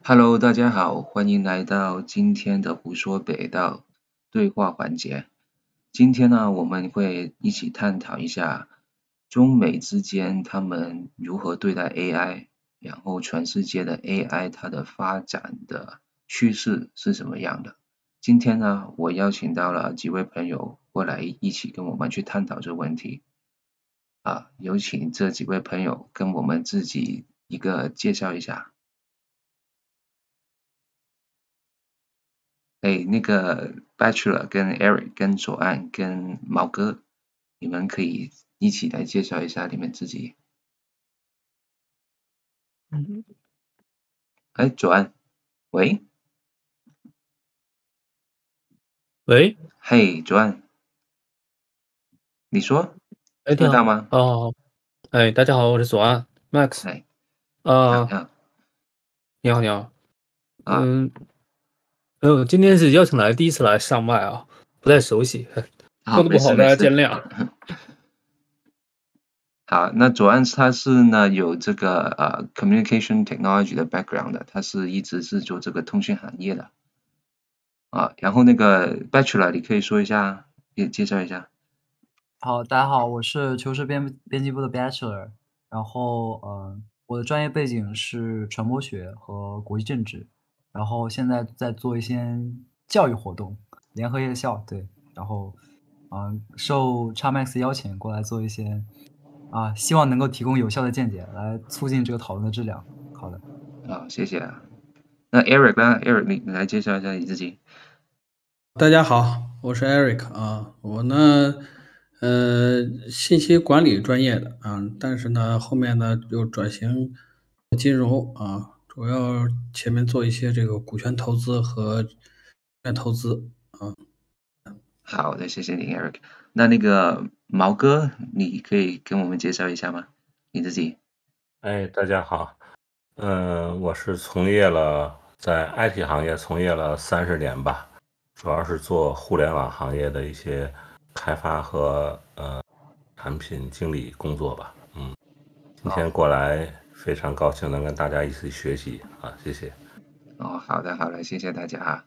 Hello，大家好，欢迎来到今天的胡说北道对话环节。今天呢，我们会一起探讨一下中美之间他们如何对待 AI，然后全世界的 AI 它的发展的趋势是什么样的。今天呢，我邀请到了几位朋友过来一起跟我们去探讨这个问题。有请这几位朋友跟我们自己一个介绍一下。那个 Bachelor 跟 Eric 跟左岸跟毛哥，你们可以一起来介绍一下你们自己。左岸，喂，喂，嘿，左岸，你说，哎，你好，听得到吗？哦，哎，大家好，我是左岸 Max，哎，你好，你啊、好，你好，你好，啊，嗯，今天是邀请来第一次来上麦啊，不太熟悉，说的没不好，大事没事。家见谅。好，那左岸他是呢有这个communication technology 的 background 的，他是一直是做这个通讯行业的然后那个 Bachelor 你可以说一下，也介绍一下。好，大家好，我是求是编辑部的 Bachelor，然后我的专业背景是传播学和国际政治，然后现在在做一些教育活动，联合夜校，对，然后受 XMax 邀请过来做一些希望能够提供有效的见解，来促进这个讨论的质量。好的。谢谢啊。那 Eric 呢？Eric 你来介绍一下你自己。大家好，我是 Eric 啊，我呢，信息管理专业的啊，但是呢，后面呢又转型金融啊，主要前面做一些这个股权投资和投资啊。好的，谢谢你，Eric。那个毛哥，你可以跟我们介绍一下吗？你自己？大家好，我是在 IT 行业从业了30年吧，主要是做互联网行业的一些开发和产品经理工作吧。今天过来非常高兴能跟大家一起学习啊，谢谢。好的，好的，谢谢大家哈。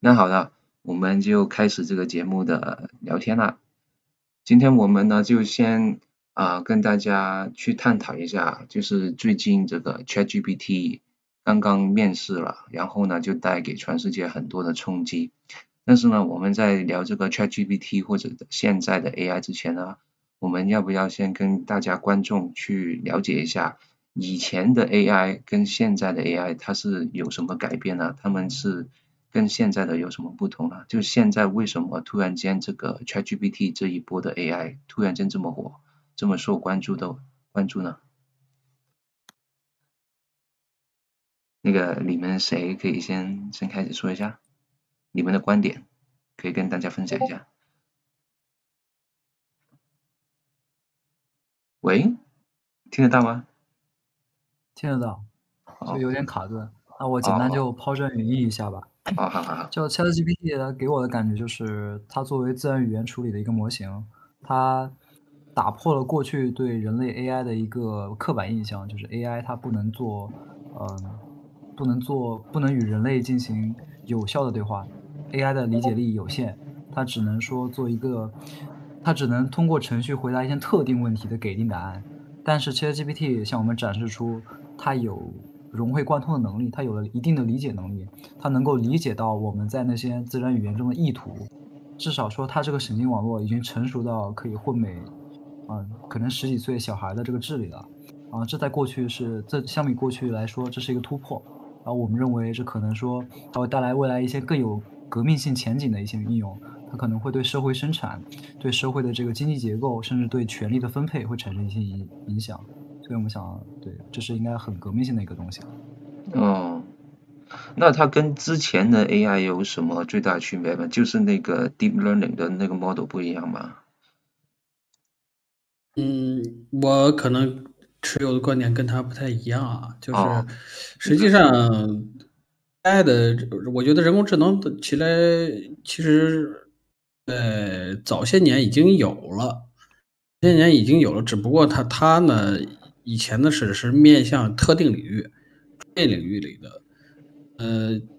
那好了，我们就开始这个节目的聊天了。今天我们呢就先跟大家去探讨一下，就是最近这个 ChatGPT 刚刚面世了，然后呢就带给全世界很多的冲击。但是呢，我们在聊这个 ChatGPT 或者现在的 AI 之前呢，我们要不要先跟大家观众去了解一下以前的 AI 跟现在的 AI 它是有什么改变呢？它们是跟现在的有什么不同呢？就现在为什么突然间这个 ChatGPT 这一波的 AI 突然间这么火，这么受关注呢？那个你们谁可以先开始说一下你们的观点，可以跟大家分享一下。喂，听得到吗？听得到，就有点卡顿。那我简单就抛砖引玉一下吧。好。就 ChatGPT 给我的感觉就是，它作为自然语言处理的一个模型，它打破了过去对人类 AI 的一个刻板印象，就是 AI 它不能不能与人类进行有效的对话，AI 的理解力有限，它只能说它只能通过程序回答一些特定问题的给定答案。但是 ChatGPT 向我们展示出它有融会贯通的能力，它有了一定的理解能力，它能够理解到我们在那些自然语言中的意图，至少说它这个神经网络已经成熟到可以混美，可能十几岁小孩的这个智力了，这相比过去来说，这是一个突破，然后我们认为这可能说它会带来未来一些更有革命性前景的一些应用，它可能会对社会生产、对社会的这个经济结构，甚至对权力的分配会产生一些影响。所以我们想，对，这是应该很革命性的一个东西了。那它跟之前的 AI 有什么最大的区别吗？就是那个 deep learning 的那个 model 不一样吗？我可能持有的观点跟他不太一样啊，就是实际你上 AI 的，我觉得人工智能的起来，其实早些年已经有了。这些年已经有了，只不过它呢，以前的是面向特定领域、专业领域里的，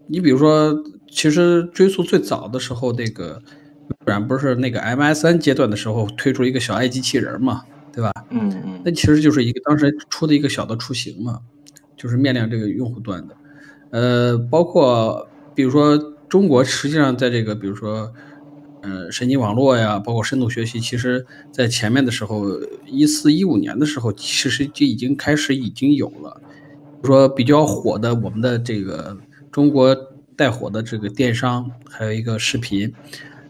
你比如说，其实追溯最早的时候，那个微软不是那个 MSN 阶段的时候推出一个小爱机器人嘛，对吧？那其实就是一个当时出的一个小的雏形嘛，就是面向这个用户端的。包括比如说中国实际上在这个比如说神经网络呀，包括深度学习，其实在前面的时候，14、15年的时候，其实就已经有了。比如说比较火的，我们的这个中国带火的这个电商，还有一个视频，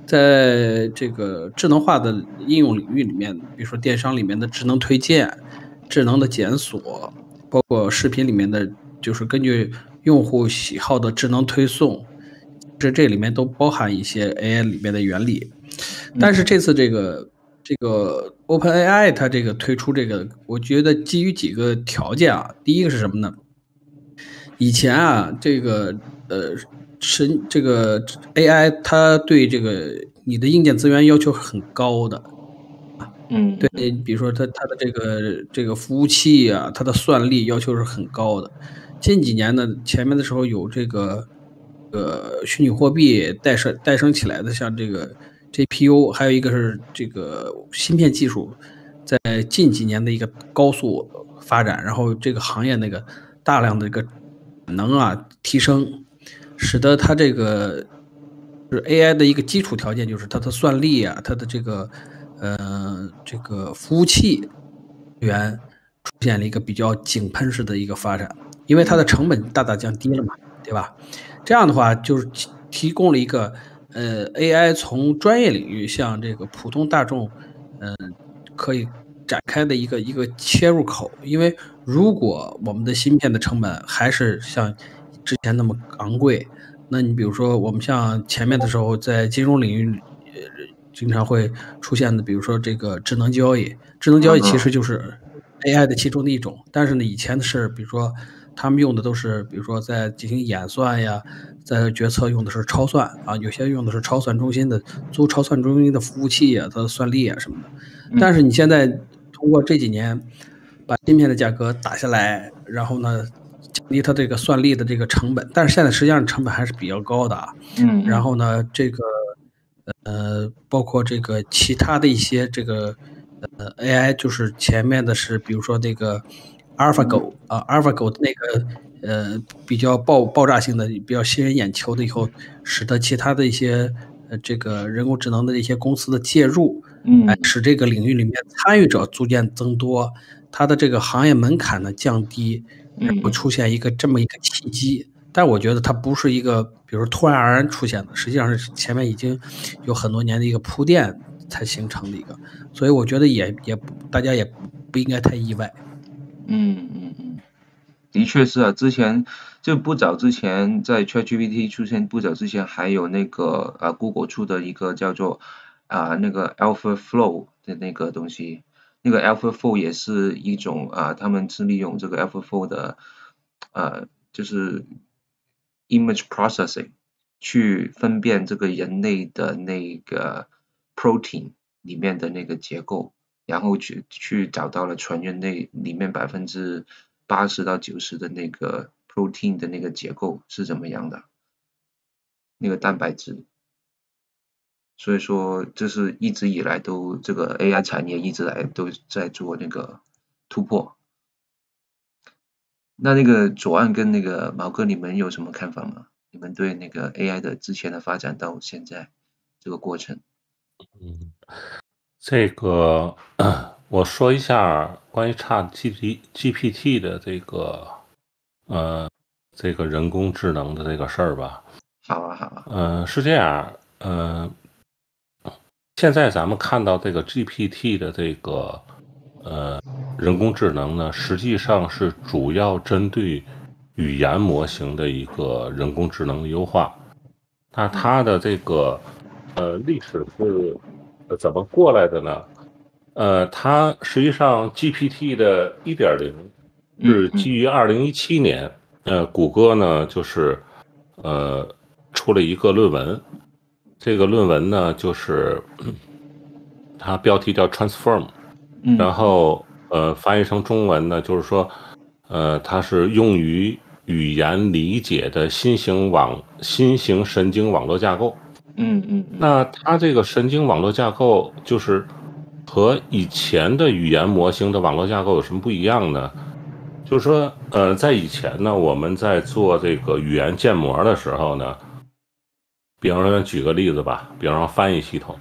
在这个智能化的应用领域里面，比如说电商里面的智能推荐、智能的检索，包括视频里面的就是根据用户喜好的智能推送，这里面都包含一些 AI 里面的原理。但是这次这个 OpenAI 它这个推出这个，我觉得基于几个条件啊。第一个是什么呢？以前啊，这个AI 它对这个你的硬件资源要求很高的。对，比如说它的这个服务器啊，它的算力要求是很高的。近几年呢，前面的时候有这个虚拟货币诞生起来的，像这个 GPU， 还有一个是这个芯片技术，在近几年的一个高速发展，然后这个行业那个大量的一个能啊提升，使得它这个是 AI 的一个基础条件，就是它的算力啊，它的这个服务器源出现了一个比较井喷式的一个发展，因为它的成本大大降低了嘛，对吧？这样的话就是提供了一个AI 从专业领域向这个普通大众可以展开的一个切入口。因为如果我们的芯片的成本还是像之前那么昂贵，那你比如说我们像前面的时候在金融领域经常会出现的，比如说这个智能交易其实就是 AI 的其中的一种。但是呢，以前的是比如说他们用的都是比如说在进行演算呀，在决策用的是超算啊，有些用的是超算中心的租超算中心的服务器啊，它的算力啊什么的。但是你现在通过这几年把芯片的价格打下来，然后呢降低它这个算力的这个成本，但是现在实际上成本还是比较高的啊。然后呢，这个包括这个其他的一些这个AI， 就是前面的是比如说那个 AlphaGo 啊 ，AlphaGo 的那个比较爆炸性的、比较吸人眼球的，以后使得其他的一些这个人工智能的一些公司的介入，使这个领域里面参与者逐渐增多，它的这个行业门槛呢降低，然后出现一个这么一个契机。但我觉得它不是一个，比如突然而然出现的，实际上是前面已经有很多年的一个铺垫才形成的一个，所以我觉得大家也不应该太意外。的确是啊，之前就不早之前在 ChatGPT 出现不早之前，还有那个Google 出的一个叫做那个 AlphaFlow 的那个东西，那个 AlphaFlow 也是一种他们是利用这个 AlphaFlow 的就是 image processing 去分辨这个人类的那个 protein 里面的那个结构，然后去找到了全人类里面80%到90%的那个 protein 的那个结构是怎么样的，那个蛋白质。所以说这是一直以来都这个 AI 产业一直来都在做那个突破。那个左岸跟那个毛哥，你们有什么看法吗？你们对那个 AI 的之前的发展到现在这个过程？这个我说一下关于ChatGPT 的这个人工智能的这个事儿吧。好啊。是这样，现在咱们看到这个 GPT 的这个人工智能呢，实际上是主要针对语言模型的一个人工智能的优化。那它的这个历史是怎么过来的呢？它实际上 GPT 的 1.0 是基于2017年，谷歌呢就是出了一个论文，这个论文呢就是它标题叫 Transform，然后翻译成中文呢就是说它是用于语言理解的新型神经网络架构。那它这个神经网络架构就是和以前的语言模型的网络架构有什么不一样呢？就是说，在以前呢，我们在做这个语言建模的时候呢，比方说举个例子吧，比方说翻译系统，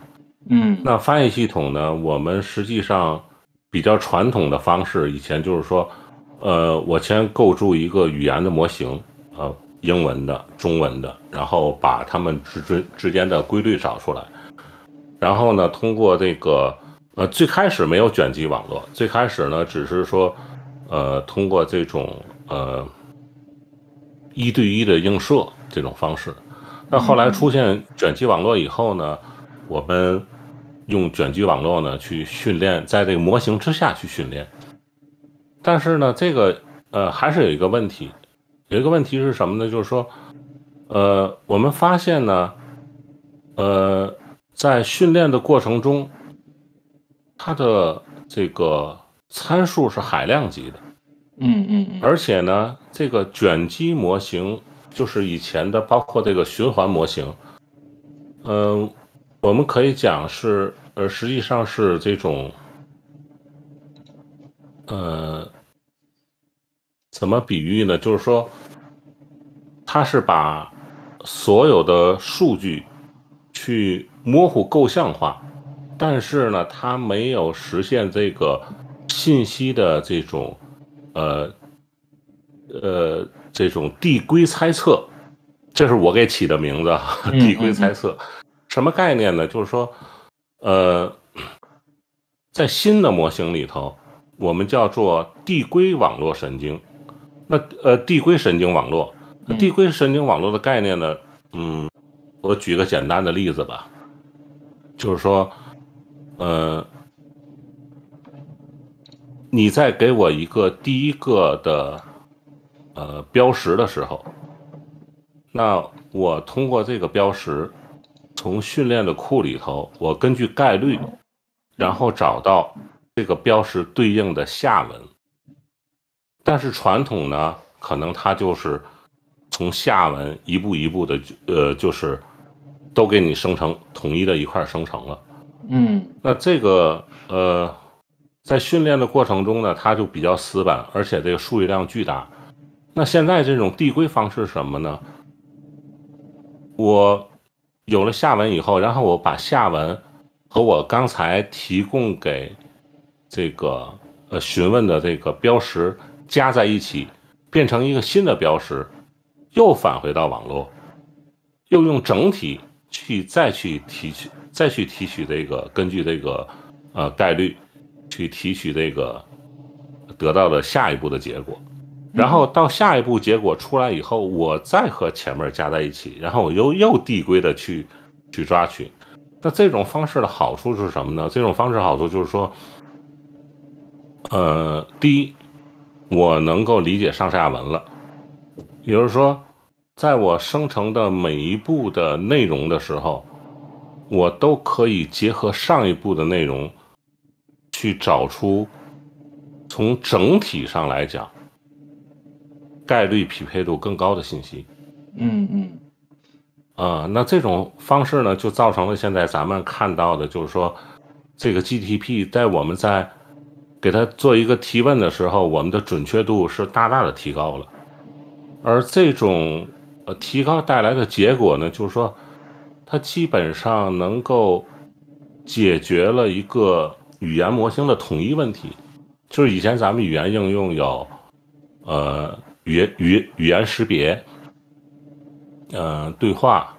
那翻译系统呢，我们实际上比较传统的方式，以前就是说，我先构筑一个语言的模型，英文的、中文的，然后把它们之间的规律找出来，然后呢，通过这个，最开始没有卷积网络，最开始呢，只是说，通过这种1对1的映射这种方式。那后来出现卷积网络以后呢，我们用卷积网络呢去训练，在这个模型之下去训练。但是呢，这个还是有一个问题，有一个问题是什么呢？就是说，我们发现呢，在训练的过程中，它的这个参数是海量级的。而且呢，这个卷积模型就是以前的，包括这个循环模型，我们可以讲是，实际上是这种，怎么比喻呢？就是说，它是把所有的数据去模糊构象化，但是呢，它没有实现这个信息的这种。这种递归猜测，这是我给起的名字，递归猜测，什么概念呢？就是说，在新的模型里头，我们叫做递归网络神经。那递归神经网络，递归神经网络的概念呢，我举个简单的例子吧，就是说，你在给我一个第一个的标识的时候，那我通过这个标识，从训练的库里头，我根据概率，然后找到这个标识对应的下文。但是传统呢，可能它就是从下文一步一步的，就是都给你生成统一的一块生成了。那这个在训练的过程中呢，它就比较死板，而且这个数据量巨大。那现在这种递归方式是什么呢？我有了下文以后，然后我把下文和我刚才提供给这个询问的这个标识加在一起，变成一个新的标识，又返回到网络，又用整体再去提取这个，根据这个概率去提取这个得到的下一步的结果，然后到下一步结果出来以后，我再和前面加在一起，然后我又递归的去抓取。那这种方式的好处是什么呢？这种方式好处就是说，第一，我能够理解上下文了，也就是说，在我生成的每一步的内容的时候，我都可以结合上一步的内容去找出从整体上来讲概率匹配度更高的信息。那这种方式呢，就造成了现在咱们看到的，就是说，这个 GTP 在我们在给它做一个提问的时候，我们的准确度是大大的提高了。而这种提高带来的结果呢，就是说，它基本上能够解决了一个语言模型的统一问题。就是以前咱们语言应用有语言识别，对话，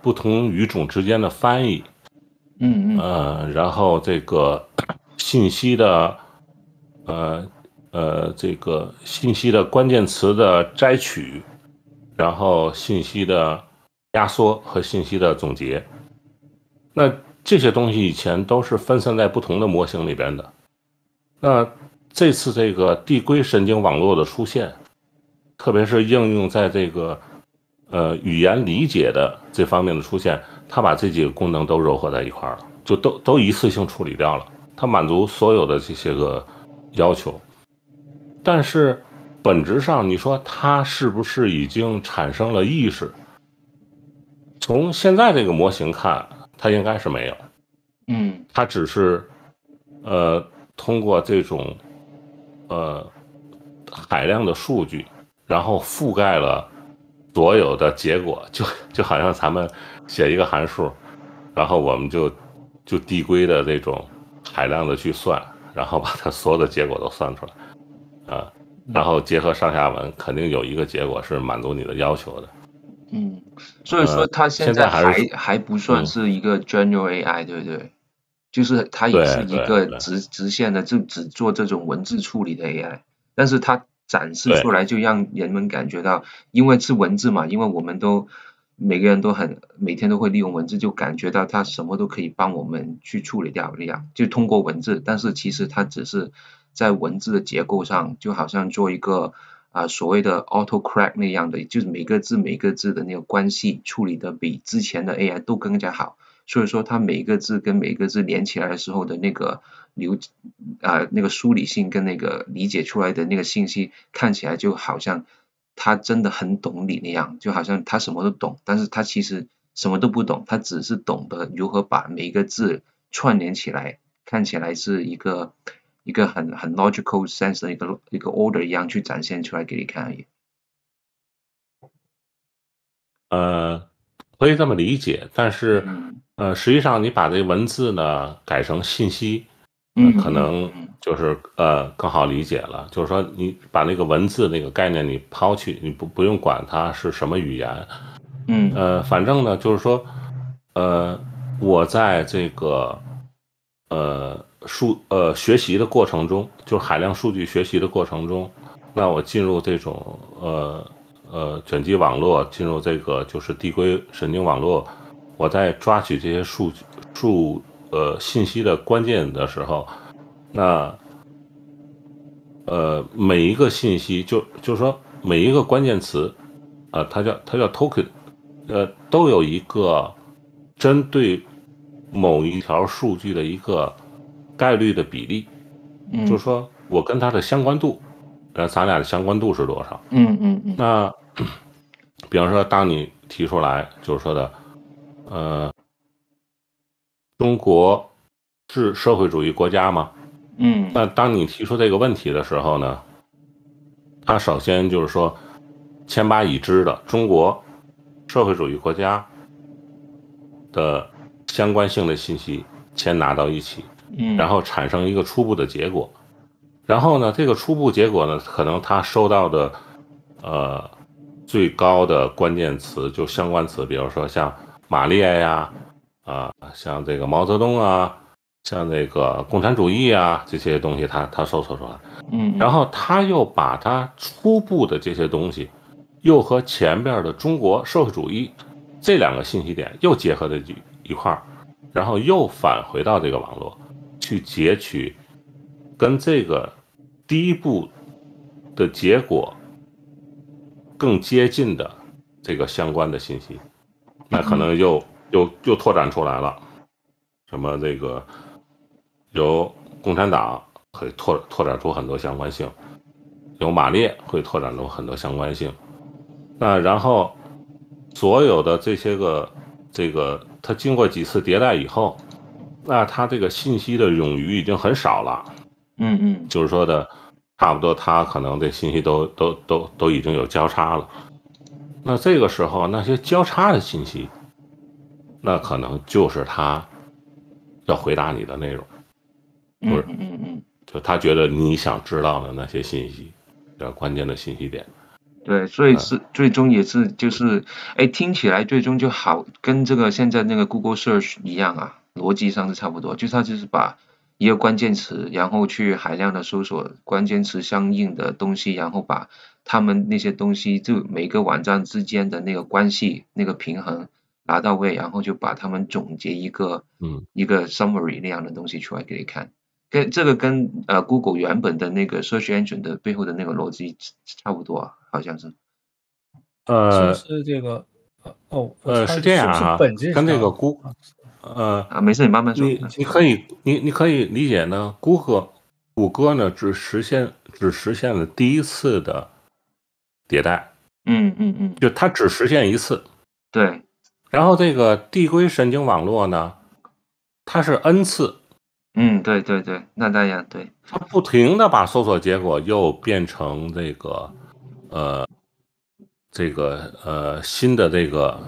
不同语种之间的翻译，然后这个信息的这个信息的关键词的摘取，然后信息的压缩和信息的总结。那这些东西以前都是分散在不同的模型里边的。那这次这个递归神经网络的出现，特别是应用在这个语言理解的这方面的出现，它把这几个功能都糅合在一块了，就都一次性处理掉了，它满足所有的这些个要求。但是本质上你说它是不是已经产生了意识？从现在这个模型看，它应该是没有。它只是通过这种海量的数据，然后覆盖了所有的结果，就好像咱们写一个函数，然后我们就递归的这种海量的去算，然后把它所有的结果都算出来啊，然后结合上下文，肯定有一个结果是满足你的要求的。所以说它现在还不算是一个 general AI，对不对？就是它也是一个直线的，就只做这种文字处理的 AI， 但是它展示出来就让人们感觉到，因为是文字嘛，因为我们都每个人都每天都会利用文字，就感觉到它什么都可以帮我们去处理掉那样，就通过文字，但是其实它只是在文字的结构上，就好像做一个所谓的 auto correct 那样的，就是每个字的那个关系处理的比之前的 AI 都更加好。所以说它每一个字跟每一个字连起来的时候的那个那个梳理性跟那个理解出来的那个信息，看起来就好像他真的很懂你那样，就好像他什么都懂，但是他其实什么都不懂，他只是懂得如何把每一个字串联起来，看起来是一个很 logical sense 的一个 order 一样去展现出来给你看而已。可以这么理解，但是实际上你把这个文字呢改成信息，可能就是更好理解了。就是说你把那个文字那个概念你抛去，你不用管它是什么语言，反正呢就是说我在这个学习的过程中，就是海量数据学习的过程中，那我进入这种卷积网络，进入这个就是递归神经网络，我在抓取这些信息的关键的时候，那每一个信息就是说每一个关键词它叫 token， 都有一个针对某一条数据的一个概率的比例，就是说我跟它的相关度，咱俩的相关度是多少？那比方说，当你提出来就是说的，中国是社会主义国家吗？那当你提出这个问题的时候呢，它首先就是说，千巴已知的中国社会主义国家的相关性的信息先拿到一起，然后产生一个初步的结果，然后呢，这个初步结果呢，可能它收到的最高的关键词就相关词，比如说像马列呀，像这个毛泽东啊，像这个共产主义啊，这些东西他搜索出来，然后他又把他初步的这些东西，又和前边的中国社会主义这两个信息点又结合在一块儿，然后又返回到这个网络去截取跟这个第一步的结果更接近的这个相关的信息，那可能又拓展出来了，什么这个由共产党会拓展出很多相关性，由马列会拓展出很多相关性，那然后所有的这些个它经过几次迭代以后，那它这个信息的冗余已经很少了，就是说的差不多它可能这信息都已经有交叉了，那这个时候那些交叉的信息，那可能就是他要回答你的内容，不是，就他觉得你想知道的那些信息，关键的信息点。对，所以是最终也是就是，听起来最终就好，跟这个现在那个 Google Search 一样啊，逻辑上是差不多，就是它就是把一个关键词，然后去海量的搜索关键词相应的东西，然后把他们那些东西就每个网站之间的那个关系那个平衡拿到位，然后就把他们总结一个summary 那样的东西出来给你看。这个跟Google 原本的那个 search engine 的背后的那个逻辑差不多啊，好像是。是这个是这样啊，跟这个Google 没事，你慢慢说。你可以理解呢，Google 谷歌呢只实现了第一次的迭代，就它只实现一次。对。然后这个递归神经网络呢，它是 n 次。对对对，那样对。它不停的把搜索结果又变成新的这个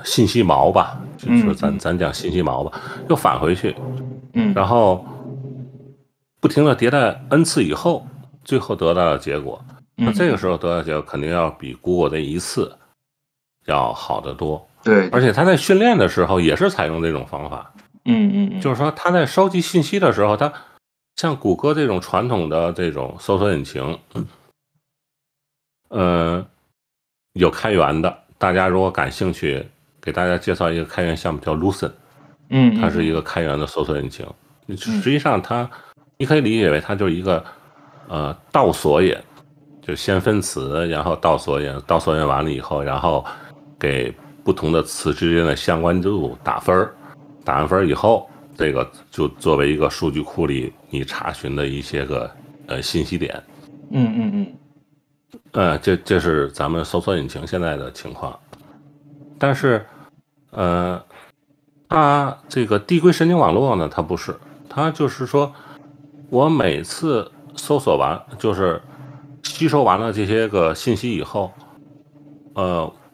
信息锚吧，就是咱讲信息锚吧，又返回去，然后不停的迭代 n 次以后，最后得到的结果，那这个时候得到的结果肯定要比 Google 的一次要好得多。对，而且它在训练的时候也是采用这种方法。就是说它在收集信息的时候，它像谷歌这种传统的这种搜索引擎，有开源的，大家如果感兴趣，给大家介绍一个开源项目叫 Lucene，它是一个开源的搜索引擎。实际上你可以理解为它就是一个倒索引，就先分词，然后倒索引完了以后，然后给不同的词之间的相关度打分，打完分以后，这个就作为一个数据库里你查询的一些个信息点。这是咱们搜索引擎现在的情况。但是它这个递归神经网络呢，它不是，它就是说我每次搜索完，就是吸收完了这些个信息以后，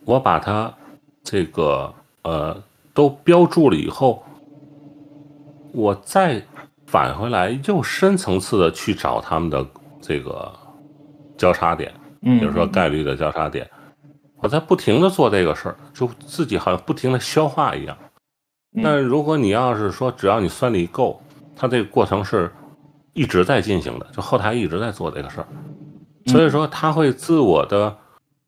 我把它这个都标注了以后，我再返回来又深层次的去找他们的这个交叉点，比如说概率的交叉点，我在不停的做这个事儿，就自己好像不停的消化一样。那如果你要是说只要你算力够，它这个过程是一直在进行的，就后台一直在做这个事儿，所以说它会自我的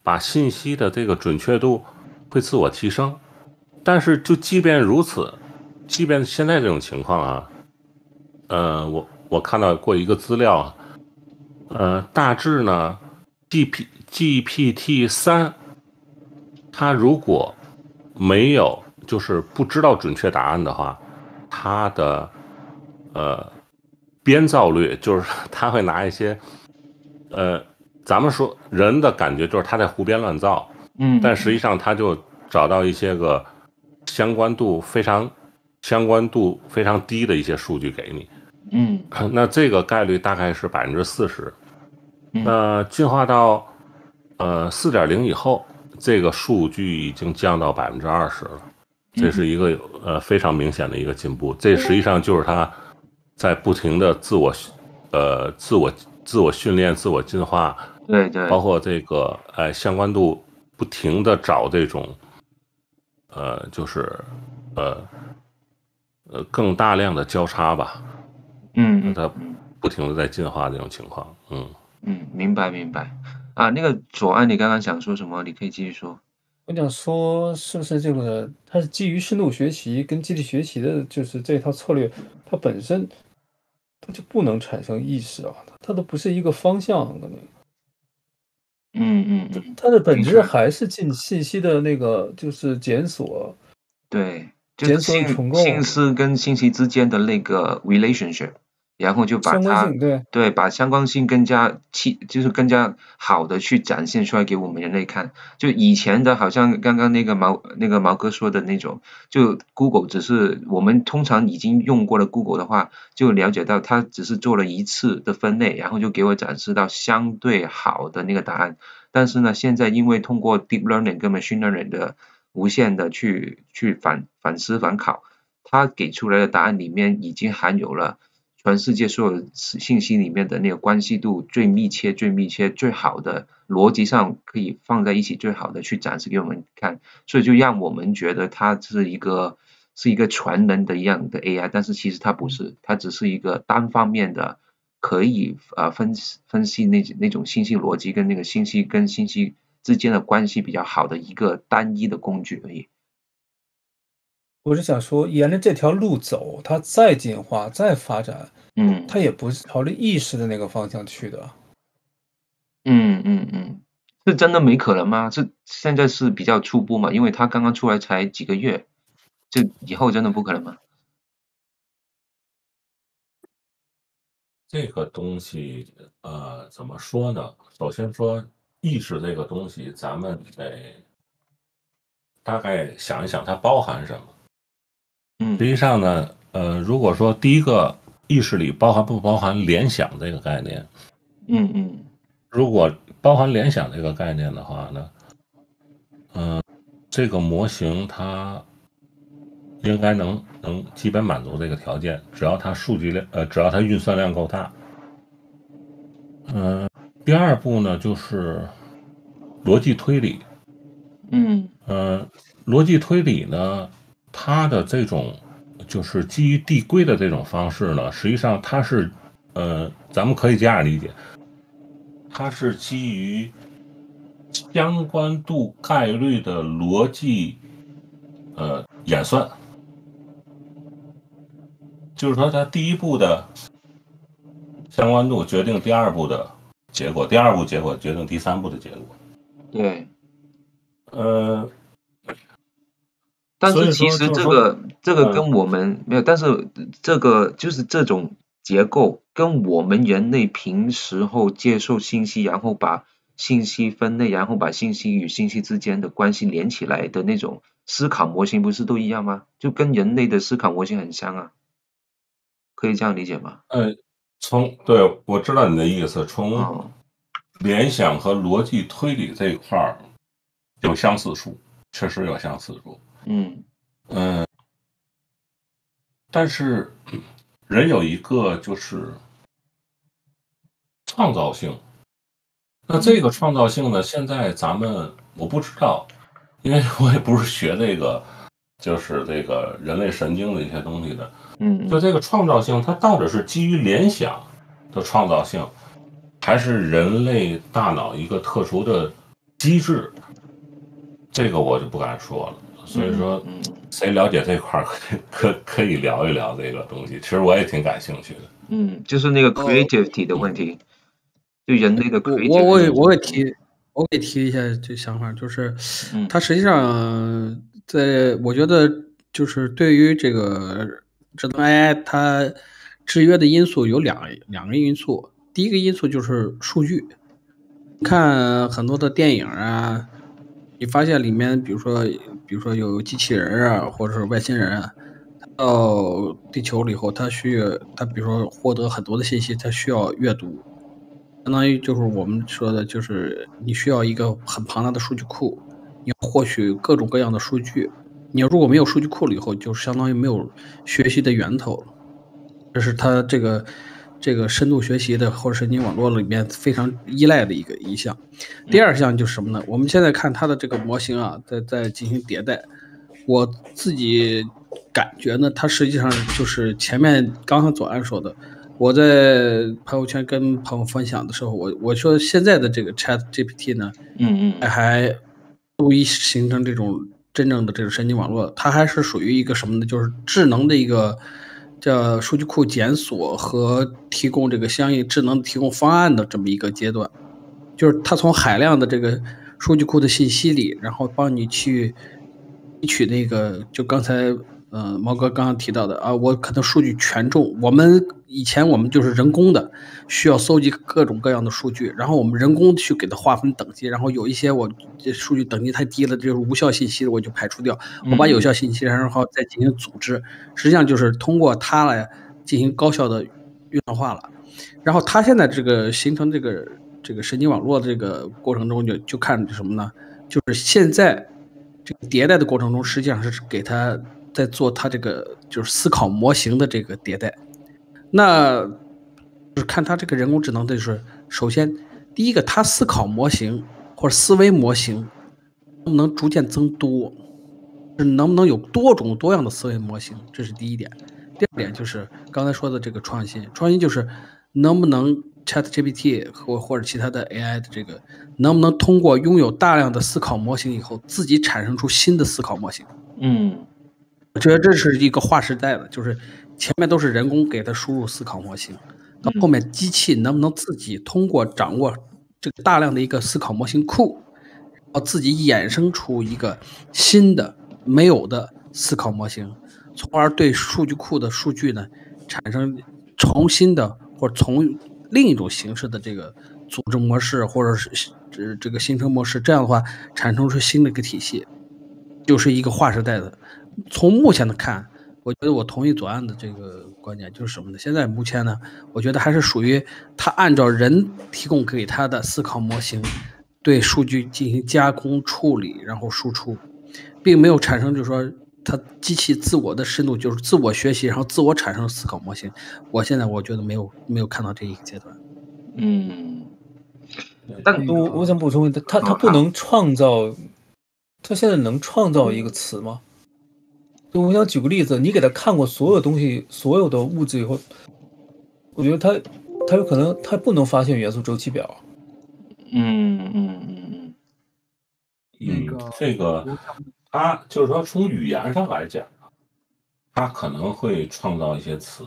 把信息的这个准确度会自我提升。但是就即便如此，即便现在这种情况啊，我看到过一个资料，大致呢 GPT-3 它如果没有就是不知道准确答案的话，它的编造率就是它会拿一些咱们说人的感觉就是他在胡编乱造，但实际上他就找到一些个相关度非常低的一些数据给你，那这个概率大概是40%，那进化到4.0 以后，这个数据已经降到20%了，这是一个非常明显的一个进步。这实际上就是它在不停的自我训练、自我进化，对对，包括这个相关度不停的找这种就是更大量的交叉吧，它不停的在进化这种情况，明白啊。那个左岸，你刚刚想说什么？你可以继续说。我想说，是不是这个它是基于深度学习跟机器学习的，就是这套策略，它本身它就不能产生意识啊，它都不是一个方向的那个。它的本质还是进信息的那个，就是检索，对，就是信息跟信息之间的那个 relationship， 然后就把它相关性，对，把相关性更加好的去展现出来给我们人类看。就以前的好像刚刚那个毛哥说的那种，就 Google 只是我们通常已经用过了 Google 的话，就了解到它只是做了一次的分类，然后就给我展示到相对好的那个答案。但是呢，现在因为通过 deep learning 跟 machine learning 的无限的去反思反考，它给出来的答案里面已经含有了全世界所有信息里面的那个关系度最密切、最好的，逻辑上可以放在一起最好的去展示给我们看，所以就让我们觉得它是一个全能的一样的 AI， 但是其实它不是，它只是一个单方面的可以分析那种信息逻辑跟那个信息跟信息之间的关系比较好的一个单一的工具而已。我是想说，沿着这条路走，它再进化、再发展，它也不是朝着意识的那个方向去的。是真的没可能吗？现在是比较初步嘛，因为它刚刚出来才几个月，这以后真的不可能吗？这个东西，怎么说呢？首先说意识这个东西，咱们得大概想一想它包含什么。实际上呢，如果说第一个意识里包含不包含联想这个概念，如果包含联想这个概念的话呢，这个模型它应该能基本满足这个条件，只要它数据量，只要它运算量够大。第二步呢就是逻辑推理。逻辑推理呢，它的这种就是基于递归的这种方式呢，实际上它是，咱们可以这样理解，它是基于相关度概率的逻辑，演算，就是说它第一步的相关度决定第二步的结果，第二步结果决定第三步的结果。对。但是其实这个跟我们没有，但是这个就是这种结构跟我们人类平时后接受信息，然后把信息分类，然后把信息与信息之间的关系连起来的那种思考模型不是都一样吗？就跟人类的思考模型很像啊，可以这样理解吗？对，我知道你的意思，从联想和逻辑推理这一块儿有相似处，确实有相似处。但是人有一个就是创造性，那这个创造性呢，现在我不知道，因为我也不是学这个，就是这个人类神经的一些东西的。就这个创造性，它到底是基于联想的创造性，还是人类大脑一个特殊的机制？这个我就不敢说了。所以说，谁了解这块可以聊一聊这个东西。其实我也挺感兴趣的。就是那个 creativity 的问题，对人类的 creativity。我给提一下这想法，就是它实际上我觉得就是对于这个智能 AI， 它制约的因素有两个因素。第一个因素就是数据，看很多的电影啊。你发现里面，比如说有机器人啊，或者是外星人啊，到地球了以后，他比如说获得很多的信息，他需要阅读，相当于就是我们说的，就是你需要一个很庞大的数据库，你要获取各种各样的数据。你如果没有数据库了以后，就相当于没有学习的源头，这是它这个深度学习的或者神经网络里面非常依赖的一项。第二项就是什么呢？我们现在看它的这个模型啊，在进行迭代。我自己感觉呢，它实际上就是前面刚刚左岸说的，我在朋友圈跟朋友分享的时候，我说现在的这个 ChatGPT 呢，还不易形成这种真正的这个神经网络，它还是属于一个什么呢？就是智能的一个叫数据库检索和提供这个相应智能提供方案的这么一个阶段，就是它从海量的这个数据库的信息里，然后帮你去提取那个，就刚才毛哥刚刚提到的啊，我可能数据权重，以前我们就是人工的，需要搜集各种各样的数据，然后我们人工去给它划分等级，然后有一些我这数据等级太低了，就是无效信息，我就排除掉，我把有效信息然后再进行组织，实际上就是通过它来进行高效的运算化了。然后它现在这个形成这个神经网络的这个过程中，就看什么呢？就是现在这个迭代的过程中，实际上是给它在做它这个就是思考模型的这个迭代。那就是看它这个人工智能的，就是首先第一个，它思考模型或者思维模型能不能逐渐增多，能不能有多种多样的思维模型，这是第一点。第二点就是刚才说的这个创新就是能不能 ChatGPT 或者其他的 AI 的这个能不能通过拥有大量的思考模型以后，自己产生出新的思考模型。我觉得这是一个划时代的，就是前面都是人工给它输入思考模型，到后面机器能不能自己通过掌握这个大量的一个思考模型库，然后自己衍生出一个新的没有的思考模型，从而对数据库的数据呢产生重新的或者从另一种形式的这个组织模式，或者是这个形成模式，这样的话产生出新的一个体系，就是一个划时代的。从目前的看，我觉得我同意左岸的这个观点，就是什么呢？现在目前呢，我觉得还是属于他按照人提供给他的思考模型，对数据进行加工处理，然后输出，并没有产生就是说它机器自我的深度，就是自我学习，然后自我产生思考模型。我现在我觉得没有看到这一个阶段。但我想补充一下，他不能创造，他现在能创造一个词吗？就我想举个例子，你给他看过所有东西、所有的物质以后，我觉得他有可能他不能发现元素周期表。这个他就是说从语言上来讲，他可能会创造一些词，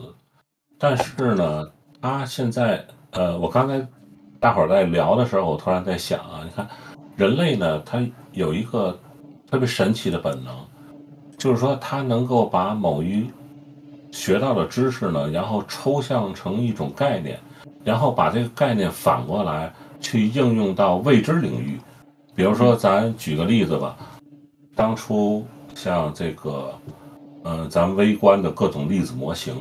但是呢，他现在我刚才大伙儿在聊的时候，我突然在想啊，你看人类呢，他有一个特别神奇的本能，就是说他能够把某一学到的知识呢，然后抽象成一种概念，然后把这个概念反过来去应用到未知领域。比如说咱举个例子吧，当初像这个咱们微观的各种粒子模型，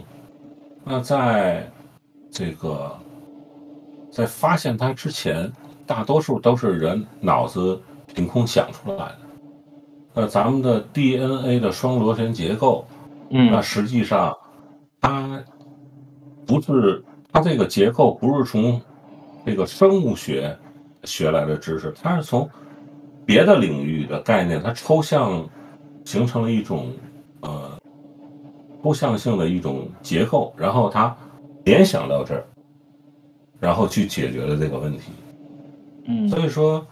那在发现它之前，大多数都是人脑子凭空想出来的。那咱们的 DNA 的双螺旋结构，那实际上它这个结构不是从这个生物学学来的知识，它是从别的领域的概念，它抽象形成了一种抽象性的一种结构，然后它联想到这儿，然后去解决了这个问题。所以说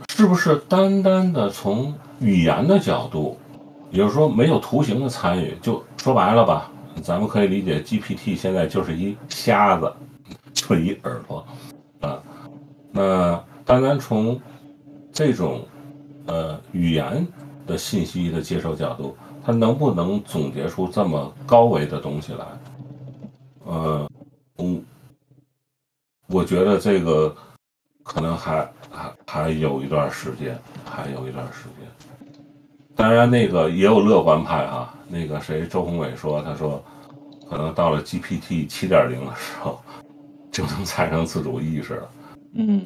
是不是单单的从语言的角度，也就是说没有图形的参与，就说白了吧，咱们可以理解 GPT 现在就是一瞎子，就一耳朵啊。那单单从这种语言的信息的接受角度，它能不能总结出这么高维的东西来？我觉得这个可能还有一段时间，当然，那个也有乐观派哈。那个谁，周宏伟说，他说，可能到了 GPT 7.0的时候，就能产生自主意识了。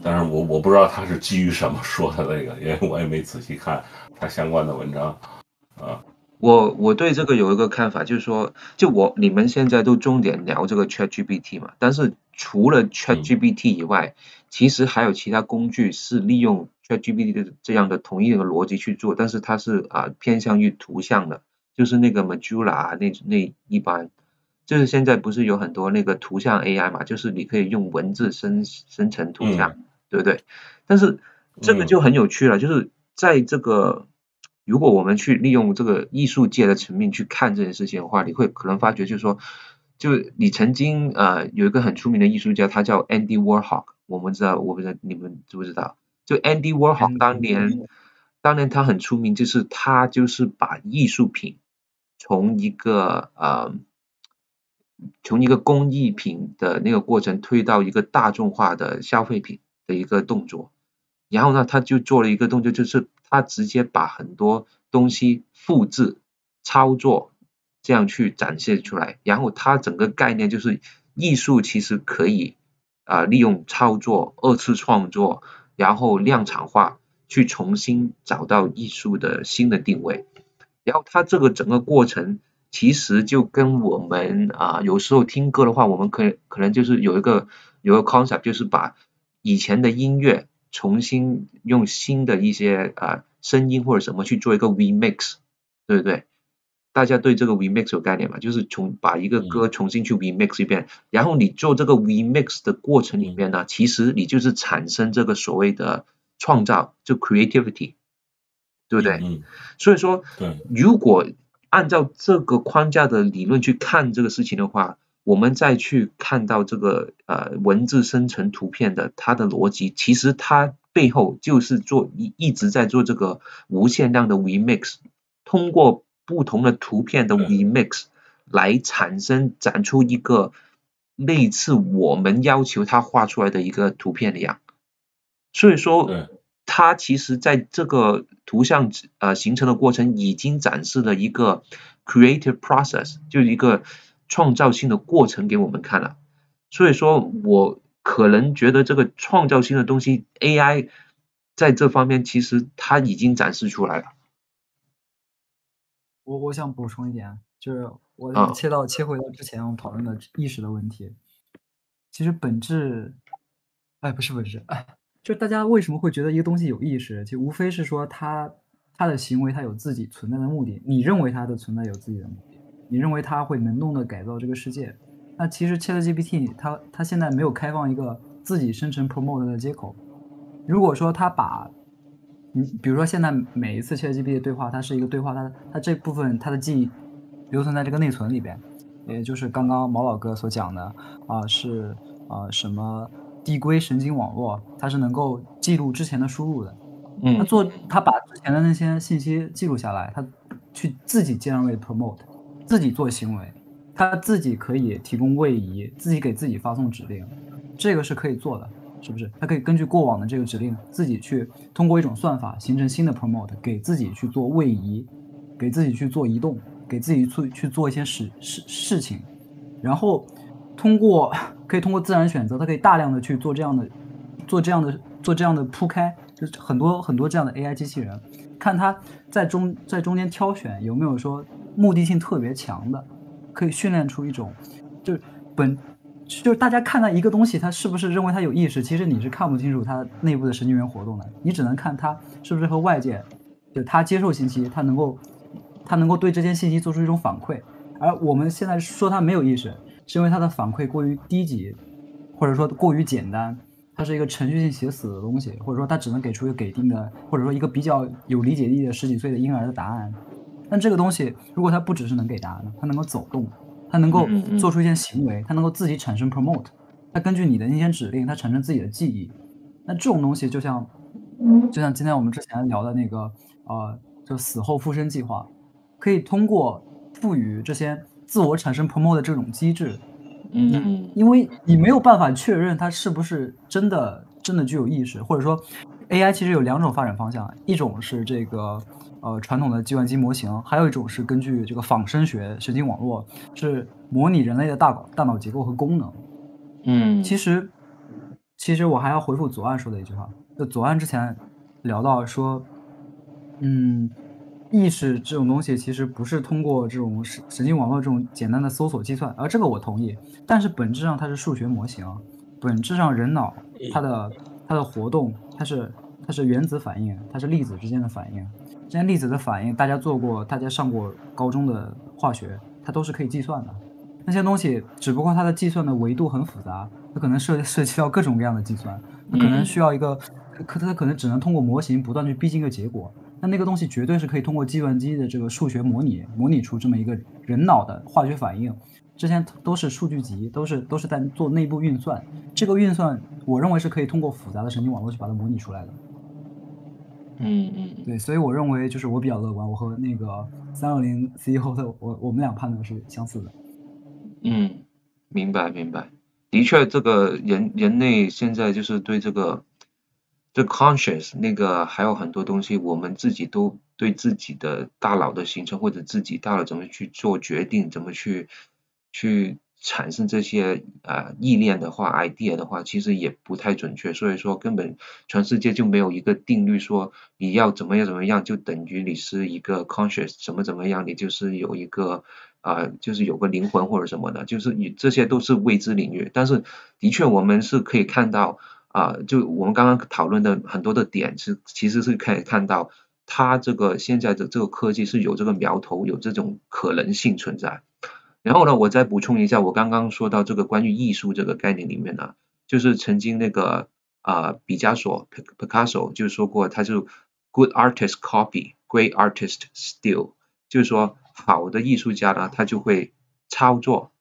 但是我不知道他是基于什么说的这个，因为我也没仔细看他相关的文章啊。我对这个有一个看法，就是说，你们现在都重点聊这个 ChatGPT 嘛，但是除了 ChatGPT 以外，其实还有其他工具是利用 ChatGPT 的这样的同一个逻辑去做，但是它是偏向于图像的，就是那个 Majula 那一般，就是现在不是有很多那个图像 AI 嘛，就是你可以用文字生成图像，对不对？但是这个就很有趣了，就是在这个如果我们去利用这个艺术界的层面去看这件事情的话，你会可能发觉就是说，就你曾经有一个很出名的艺术家，他叫 Andy Warhol， 我不知道你们知不知道？就 Andy Warhol 当年他很出名，就是他就是把艺术品从一个工艺品的那个过程推到一个大众化的消费品的一个动作。然后呢，他就做了一个动作，就是他直接把很多东西复制、操作，这样去展现出来。然后他整个概念就是艺术其实可以利用操作、二次创作，然后量产化，去重新找到艺术的新的定位。然后他这个整个过程其实就跟我们有时候听歌的话，我们可能就是有一个 concept， 就是把以前的音乐重新用新的一些声音或者什么去做一个 remix， 对不对？大家对这个 remix 有概念吗？就是把一个歌重新去 remix 一遍，然后你做这个 remix 的过程里面呢，其实你就是产生这个所谓的创造，就 creativity， 对不对？所以说，如果按照这个框架的理论去看这个事情的话，我们再去看到这个文字生成图片的它的逻辑，其实它背后就是一直在做这个无限量的 remix， 通过不同的图片的 remix 来展出一个类似我们要求它画出来的一个图片一样。所以说它其实在这个图像形成的过程已经展示了一个 creative process， 就是一个创造性的过程给我们看了。所以说我可能觉得这个创造性的东西 AI 在这方面其实它已经展示出来了。我想补充一点，就是我切回到之前我们讨论的意识的问题。其实不是本质，就大家为什么会觉得一个东西有意识，就无非是说它的行为它有自己存在的目的，你认为它的存在有自己的目的，你认为它会能动的改造这个世界。那其实 ChatGPT 它现在没有开放一个自己生成 prompt 的接口。如果说它把比如说现在每一次 ChatGPT 的对话，它是一个对话，它这部分它的记忆留存在这个内存里边，也就是刚刚毛老哥所讲的是什么递归神经网络，它是能够记录之前的输入的。它把之前的那些信息记录下来，它去自己generate promote， 自己做行为，它自己可以提供位移，自己给自己发送指令，这个是可以做的。是不是？它可以根据过往的这个指令，自己去通过一种算法形成新的 promote， 给自己去做位移，给自己去做移动，给自己去做一些事情，然后可以通过自然选择，它可以大量的去做这样的铺开，就是很多这样的 AI 机器人，看它在中间挑选有没有说目的性特别强的，可以训练出一种就是大家看到一个东西，它是不是认为它有意识，其实你是看不清楚它内部的神经元活动的，你只能看它是不是和外界，就它接受信息，它能够对这些信息做出一种反馈。而我们现在说它没有意识，是因为它的反馈过于低级，或者说过于简单，它是一个程序性写死的东西，或者说它只能给出一个给定的，或者说一个比较有理解力的10几岁的婴儿的答案。但这个东西如果它不只是能给答案的，它能够走动，它能够做出一些行为，它能够自己产生 promote， 它根据你的那些指令，它产生自己的记忆。那这种东西就像今天我们之前聊的那个就死后复生计划，可以通过赋予这些自我产生 promote 的这种机制，因为你没有办法确认它是不是真的具有意识，或者说 AI 其实有2种发展方向，一种是这个传统的计算机模型，还有一种是根据这个仿生学神经网络，是模拟人类的大脑结构和功能。其实我还要回复左岸说的一句话，就左岸之前聊到说，意识这种东西其实不是通过这种神经网络这种简单的搜索计算，而这个我同意，但是本质上它是数学模型，本质上人脑它的活动它是原子反应，它是粒子之间的反应。这些粒子的反应，大家上过高中的化学，它都是可以计算的。那些东西只不过它的计算的维度很复杂，它可能涉及到各种各样的计算，它可能需要它可能只能通过模型不断去逼近一个结果。那个东西绝对是可以通过计算机的这个数学模拟出这么一个人脑的化学反应。之前都是数据集，都是在做内部运算。这个运算，我认为是可以通过复杂的神经网络去把它模拟出来的。对，所以我认为就是我比较乐观，我和那个360 CEO 的我们俩判断是相似的。明白。的确，这个人类现在就是对这 conscious 那个还有很多东西，我们自己都对自己的大脑的形成或者自己大脑怎么去做决定，怎么去产生这些意念的话 idea 的话，其实也不太准确，所以说根本全世界就没有一个定律说你要怎么样就等于你是一个 conscious 怎么样，你就是有一个就是有个灵魂或者什么的，就是这些都是未知领域。但是的确我们是可以看到就我们刚刚讨论的很多的点其实是可以看到它这个现在的这个科技是有这个苗头，有这种可能性存在。然后呢，我再补充一下，我刚刚说到这个关于艺术这个概念里面呢，就是曾经那个毕加索 Picasso 就说过，他就 good artist copy, great artist steal， 就是说好的艺术家呢，他就会抄作，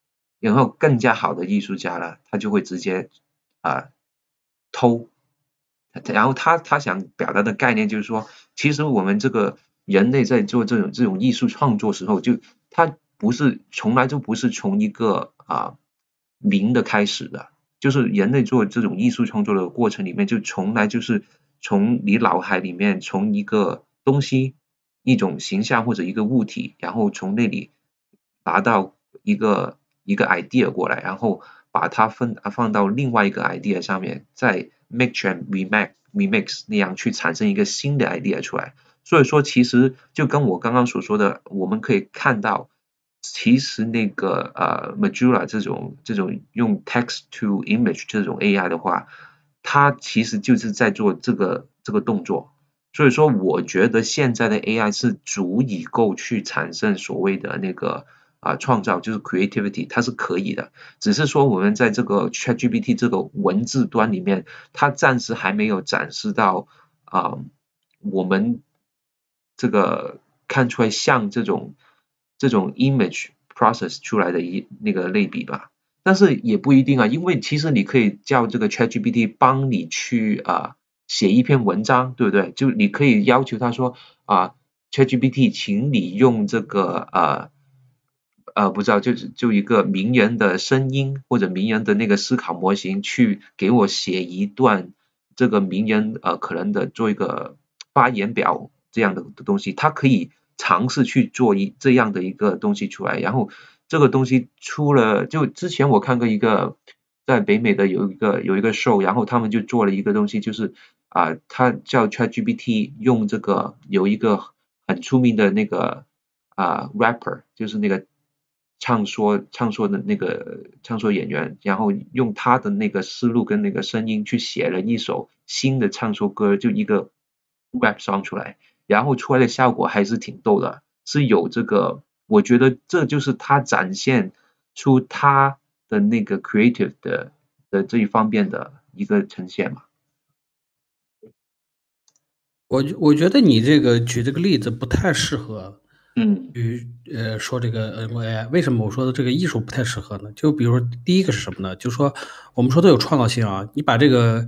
然后更加好的艺术家呢，他就会直接偷。然后他想表达的概念就是说，其实我们这个人类在做这种艺术创作时候，就从来就不是从一个零的开始的，就是人类做这种艺术创作的过程里面，就从来就是从你脑海里面从一个东西、一种形象或者一个物体，然后从那里拿到一个 idea 过来，然后把它放到另外一个 idea 上面，再 mix and remix 那样去产生一个新的 idea 出来。所以说其实就跟我刚刚所说的，我们可以看到其实那个Midjourney 这种用 text to image 这种 AI 的话，它其实就是在做这个动作。所以说我觉得现在的 AI 是足以够去产生所谓的那个创造，就是 creativity， 它是可以的，只是说我们在这个 ChatGPT 这个文字端里面，它暂时还没有展示到我们这个看出来像这种 image process 出来的那个类比吧。但是也不一定因为其实你可以叫这个 ChatGPT 帮你去写一篇文章，对不对？就你可以要求他说ChatGPT 请你用这个不知道就一个名人的声音或者名人的那个思考模型去给我写一段这个名人可能的做一个发言表这样的东西，他可以尝试去做这样的一个东西出来。然后这个东西出了，就之前我看过一个在北美的有一个 show， 然后他们就做了一个东西，就是他叫 ChatGPT 用这个有一个很出名的那个rapper， 就是那个唱说的那个唱说演员，然后用他的那个思路跟那个声音去写了一首新的唱说歌，就一个 rap song 出来，然后出来的效果还是挺逗的，是有这个，我觉得这就是他展现出他的那个 creative 的这一方面的一个呈现嘛。我觉得你举这个例子不太适合。说这个AI 为什么我说的这个艺术不太适合呢？就比如说第一个是什么呢？就是说我们说都有创造性你把这个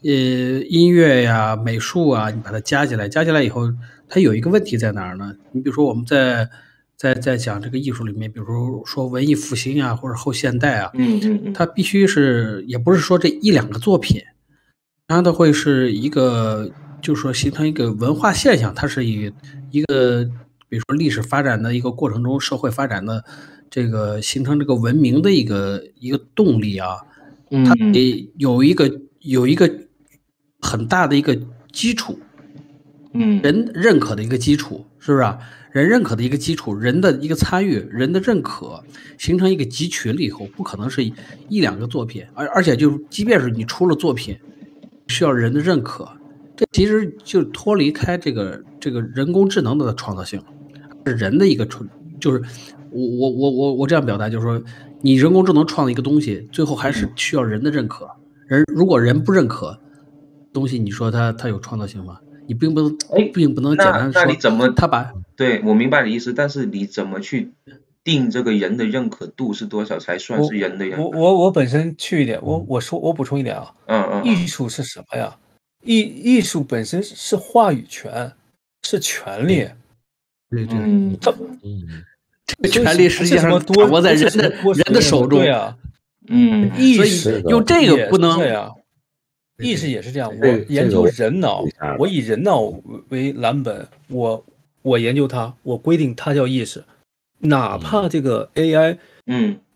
音乐呀、美术你把它加起来以后，它有一个问题在哪儿呢？你比如说我们在讲这个艺术里面，比如说文艺复兴或者后现代它必须是也不是说这一两个作品，它都会是一个，就是说形成一个文化现象，它是以一个比如说历史发展的一个过程中，社会发展的这个形成这个文明的一个动力它有一个很大的一个基础，人认可的一个基础，是不是人认可的一个基础，人的一个参与，人的认可，形成一个集群了以后，不可能是一两个作品，而且就即便是你出了作品，需要人的认可，这其实就脱离开这个人工智能的创造性，是人的一个就是我这样表达，就是说你人工智能创的一个东西，最后还是需要人的认可。如果人不认可东西，你说它有创造性吗？你并不能简单说。那你怎么他把对我明白你的意思，但是你怎么去定这个人的认可度是多少才算是人的认可？我本身去一点，我补充一点艺术是什么呀？艺术本身是话语权，是权利。对，这个权利实际上掌握在人的手中。对啊，所以用这个不能。意识也是这样，我研究人脑，我以人脑为蓝本，我研究它，我规定它叫意识，哪怕这个 AI，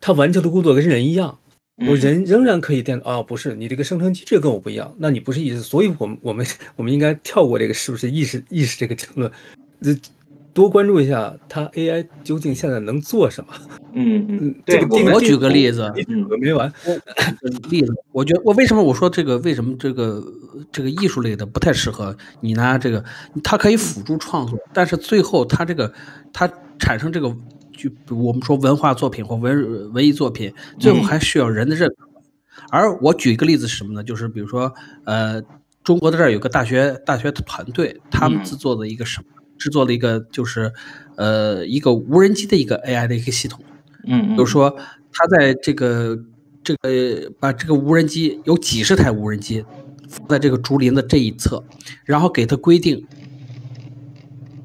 它完成的工作跟人一样，我人仍然可以不是你这个生成机制跟我不一样，那你不是意识，所以我们应该跳过这个是不是意识这个争论，多关注一下它 AI 究竟现在能做什么。对，我举个例子，没完。例子，我觉得为什么我说为什么这个艺术类的不太适合你拿这个，它可以辅助创作，但是最后它产生这个，就我们说文化作品或文艺作品，最后还需要人的认可。而我举一个例子是什么呢？就是比如说中国的这儿有个大学团队，他们制作了一个什么？制作了一个就是一个无人机的一个 AI 的一个系统，就是说他在把这个无人机有几十台无人机放在这个竹林的这一侧，然后给它规定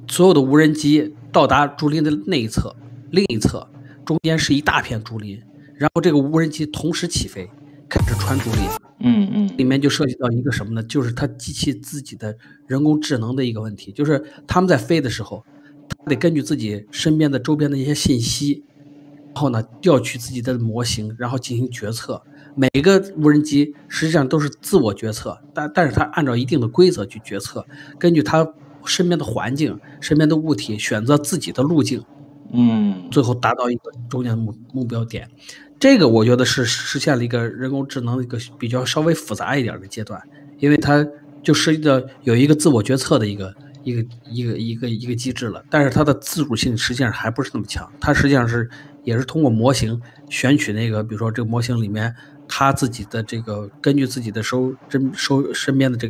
所有的无人机到达竹林的那一侧，另一侧中间是一大片竹林，然后这个无人机同时起飞，开始穿竹林。里面就涉及到一个什么呢？就是它机器自己的人工智能的一个问题，就是他们在飞的时候，它得根据自己身边的周边的一些信息，然后呢调取自己的模型，然后进行决策。每个无人机实际上都是自我决策，但是它按照一定的规则去决策，根据它身边的环境、身边的物体选择自己的路径，最后达到一个中间的目标点。这个我觉得是实现了一个人工智能的一个比较稍微复杂一点的阶段，因为它就涉及到有一个自我决策的一个机制了，但是它的自主性实际上还不是那么强，它实际上也是通过模型选取那个，比如说这个模型里面它自己的这个根据自己的身边的这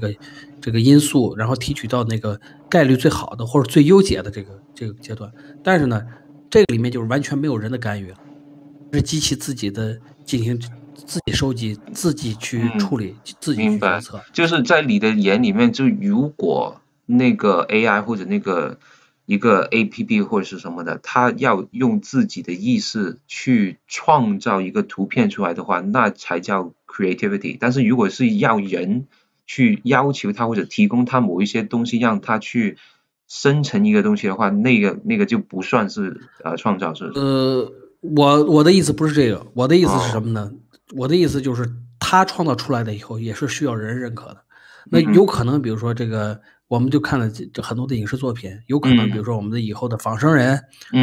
个因素，然后提取到那个概率最好的或者最优解的这个阶段。但是呢，这个里面就是完全没有人的干预了，是机器自己的进行自己收集、自己去处理、自己去决策。就是在你的眼里面，就如果那个 AI 或者那个一个 APP 或者是什么的，它要用自己的意识去创造一个图片出来的话，那才叫 creativity。但是如果是要人去要求它或者提供它某一些东西让它去生成一个东西的话，那个就不算是创造，是不是？我的意思不是这个，我的意思是什么呢？我的意思就是他创造出来的以后也是需要人认可的。那有可能比如说这个我们就看了这很多的影视作品，有可能比如说我们的以后的仿生人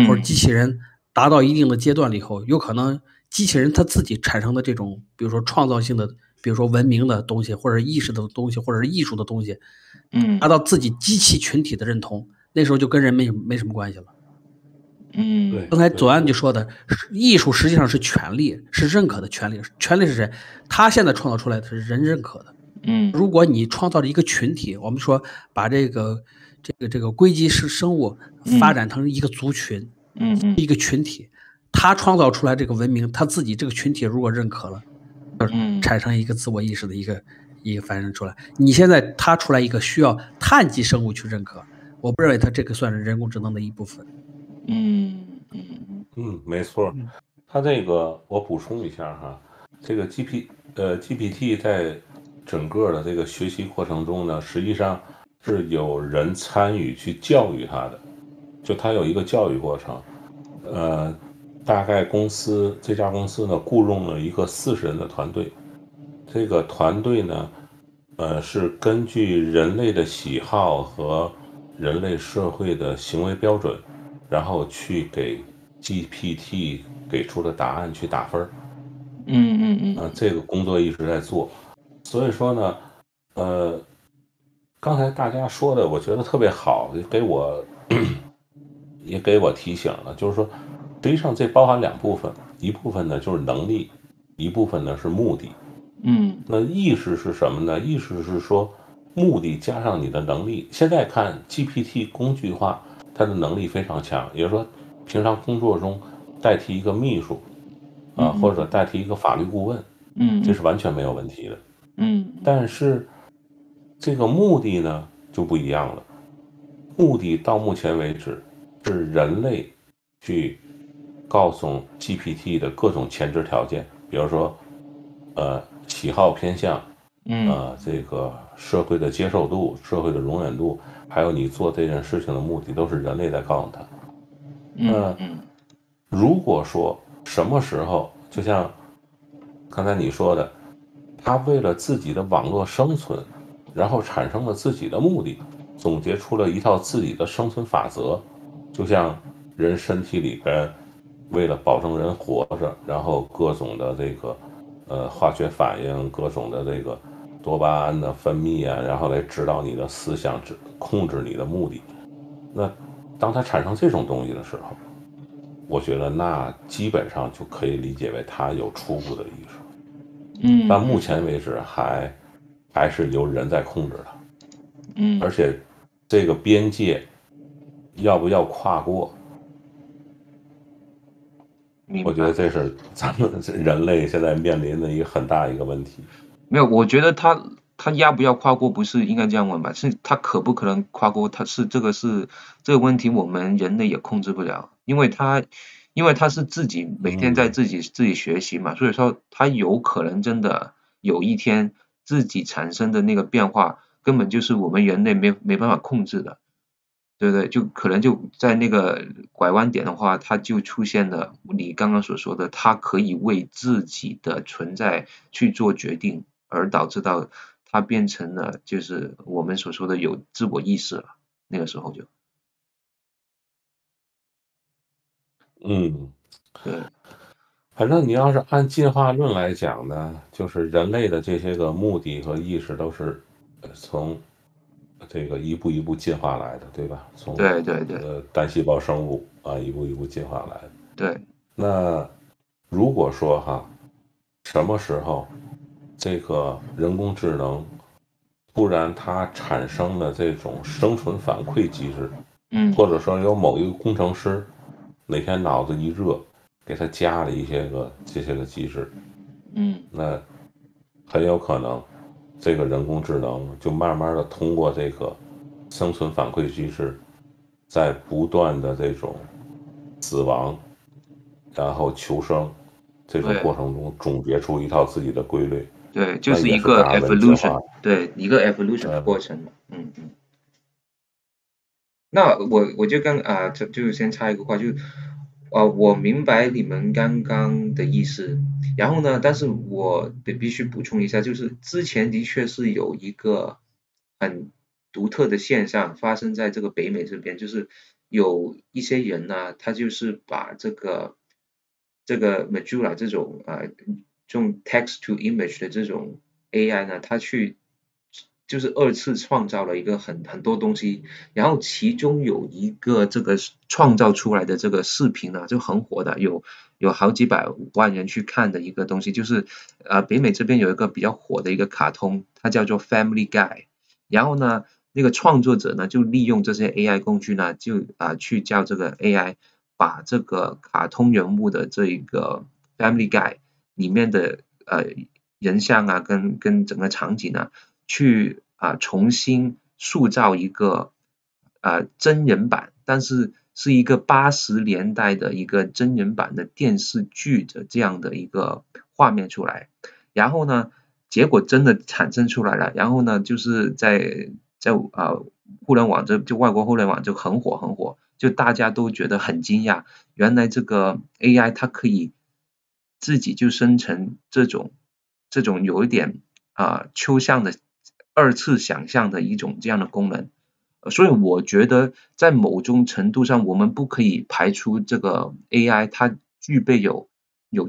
或者机器人达到一定的阶段了以后，有可能机器人它自己产生的这种比如说创造性的，比如说文明的东西或者意识的东西或者是艺术的东西，达到自己机器群体的认同，那时候就跟人没什么关系了。刚才左岸就说的，艺术实际上是权利，是认可的权利。权利是谁？他现在创造出来的是人认可的。如果你创造了一个群体，我们说把这个硅基生物发展成一个族群，一个群体，他创造出来这个文明，他自己这个群体如果认可了，产生一个自我意识的一个繁衍出来。你现在他出来一个需要碳基生物去认可，我不认为他这个算是人工智能的一部分。没错，它这个我补充一下哈，这个 GPT 在整个的这个学习过程中呢，实际上是有人参与去教育它的，就它有一个教育过程。大概这家公司呢雇佣了一个40人的团队，这个团队呢，是根据人类的喜好和人类社会的行为标准，然后去给 GPT 给出的答案去打分。这个工作一直在做。所以说呢，刚才大家说的我觉得特别好，也给我提醒了，就是说实际上这包含2部分，一部分呢就是能力，一部分呢是目的。那意识是什么呢？意识是说目的加上你的能力。现在看 GPT 工具化，它的能力非常强，也就是说平常工作中代替一个秘书或者代替一个法律顾问，这是完全没有问题的。但是这个目的呢就不一样了，目的到目前为止是人类去告诉 GPT 的各种前置条件，比如说喜好偏向，这个社会的接受度、社会的容忍度，还有你做这件事情的目的，都是人类在告诉他。如果说什么时候，就像刚才你说的，他为了自己的网络生存，然后产生了自己的目的，总结出了一套自己的生存法则，就像人身体里边为了保证人活着，然后各种的这个化学反应，各种的这个多巴胺的分泌啊，然后来指导你的思想，控制你的目的。那当它产生这种东西的时候，我觉得那基本上就可以理解为它有初步的意识。但目前为止还是由人在控制它。而且这个边界要不要跨过，我觉得这是咱们人类现在面临的一个很大一个问题。没有，我觉得他要不要跨过不是应该这样问吧，是他可不可能跨过，这个问题我们人类也控制不了，因为因为他是自己每天在自己学习嘛，所以说他有可能真的有一天自己产生的那个变化，根本就是我们人类没办法控制的，对不对？就可能就在那个拐弯点的话，它就出现了你刚刚所说的，它可以为自己的存在去做决定，而导致到它变成了就是我们所说的有自我意识了，那个时候就对。反正你要是按进化论来讲呢，就是人类的这些个目的和意识都是从这个一步一步进化来的，对吧？从对单细胞生物啊一步一步进化来的。对。那如果说什么时候这个人工智能突然它产生了这种生存反馈机制，或者说有某一个工程师哪天脑子一热，给他加了这些个机制，那很有可能这个人工智能就慢慢的通过这个生存反馈机制，在不断的这种死亡，然后求生这种过程中总结出一套自己的规律。对，就是一个 evolution， 对，一个 evolution 的过程嘛。那我就就先插一个话，就我明白你们刚刚的意思，然后呢，但是我必须补充一下，就是之前的确是有一个很独特的现象发生在这个北美这边，就是有一些人呢，他就是把这个 Majula 这种text to image 的这种 AI 呢，他去就是二次创造了一个很多东西，然后其中有一个这个创造出来的这个视频呢，就很火的，有好几百万人去看的一个东西，就是北美这边有一个比较火的一个卡通，它叫做 Family Guy， 然后呢，那个创作者呢就利用这些 AI 工具呢，就去叫这个 AI 把这个卡通人物的这一个 Family Guy 里面的人像啊，跟整个场景啊，去重新塑造一个真人版，但是是一个80年代的一个真人版的电视剧的这样的一个画面出来，然后呢，结果真的产生出来了，然后呢，就是在互联网就外国互联网就很火，就大家都觉得很惊讶，原来这个 AI 它可以自己就生成这种有一点抽象的二次想象的一种这样的功能，所以我觉得在某种程度上，我们不可以排除这个 AI 它具备有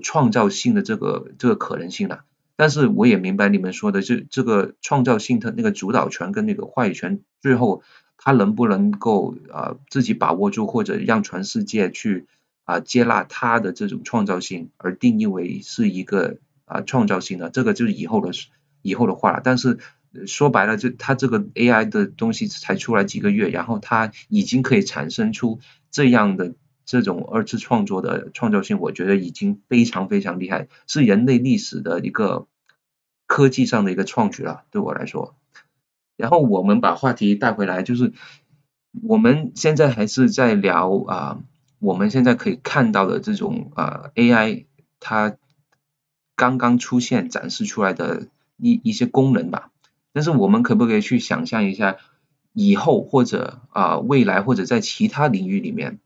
创造性的这个可能性了。但是我也明白你们说的这个创造性的那个主导权跟那个话语权，最后它能不能够自己把握住，或者让全世界去接纳它的这种创造性，而定义为是一个创造性的，这个就是以后的话了。但是说白了，就它这个 AI 的东西才出来几个月，然后它已经可以产生出这样的这种二次创作的创造性，我觉得已经非常非常厉害，是人类历史的一个科技上的一个创举了，对我来说。然后我们把话题带回来，就是我们现在还是在聊我们现在可以看到的这种AI 它刚刚出现展示出来的一些功能吧。但是我们可不可以去想象一下，以后或者未来或者在其他领域里面，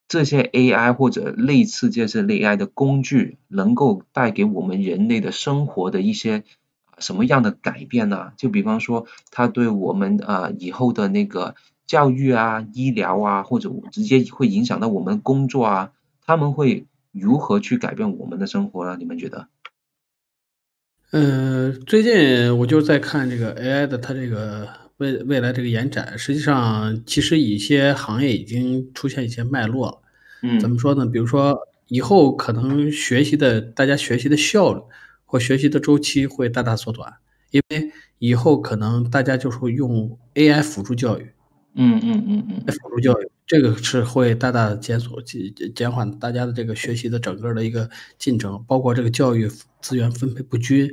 这些 AI 或者类似这些 AI 的工具，能够带给我们人类的生活的一些什么样的改变呢？就比方说，它对我们以后的那个教育啊、医疗啊，或者直接会影响到我们工作啊，他们会如何去改变我们的生活呢？你们觉得？最近我就在看这个 AI 的它这个未来这个延展，实际上其实一些行业已经出现一些脉络了。怎么说呢？比如说以后可能大家学习的效率或学习的周期会大大缩短，因为以后可能大家就是会用 AI 辅助教育。辅助教育这个是会大大减缓大家的这个学习的整个的一个进程，包括这个教育资源分配不均，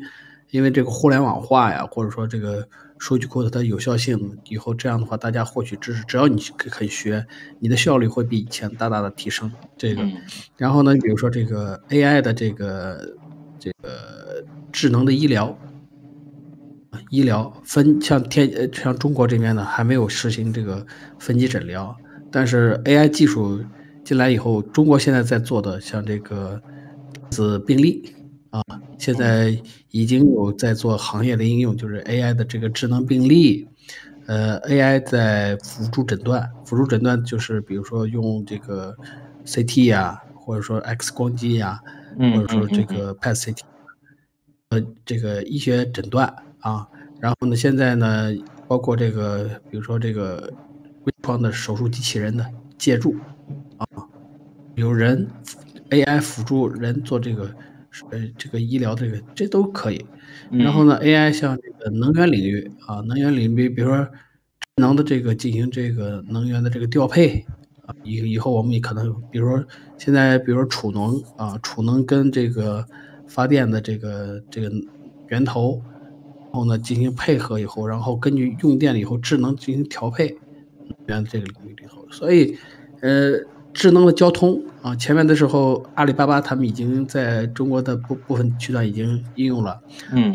因为这个互联网化呀，或者说这个数据库的它有效性，以后这样的话大家获取知识，只要你可以学，你的效率会比以前大大的提升。这个，然后呢，比如说这个 AI 的这个智能的医疗像中国这边呢还没有实行这个分级诊疗，但是 AI 技术进来以后，中国现在在做的像这个电子病历啊，现在已经有在做行业的应用，就是 AI 的这个智能病历，AI 在辅助诊断就是比如说用这个 CT 呀，或者说 X 光机呀，或者说这个 PET-CT，这个医学诊断啊。然后呢，现在呢，包括这个，比如说这个微创的手术机器人的借助啊，有人 AI 辅助人做这个医疗这都可以。然后呢，AI 像这个能源领域啊，比如说智能的这个进行这个能源的这个调配啊，以后我们也可能，比如说现在比如说储能跟这个发电的这个源头。然后呢，进行配合以后，然后根据用电了以后，智能进行调配，能源这个领域里头。所以，智能的交通啊，前面的时候，阿里巴巴他们已经在中国的部分区段已经应用了，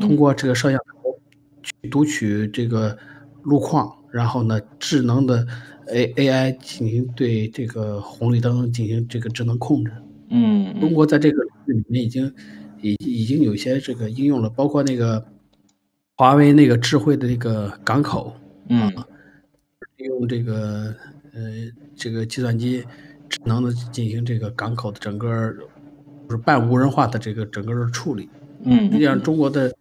通过这个摄像头去读取这个路况，然后呢，智能的 AI 进行对这个红绿灯进行这个智能控制。中国在这个领域里面已经有一些这个应用了，包括那个。华为那个智慧的那个港口利用这个计算机智能的进行这个港口的整个就是半无人化的这个整个的处理。实际上中国的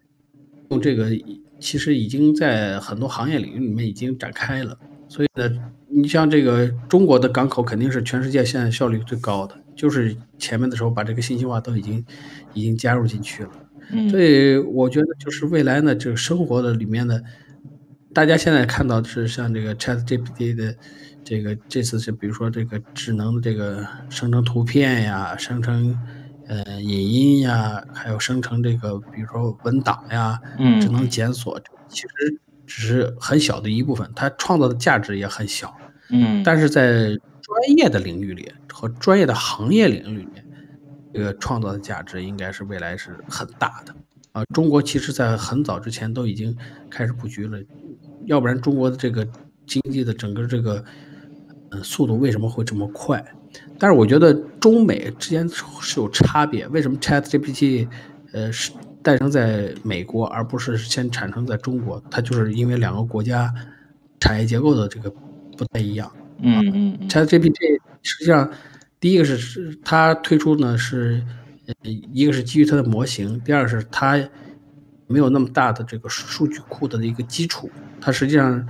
用这个其实已经在很多行业领域里面已经展开了。所以呢，你像这个中国的港口肯定是全世界现在效率最高的，就是前面的时候把这个信息化都已经加入进去了。所以我觉得就是未来呢，这个生活的里面的，大家现在看到的是像这个 ChatGPT 的这次是比如说这个智能的这个生成图片呀，生成影音呀，还有生成这个比如说文档呀，智能检索，其实只是很小的一部分，它创造的价值也很小。但是在专业的领域里和专业的行业领域里面。这个创造的价值应该是未来是很大的啊！中国其实在很早之前都已经开始布局了，要不然中国的这个经济的整个这个速度为什么会这么快？但是我觉得中美之间是有差别。为什么 ChatGPT 是诞生在美国，而不是先产生在中国？它就是因为两个国家产业结构的这个不太一样。ChatGPT 实际上。第一个是它推出呢是，一个是基于它的模型，第二是它没有那么大的这个数据库的一个基础，它实际上，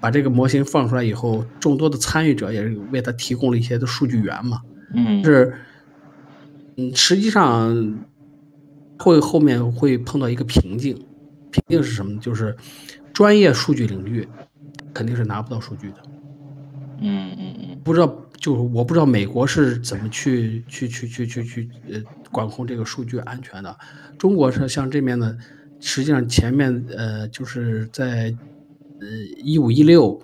把这个模型放出来以后，众多的参与者也是为它提供了一些的数据源嘛，实际上后面会碰到一个瓶颈是什么呢？就是专业数据领域肯定是拿不到数据的，不知道。就是我不知道美国是怎么去管控这个数据安全的。中国是像这边呢，实际上前面就是在15、16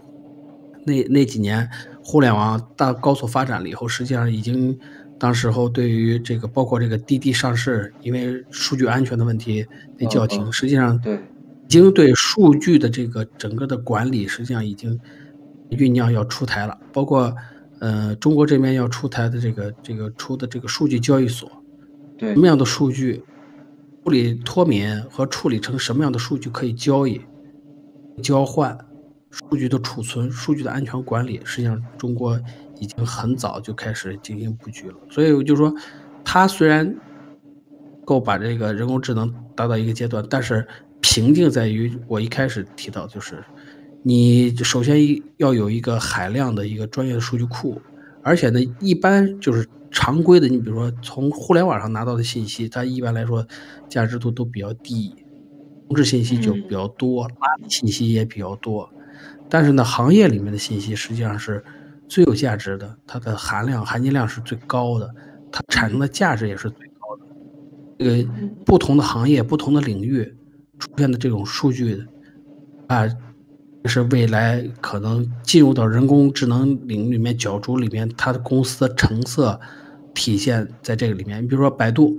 那几年，互联网高速发展了以后，实际上已经当时候对于这个包括这个滴滴上市，因为数据安全的问题被叫停，实际上已经对数据的这个整个的管理，实际上已经酝酿要出台了，包括。中国这边要出台的出的这个数据交易所，什么样的数据处理脱敏和处理成什么样的数据可以交易、交换，数据的储存、数据的安全管理，实际上中国已经很早就开始进行布局了。所以我就说，它虽然够把这个人工智能达到一个阶段，但是瓶颈在于我一开始提到就是。你首先要有一个海量的一个专业的数据库，而且呢，一般就是常规的，你比如说从互联网上拿到的信息，它一般来说价值度都比较低，同质信息就比较多，垃圾信息也比较多。但是呢，行业里面的信息实际上是最有价值的，它的含金量是最高的，它产生的价值也是最高的。这个不同的行业、不同的领域出现的这种数据是未来可能进入到人工智能领域里面角逐里面，它的公司的成色体现在这个里面。你比如说百度，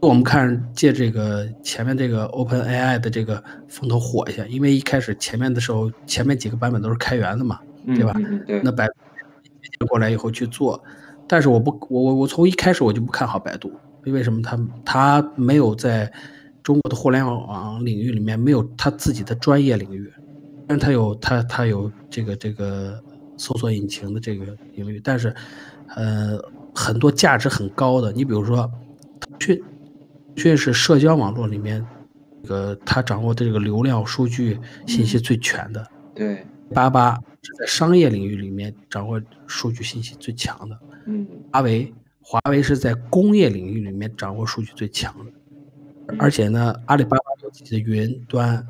我们看借这个前面这个 OpenAI 的这个风头火一下，因为一开始前面的时候，前面几个版本都是开源的嘛，对吧？对。那百度过来以后去做，但是我从一开始我就不看好百度，为什么它没有在中国的互联网领域里面没有它自己的专业领域。但是它有这个搜索引擎的这个领域，但是很多价值很高的，你比如说腾讯是社交网络里面它掌握的这个流量数据信息最全的，对88是在商业领域里面掌握数据信息最强的，华为是在工业领域里面掌握数据最强的，而且呢，阿里巴巴有自己的云端。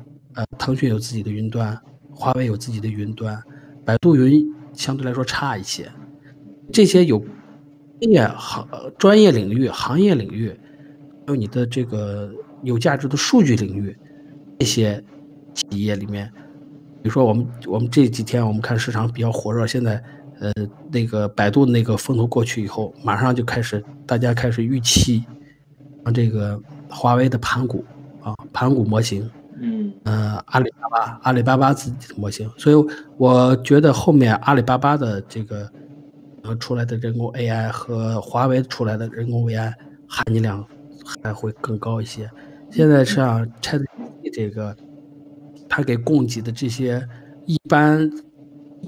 腾讯有自己的云端，华为有自己的云端，百度云相对来说差一些。这些有专业领域、行业领域，还有你的这个有价值的数据领域，这些企业里面，比如说我们这几天我们看市场比较火热，现在那个百度那个风头过去以后，马上就大家开始预期这个华为的盘古模型。阿里巴巴自己的模型，所以我觉得后面阿里巴巴的这个出来的人工 AI 和华为出来的人工 AI 含金量还会更高一些。现在像 ChatGPT 这个，它给供给的这些一般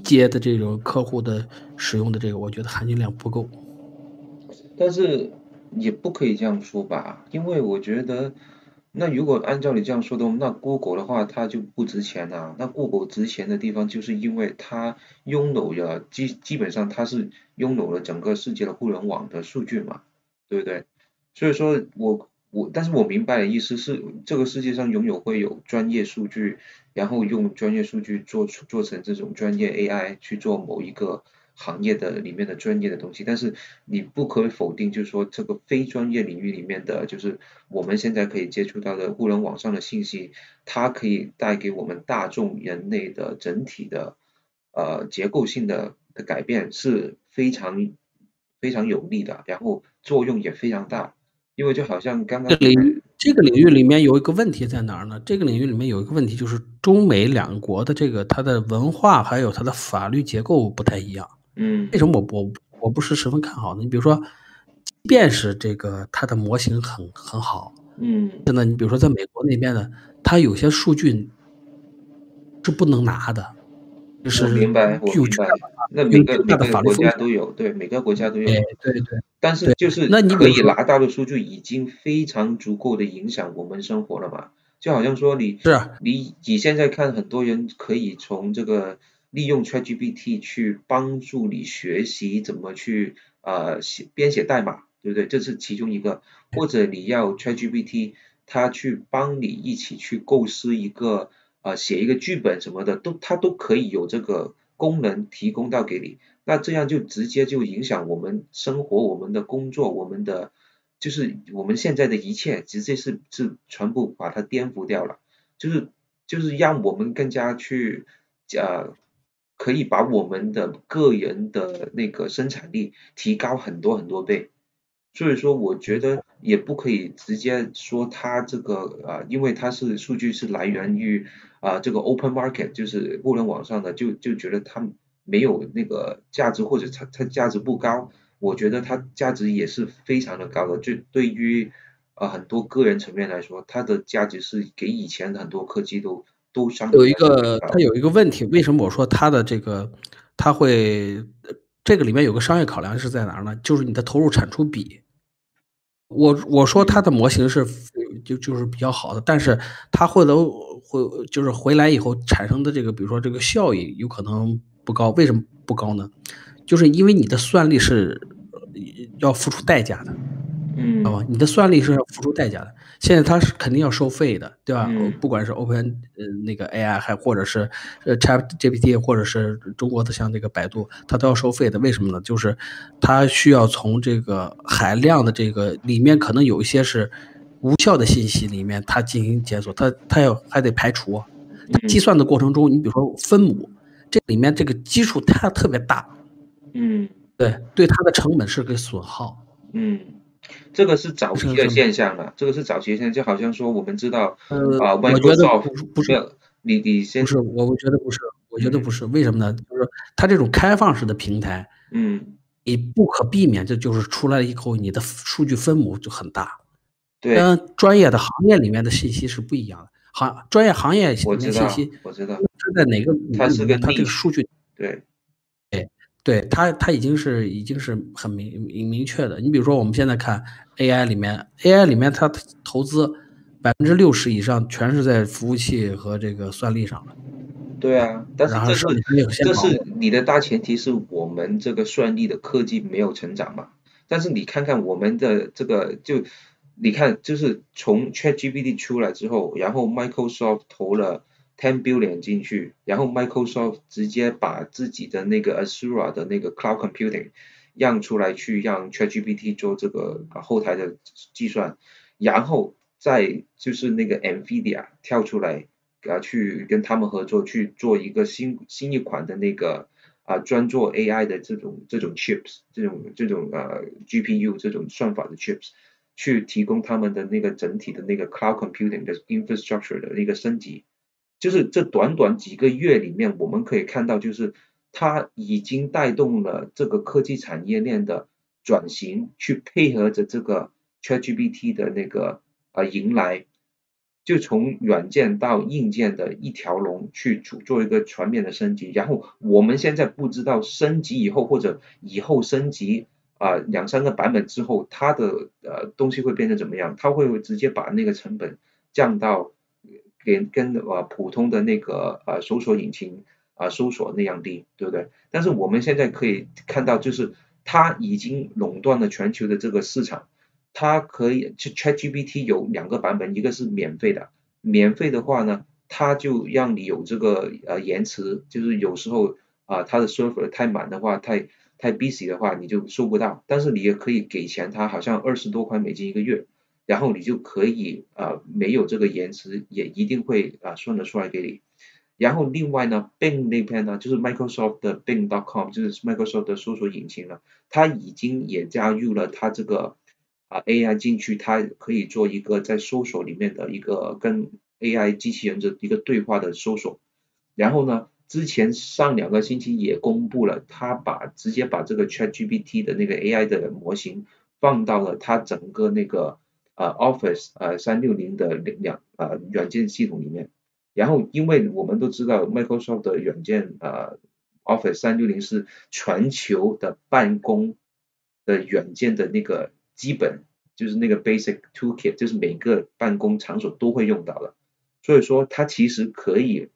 阶的这种客户的使用的这个，我觉得含金量不够。但是也不可以这样说吧，因为我觉得。那如果按照你这样说的，那 Google 的话，它就不值钱啊。那 Google 值钱的地方，就是因为它拥有了基本上它是拥有了整个世界的互联网的数据嘛，对不对？所以说但是我明白的意思是，这个世界上会有专业数据，然后用专业数据做成这种专业 AI 去做某一个行业的里面的专业的东西，但是你不可以否定，就是说这个非专业领域里面的，就是我们现在可以接触到的互联网上的信息，它可以带给我们大众人类的整体的结构性的改变是非常非常有利的，然后作用也非常大，因为就好像刚刚这个领域里面有一个问题在哪儿呢？这个领域里面有一个问题，就是中美两国的这个它的文化还有它的法律结构不太一样。为什么我不是十分看好呢？你比如说，即便是这个它的模型很好，真的，你比如说在美国那边呢，它有些数据是不能拿的，就是我明白。那每个国家都有，对，每个国家都有。对。但是就是可以拿到的数据已经非常足够的影响我们生活了嘛？就好像说你现在看很多人可以从这个利用 ChatGPT 去帮助你学习怎么去编写代码，对不对？这是其中一个。或者你要 ChatGPT 它去帮你一起去构思一个写一个剧本什么的，它都可以有这个功能提供到给你。那这样就直接就影响我们生活、我们的工作、我们的就是我们现在的一切，直接是全部把它颠覆掉了，就是让我们更加去可以把我们的个人的那个生产力提高很多很多倍。所以说我觉得也不可以直接说它这个因为它是数据是来源于这个 open market 就是互联网上的，就觉得它没有那个价值，或者它价值不高。我觉得它价值也是非常的高的，就对于很多个人层面来说，它的价值是给以前的很多科技都相对它有一个问题，为什么我说它的这个它会这个里面有个商业考量是在哪儿呢？就是你的投入产出比。我说它的模型是就是比较好的，但是它就是回来以后产生的这个，比如说这个效益有可能不高。为什么不高呢？就是因为你的算力是要付出代价的，知道吧？你的算力是要付出代价的。现在它是肯定要收费的，对吧？不管是 Open 那个 AI 还或者是ChatGPT 或者是中国的像这个百度，它都要收费的。为什么呢？就是它需要从这个海量的这个里面可能有一些是无效的信息里面，它进行检索，它还得排除。它计算的过程中，你比如说分母，这里面这个基数它特别大，对它的成本是个损耗。这个是早期的现象了，就好像说我们知道我觉得不是，你先不是，我觉得不是，为什么呢？就是它这种开放式的平台，你不可避免这就是出来以后你的数据分母就很大。对，跟专业的行业里面的信息是不一样的。专业行业里面信息，我知道，它在哪个领域里面，它这个数据，对，它已经是很明确的。你比如说我们现在看 AI 里面它投资60%以上全是在服务器和这个算力上的。对啊，但是这是你的大前提是我们这个算力的科技没有成长嘛？但是你看看我们的这个你看，就是从 ChatGPT 出来之后，然后 Microsoft 投了10 billion 进去，然后 Microsoft 直接把自己的那个 Azure 的那个 Cloud Computing 让出来去让 ChatGPT 做这个后台的计算，然后再就是那个 NVIDIA 跳出来去跟他们合作去做一个新一款的那个专做 AI 的这种 chips 这种GPU 这种算法的 chips。去提供他们的那个整体的那个 cloud computing 的 infrastructure 的一个升级，就是这短几个月里面，我们可以看到，就是它已经带动了这个科技产业链的转型，去配合着这个 ChatGPT 的那个迎来，就从软件到硬件的一条龙去做一个全面的升级。然后我们现在不知道升级以后或者以后升级。2-3个版本之后，它的东西会变成怎么样？它会直接把那个成本降到跟普通的那个搜索引擎搜索那样低，对不对？但是我们现在可以看到，就是它已经垄断了全球的这个市场。它可以 ChatGPT 有2个版本，一个是免费的，免费的话呢，它就让你有这个延迟，就是有时候它的 server 太满的话，太 busy 的话你就收不到，但是你也可以给钱他，好像$20多美金1个月，然后你就可以没有这个延迟，也一定会算得出来给你。然后另外呢 Bing 那边呢，就是 Microsoft 的 Bing.com， 就是 Microsoft 的搜索引擎了，它已经也加入了它这个AI 进去，它可以做一个在搜索里面的一个跟 AI 机器人的一个对话的搜索。然后呢，之前上2个星期也公布了，他直接把这个 ChatGPT 的那个 AI 的模型放到了他整个那个Office 360的软件系统里面。然后因为我们都知道 Microsoft 的软件Office 360是全球的办公的软件的那个基本，就是那个 basic toolkit， 就是每个办公场所都会用到的。所以说它其实可以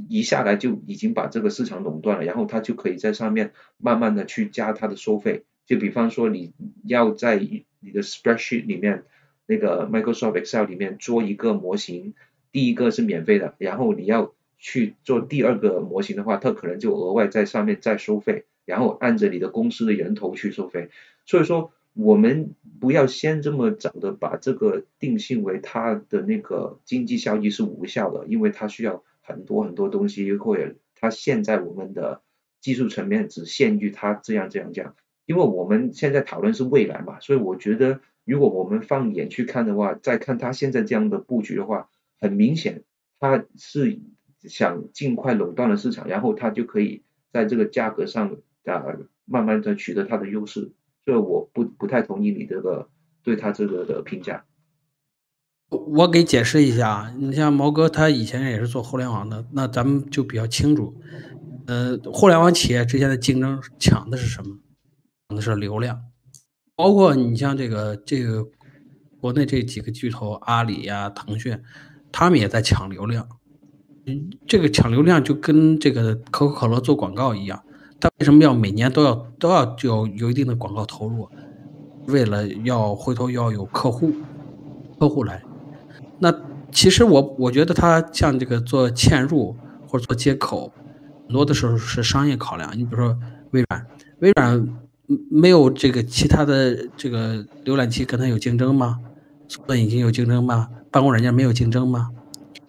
一下来就已经把这个市场垄断了，然后它就可以在上面慢慢的去加它的收费。就比方说你要在你的 spreadsheet 里面，那个 Microsoft Excel 里面做一个模型，第一个是免费的，然后你要去做第2个模型的话，它可能就额外在上面再收费，然后按着你的公司的人头去收费。所以说我们不要先这么早的把这个定性为它的那个经济效益是无效的，因为它需要很多东西，或者它现在我们的技术层面只限于它这样，因为我们现在讨论是未来嘛，所以我觉得如果我们放眼去看的话，再看它现在这样的布局的话，很明显它是想尽快垄断了市场，然后它就可以在这个价格上慢慢的取得它的优势。所以我不太同意你这个对它这个的评价。我给解释一下，你像毛哥他以前也是做互联网的，那咱们就比较清楚。互联网企业之间的竞争抢的是什么？抢的是流量。包括你像这个国内这几个巨头，阿里呀、腾讯，他们也在抢流量。这个抢流量就跟这个可口可乐做广告一样，他为什么要每年都要有一定的广告投入？为了回头要有客户来。那其实我觉得他像这个做嵌入或者做接口，很多的时候是商业考量。你比如说微软没有这个其他的这个浏览器跟它有竞争吗？搜索引擎有竞争吗？办公软件没有竞争吗？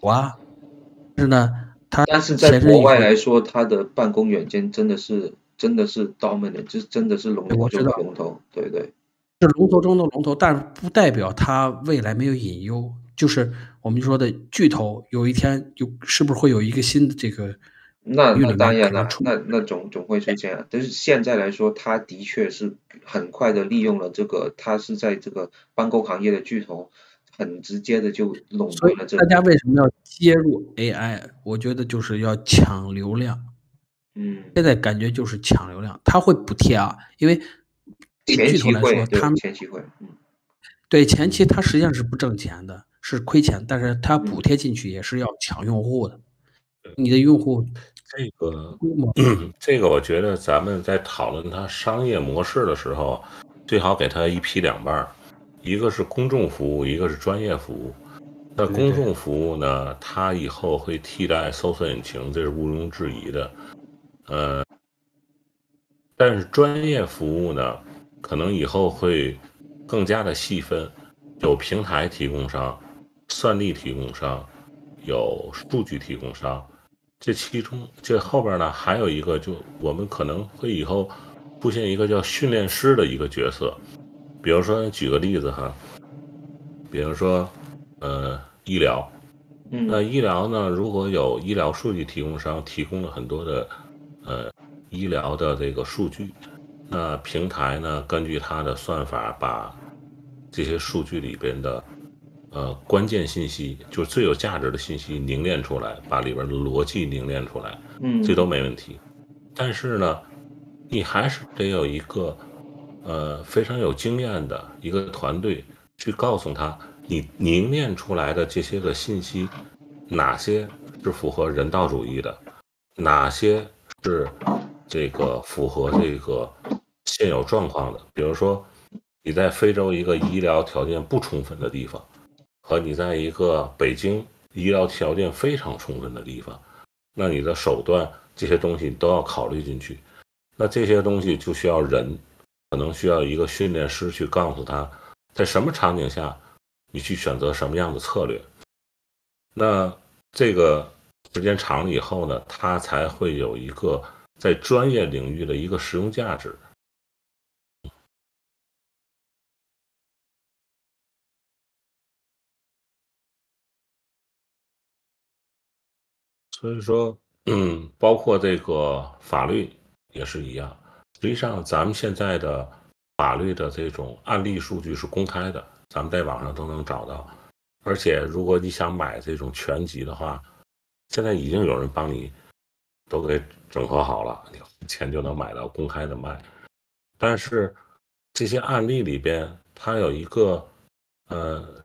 有啊。但是呢，它但是在前身以后，国外来说，它的办公软件真的是 dominant，就真的是龙头中我知道的龙头，对对。是龙头中的龙头，但是不代表它未来没有隐忧。就是我们说的巨头，有一天是不是会有一个新的这个领域那里当然了，面可能出？那总会出现啊。但是现在来说，它的确是很快的利用了这个，它是在这个办公行业的巨头，很直接的就垄所以断了这大家为什么要接入 AI？我觉得就是要抢流量。现在感觉就是抢流量，它会补贴啊，因为对前巨头来说，期会，对，他们前期会，对前期它实际上是不挣钱的，是亏钱，但是它补贴进去也是要抢用户的。你的用户这个规模，这个我觉得咱们在讨论它商业模式的时候，最好给它一劈两半儿，一个是公众服务，一个是专业服务。那公众服务呢，它以后会替代搜索引擎，这是毋庸置疑的。但是专业服务呢，可能以后会更加的细分，有平台提供商、算力提供商、有数据提供商。这其中，这后边呢还有一个，就我们可能会以后出现一个叫训练师的一个角色。比如说，举个例子哈，比如说，医疗。那医疗呢，如果有医疗数据提供商提供了很多的医疗的这个数据，那平台呢根据它的算法把这些数据里边的关键信息，就是最有价值的信息凝练出来，把里边的逻辑凝练出来，这都没问题。但是呢，你还是得有一个非常有经验的一个团队去告诉他，你凝练出来的这些个信息，哪些是符合人道主义的，哪些是这个符合这个现有状况的。比如说，你在非洲一个医疗条件不充分的地方，和你在一个北京医疗条件非常充分的地方，那你的手段这些东西都要考虑进去。那这些东西就需要人，可能需要一个训练师去告诉他，在什么场景下你去选择什么样的策略。那这个时间长了以后呢，它才会有一个在专业领域的一个实用价值。所以说，包括这个法律也是一样。实际上，咱们现在的法律的这种案例数据是公开的，咱们在网上都能找到。而且，如果你想买这种全集的话，现在已经有人帮你都给整合好了，你花钱就能买到公开的卖。但是这些案例里边，它有一个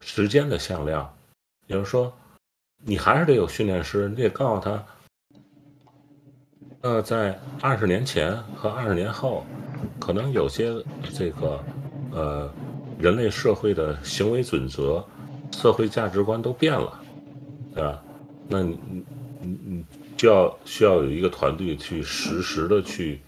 时间的向量，也就是说，你还是得有训练师，你得告诉他，在20年前和20年后，可能有些这个人类社会的行为准则、社会价值观都变了，对吧？那你就需要有一个团队去实时的去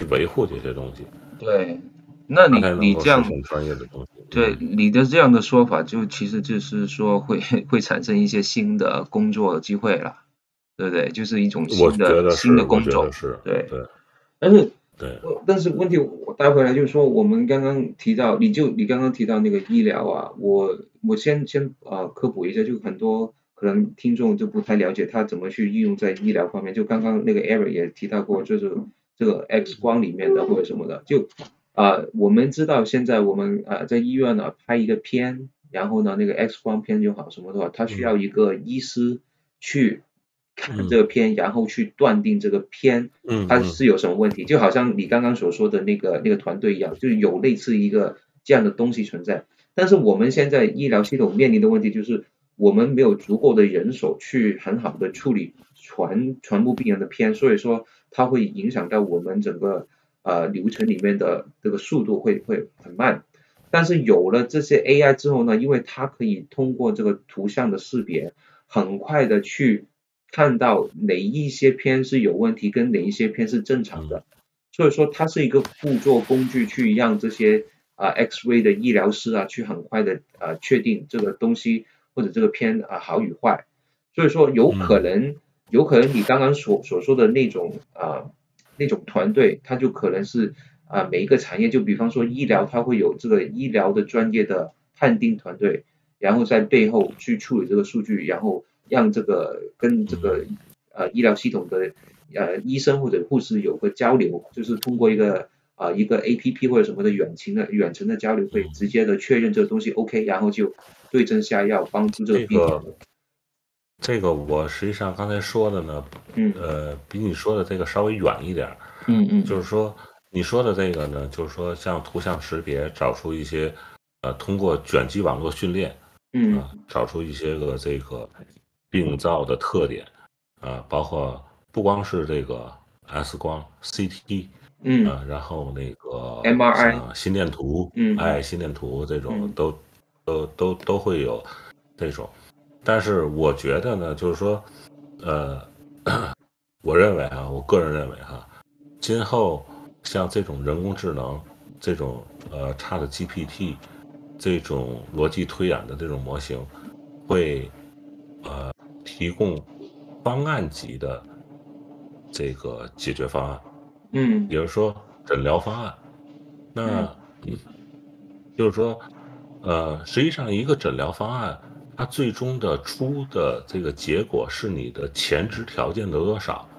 维护这些东西。对，那你这样专业的东西，对你的这样的说法，就其实就是说会产生一些新的工作机会了，对不对？就是一种新的工种，对。但是问题我带回来就是说，我们刚刚提到，你刚刚提到那个医疗啊，我先科普一下，就很多可能听众就不太了解它怎么去应用在医疗方面。就刚刚那个 Eric 也提到过，就是这个 X 光里面的或者什么的，就我们知道现在我们在医院呢拍一个片，然后呢那个 X 光片就好什么的话，它需要一个医师去看这个片，然后去断定这个片它是有什么问题，就好像你刚刚所说的那个团队一样，就是有类似一个这样的东西存在。但是我们现在医疗系统面临的问题就是，我们没有足够的人手去很好的处理全部病人的片，所以说它会影响到我们整个流程里面的这个速度会很慢。但是有了这些 AI 之后呢，因为它可以通过这个图像的识别，很快的去看到哪一些片是有问题，跟哪一些片是正常的，所以说它是一个辅助工具，去让这些X-ray 的医疗师去很快的确定这个东西或者这个片好与坏。所以说有可能你刚刚所说的那种团队，它就可能是每一个产业，就比方说医疗，它会有这个医疗的专业的判定团队，然后在背后去处理这个数据，然后让这个跟这个医疗系统的医生或者护士有个交流，就是通过一个 APP 或者什么的远程的交流，会直接的确认这个东西 OK， 然后就对症下药，帮助这个病人。这个我实际上刚才说的呢，比你说的这个稍微远一点。就是说你说的这个呢，就是说像图像识别找出一些通过卷积网络训练，找出一些个这个病灶的特点，包括不光是这个 X 光、CT，然后那个 MRI、心电图，心电图这种都会有这种。但是我觉得呢，就是说，我认为我个人认为今后像这种人工智能，这种ChatGPT，这种逻辑推演的这种模型，会提供方案级的这个解决方案，比如说诊疗方案。那就是说，实际上一个诊疗方案，它最终的出的这个结果是你的前置条件的多少。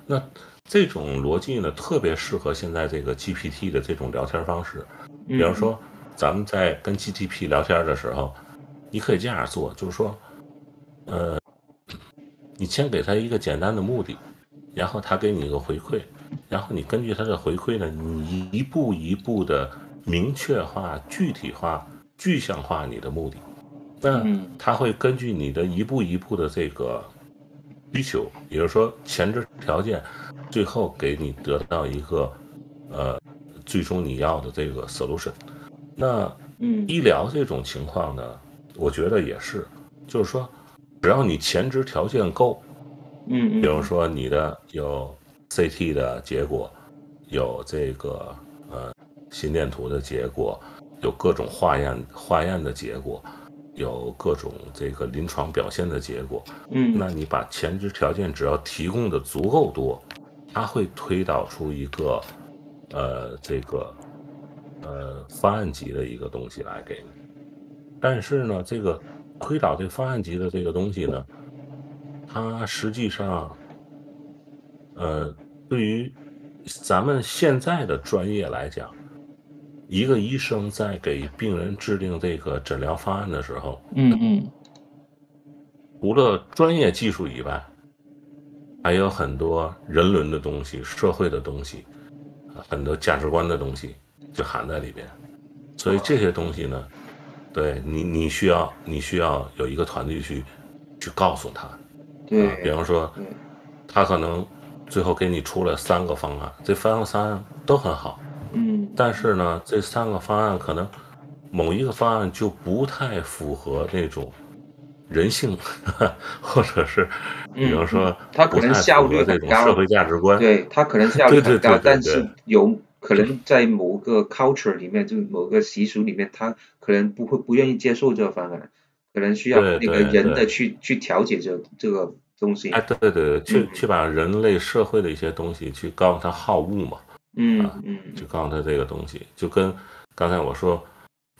那这种逻辑呢，特别适合现在这个 GPT 的这种聊天方式。比方说，咱们在跟 GPT 聊天的时候，你可以这样做，就是说，你先给他一个简单的目的，然后他给你一个回馈，然后你根据他的回馈呢，你一步一步的明确化、具体化、具象化你的目的。那他会根据你的一步一步的这个需求，也就是说前置条件，最后给你得到一个最终你要的这个 solution。那医疗这种情况呢，我觉得也是，就是说只要你前置条件够，比如说你的有 CT 的结果，有这个心电图的结果，有各种化验的结果，有各种这个临床表现的结果，那你把前置条件只要提供的足够多，它会推导出一个这个方案级的一个东西来给你。但是呢，这个推导这方案级的这个东西呢，它实际上对于咱们现在的专业来讲，一个医生在给病人制定这个诊疗方案的时候，除了专业技术以外，还有很多人伦的东西、社会的东西，很多价值观的东西就含在里边。所以这些东西呢，对你需要有一个团队去告诉他。对，比方说，他可能最后给你出了3个方案，这3个方案都很好，但是呢，这3个方案可能某一个方案就不太符合那种人性，或者是比方说他可能效率这种社会价值观，对，他可能效率很高，对但是有可能在某个 culture 里面，就某个习俗里面，他可能不愿意接受这个方案，可能需要那个人的去调节这个东西。对，去把人类社会的一些东西去告诉他好恶嘛，去告诉他这个东西，就跟刚才我说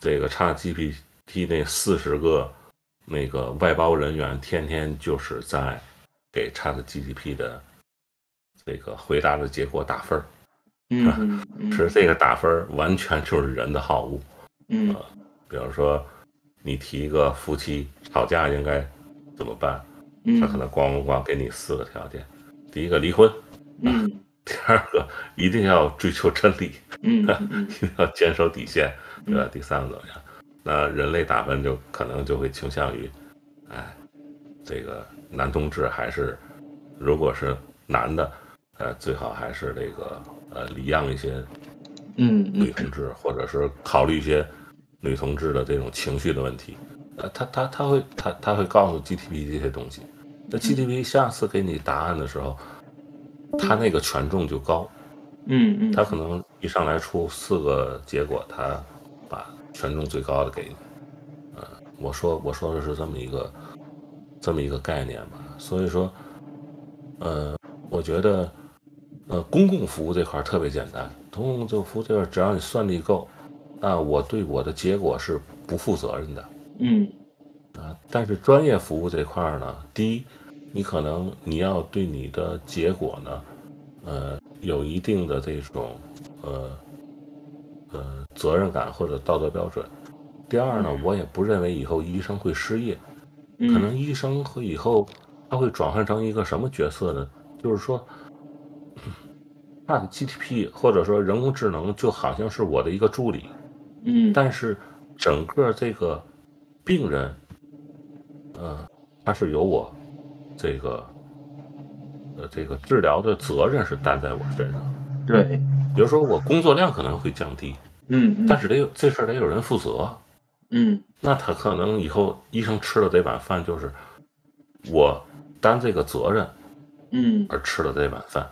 这个 ChatGPT 那40个那个外包人员天天就是在给 ChatGPT 的这个回答的结果打分，是这个打分完全就是人的好恶，比方说你提一个夫妻吵架应该怎么办，他可能咣给你4个条件，第一个离婚，第二个一定要追求真理，一定要坚守底线，对吧？第3个怎么样？那人类打分就可能就会倾向于，这个男同志还是，如果是男的，最好还是这个礼让一些女同志，或者是考虑一些女同志的这种情绪的问题。他会告诉 GTP 这些东西。那 GTP 下次给你答案的时候，他那个权重就高。他可能一上来出4个结果，他把权重最高的给你。我说的是这么一个概念吧。所以说，我觉得，公共服务这块特别简单，公共服务这块只要你算力够，那我对我的结果是不负责任的。但是专业服务这块呢，第一，你可能你要对你的结果呢，有一定的这种责任感或者道德标准。第二呢，我也不认为以后医生会失业，可能医生以后他会转换成一个什么角色呢？就是说，他的 GTP 或者说人工智能就好像是我的一个助理，但是整个这个病人，他是由我这个治疗的责任是担在我身上。对，比如说我工作量可能会降低，但是这事儿得有人负责。那他可能以后医生吃了这碗饭，就是我担这个责任，而吃了这碗饭，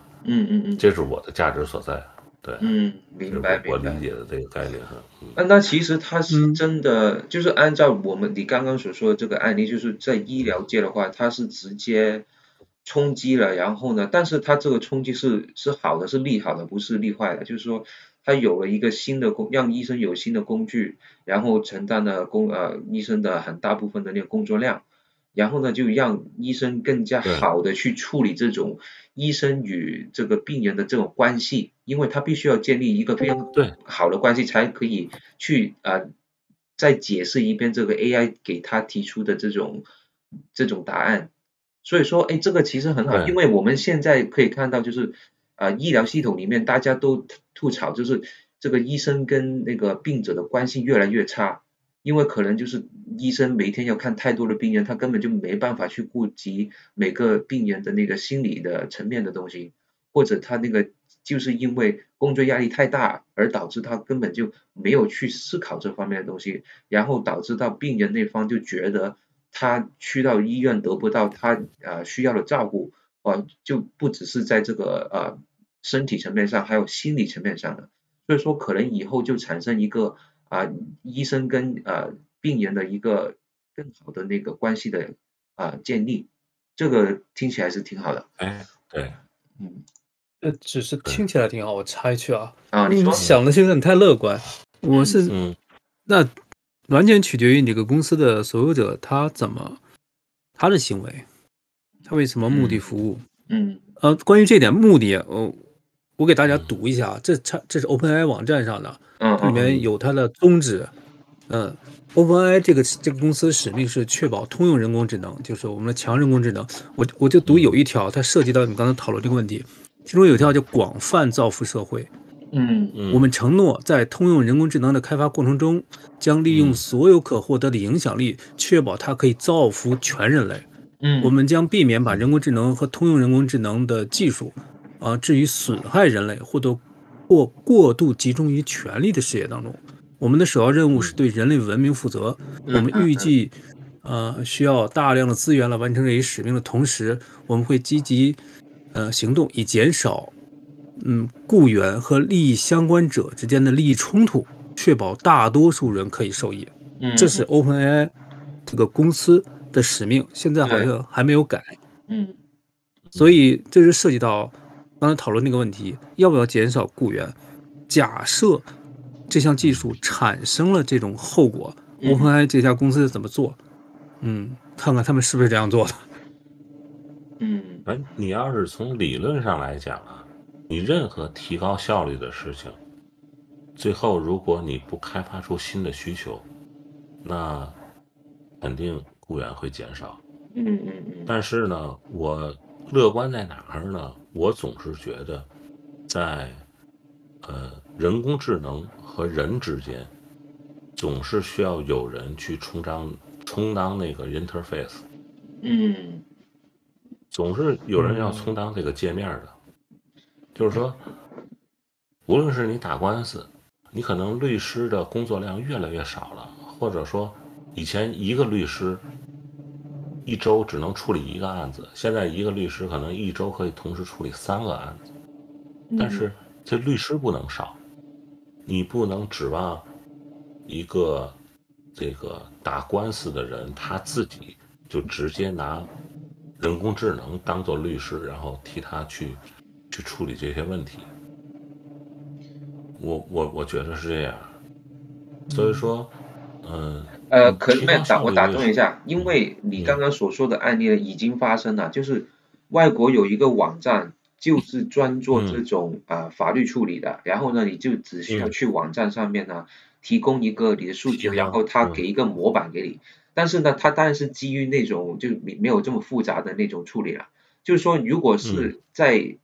这是我的价值所在。对，明白，我理解的这个概念是。那其实它是真的，就是按照你刚刚所说的这个案例，就是在医疗界的话，它是直接冲击了，然后呢，但是它这个冲击是好的，是利好的，不是利坏的，就是说它有了一个新的让医生有新的工具，然后承担了医生的很大部分的那个工作量，然后呢就让医生更加好的去处理这种医生与这个病人的这种关系，因为他必须要建立一个非常好的关系，才可以去再解释一遍这个 AI 给他提出的这种答案。所以说，这个其实很好，因为我们现在可以看到，就是医疗系统里面大家都吐槽，就是这个医生跟那个病者的关系越来越差，因为可能就是医生每天要看太多的病人，他根本就没办法去顾及每个病人的那个心理的层面的东西，或者他那个就是因为工作压力太大而导致他根本就没有去思考这方面的东西，然后导致到病人那方就觉得他去到医院得不到他需要的照顾，就不只是在这个身体层面上，还有心理层面上的，所以说可能以后就产生一个医生跟病人的一个更好的那个关系的建立，这个听起来是挺好的。对，只是听起来挺好，我插一句你说想的有点太乐观，那完全取决于这个公司的所有者他的行为，他为什么目的服务？关于这点目的，我给大家读一下，这是 OpenAI 网站上的，它里面有它的宗旨。OpenAI 这个公司使命是确保通用人工智能，就是我们的强人工智能。我就读有一条，它涉及到你刚才讨论这个问题，其中有一条叫广泛造福社会。我们承诺在通用人工智能的开发过程中，将利用所有可获得的影响力，确保它可以造福全人类。我们将避免把人工智能和通用人工智能的技术置于损害人类或过度集中于权力的事业当中。我们的首要任务是对人类文明负责。我们预计需要大量的资源来完成这一使命的同时，我们会积极行动，以减少雇员和利益相关者之间的利益冲突，确保大多数人可以受益。这是 OpenAI 这个公司的使命，现在好像还没有改。所以这是涉及到刚才讨论那个问题，要不要减少雇员？假设这项技术产生了这种后果，OpenAI 这家公司怎么做？看看他们是不是这样做的。你要是从理论上来讲你任何提高效率的事情，最后如果你不开发出新的需求，那肯定雇员会减少。但是呢，我乐观在哪儿呢？我总是觉得在人工智能和人之间，总是需要有人去充当那个 interface。总是有人要充当这个界面的。就是说，无论是你打官司，你可能律师的工作量越来越少了，或者说以前一个律师一周只能处理一个案子，现在一个律师可能一周可以同时处理3个案子。但是这律师不能少，你不能指望一个这个打官司的人他自己就直接拿人工智能当做律师，然后替他去处理这些问题。我觉得是这样。所以说，可提高效我率律师，打断一下，因为你刚刚所说的案例呢已经发生了，就是外国有一个网站，就是专做这种法律处理的，然后呢，你就只需要去网站上面呢提供一个你的数据，然后他给一个模板给你，但是呢，它当然是基于那种就没有这么复杂的那种处理了，就是说如果是在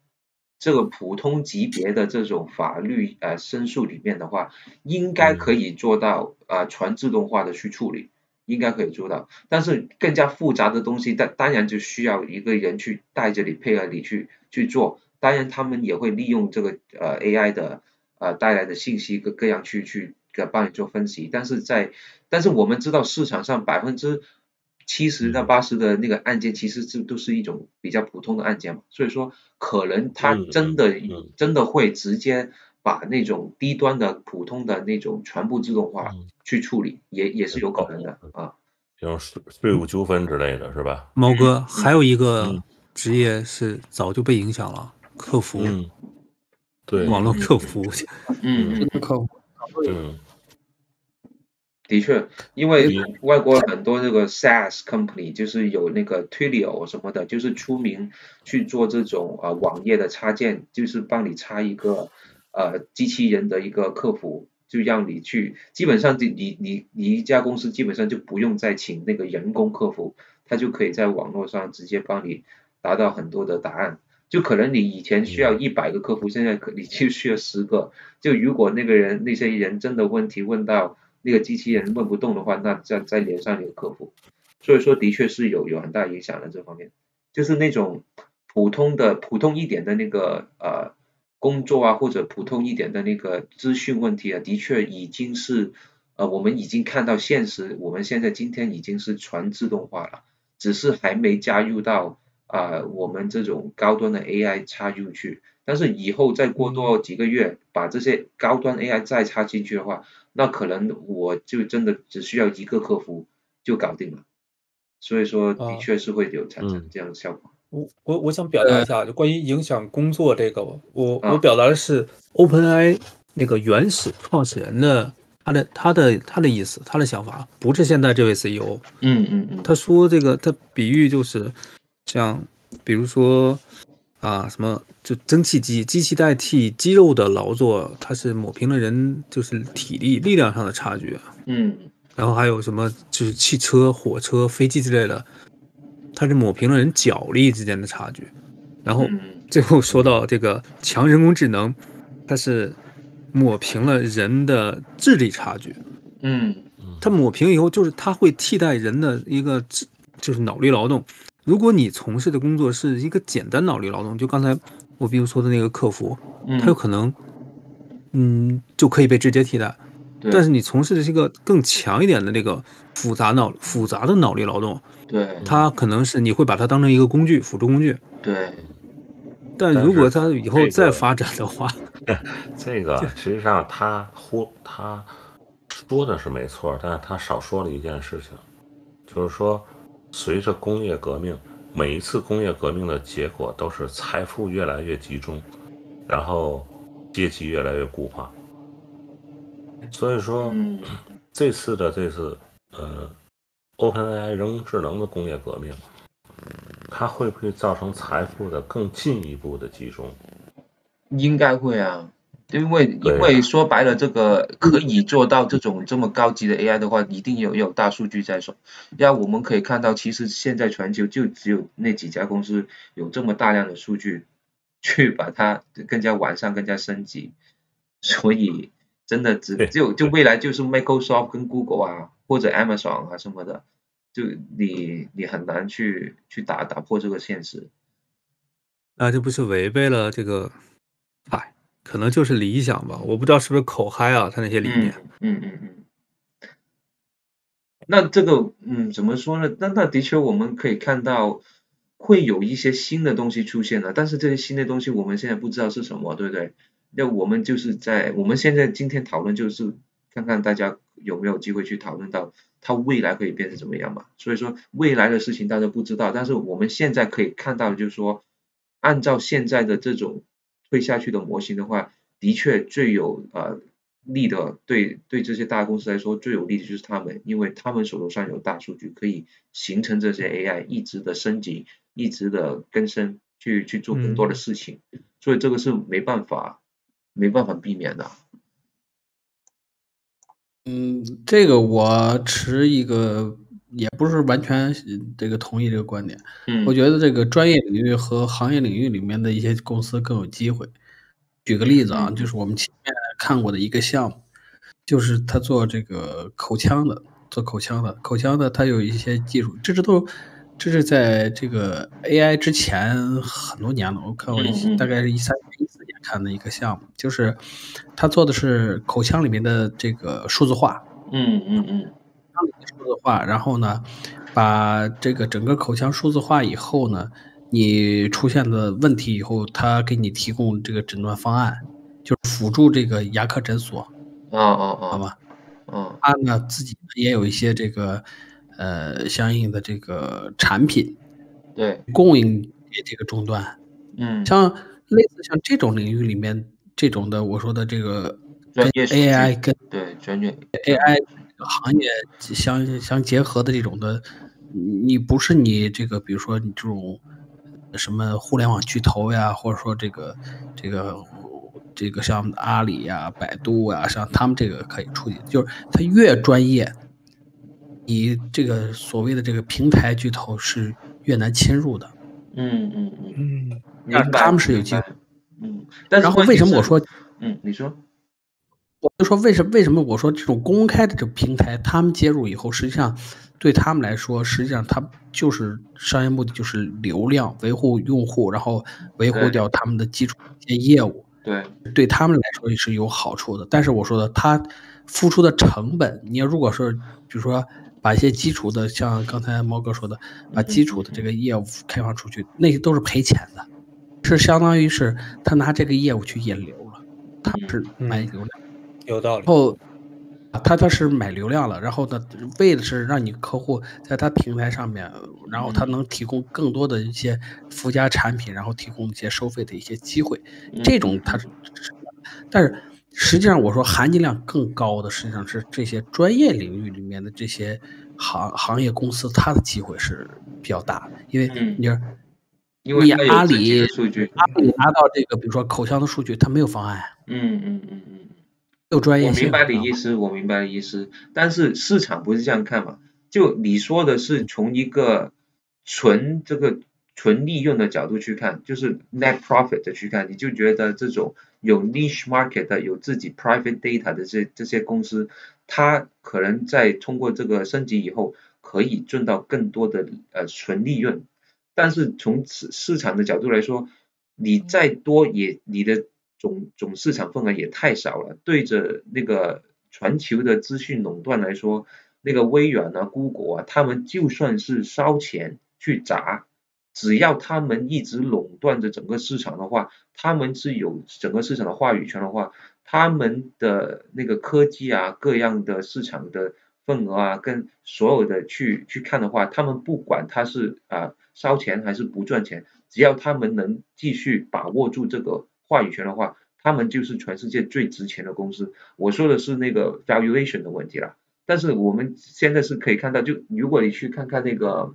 这个普通级别的这种法律申诉里面的话，应该可以做到全自动化的去处理，应该可以做到。但是更加复杂的东西，当然就需要一个人去带着你配合你去做。当然他们也会利用这个AI 的带来的信息各样去帮你做分析。但是我们知道市场上70%到80%的那个案件其实都是一种比较普通的案件嘛，所以说可能他真的会直接把那种低端的普通的那种全部自动化去处理，也是有可能的啊。这种税务纠纷之类的是吧？猫哥，还有一个职业是早就被影响了，客服，对，网络客服，客服，的确，因为外国很多这个 SaaS company 就是有那个 Twilio 什么的，就是出名去做这种网页的插件，就是帮你插一个机器人的一个客服，就让你去，基本上你一家公司基本上就不用再请那个人工客服，他就可以在网络上直接帮你达到很多的答案。就可能你以前需要100个客服，现在你就需要10个。就如果那些人真的问题问到那个机器人问不动的话，那再连上那个客服。所以说的确是有很大影响的这方面。就是那种普通一点的那个工作啊，或者普通一点的那个资讯问题啊，的确已经是我们已经看到现实，我们现在今天已经是全自动化了，只是还没加入到我们这种高端的 AI 插入去。但是以后再过多几个月，把这些高端 AI 再插进去的话，那可能我就真的只需要一个客服就搞定了。所以说的确是会有产生这样的效果。我想表达一下，就关于影响工作这个，我表达的是 OpenAI 那个原始创始人的他的意思，他的想法，不是现在这位 CEO。他说这个，他比喻就是像比如说什么就蒸汽机器代替肌肉的劳作，它是抹平了人就是力量上的差距。然后还有什么就是汽车、火车、飞机之类的，它是抹平了人脚力之间的差距。然后最后说到这个强人工智能，它是抹平了人的智力差距。它抹平以后，就是它会替代人的一个就是脑力劳动。如果你从事的工作是一个简单脑力劳动，就刚才我比如说的那个客服，它有可能就可以被直接替代。但是你从事的是一个更强一点的那个复杂的脑力劳动，它可能是你会把它当成一个工具，辅助工具。对。但如果它以后再发展的话，这个实际上他说的是没错，但是他少说了一件事情，就是说随着工业革命，每一次工业革命的结果都是财富越来越集中，然后阶级越来越固化。所以说这次 OpenAI 人工智能的工业革命，它会不会造成财富的更进一步的集中？应该会啊，因为说白了，这个可以做到这么高级的 AI 的话，一定有大数据在手。要我们可以看到，其实现在全球就只有那几家公司有这么大量的数据，去把它更加完善、更加升级。所以真的就未来就是 Microsoft 跟 Google 啊，或者 Amazon 啊什么的，就你很难去打破这个现实。这不是违背了这个？可能就是理想吧，我不知道是不是口嗨啊，他那些理念。那这个怎么说呢？那的确我们可以看到会有一些新的东西出现了，但是这些新的东西我们现在不知道是什么，对不对？那我们现在今天讨论就是看看大家有没有机会去讨论到它未来可以变成怎么样嘛。所以说未来的事情大家不知道，但是我们现在可以看到的就是说，按照现在的这种推下去的模型的话，的确最有利的，对这些大公司来说最有利的就是他们，因为他们手头上有大数据，可以形成这些 AI 一直的升级，一直的更新，去做更多的事情，所以这个是没办法避免的。这个我持一个也不是完全这个同意这个观点。我觉得这个专业领域和行业领域里面的一些公司更有机会。举个例子啊，就是我们前面看过的一个项目，就是他做这个口腔的，口腔的它有一些技术，这是在这个 AI 之前很多年了，我看过大概是13年、14年看的一个项目，就是他做的是口腔里面的这个数字化。数字化，然后呢，把这个整个口腔数字化以后呢，你出现的问题以后，他给你提供这个诊断方案，就是辅助这个牙科诊所。好吧。他呢自己也有一些这个相应的这个产品，对，供应给这个终端。像类似像这种领域里面这种的，我说的这个跟 AI 跟对专业 AI 这个行业相结合的这种的，你不是你这个，比如说你这种什么互联网巨头呀，或者说这个像阿里呀、百度呀，像他们这个可以出去，就是它越专业，你这个所谓的这个平台巨头是越难侵入的。明白，他们是有机会。但是然后为什么我说，你说，我就说为什么我说这种公开的这个平台，他们接入以后，实际上对他们来说，实际上他就是商业目的就是流量，维护用户，然后维护掉他们的基础一些业务。对他们来说也是有好处的。但是我说的，他付出的成本，你要如果说，比如说把一些基础的，像刚才猫哥说的，把基础的这个业务开放出去，那些都是赔钱的，是相当于是他拿这个业务去引流了，他是买流量。有道理。然后他是买流量了，然后呢，为的是让你客户在他平台上面，然后他能提供更多的一些附加产品，然后提供一些收费的一些机会。这种它是，但是实际上我说含金量更高的，实际上是这些专业领域里面的这些行业公司，它的机会是比较大的，因为你阿里拿到这个，比如说口腔的数据，它没有方案。有专业性。我明白你意思，但是市场不是这样看嘛？就你说的是从一个纯利润的角度去看，就是 net profit 的去看，你就觉得这种有 niche market 的、有自己 private data 的这些公司，它可能在通过这个升级以后，可以赚到更多的纯利润。但是从市场的角度来说，你再多你的总市场份额也太少了。对着那个全球的资讯垄断来说，那个微软啊、Google 啊，他们就算是烧钱去砸，只要他们一直垄断着整个市场的话，他们是有整个市场的话语权的话，他们的那个科技啊、各样的市场的份额啊，跟所有的去看的话，他们不管他是烧钱还是不赚钱，只要他们能继续把握住这个话语权的话，他们就是全世界最值钱的公司。我说的是那个 valuation 的问题啦。但是我们现在是可以看到，就如果你去看看那个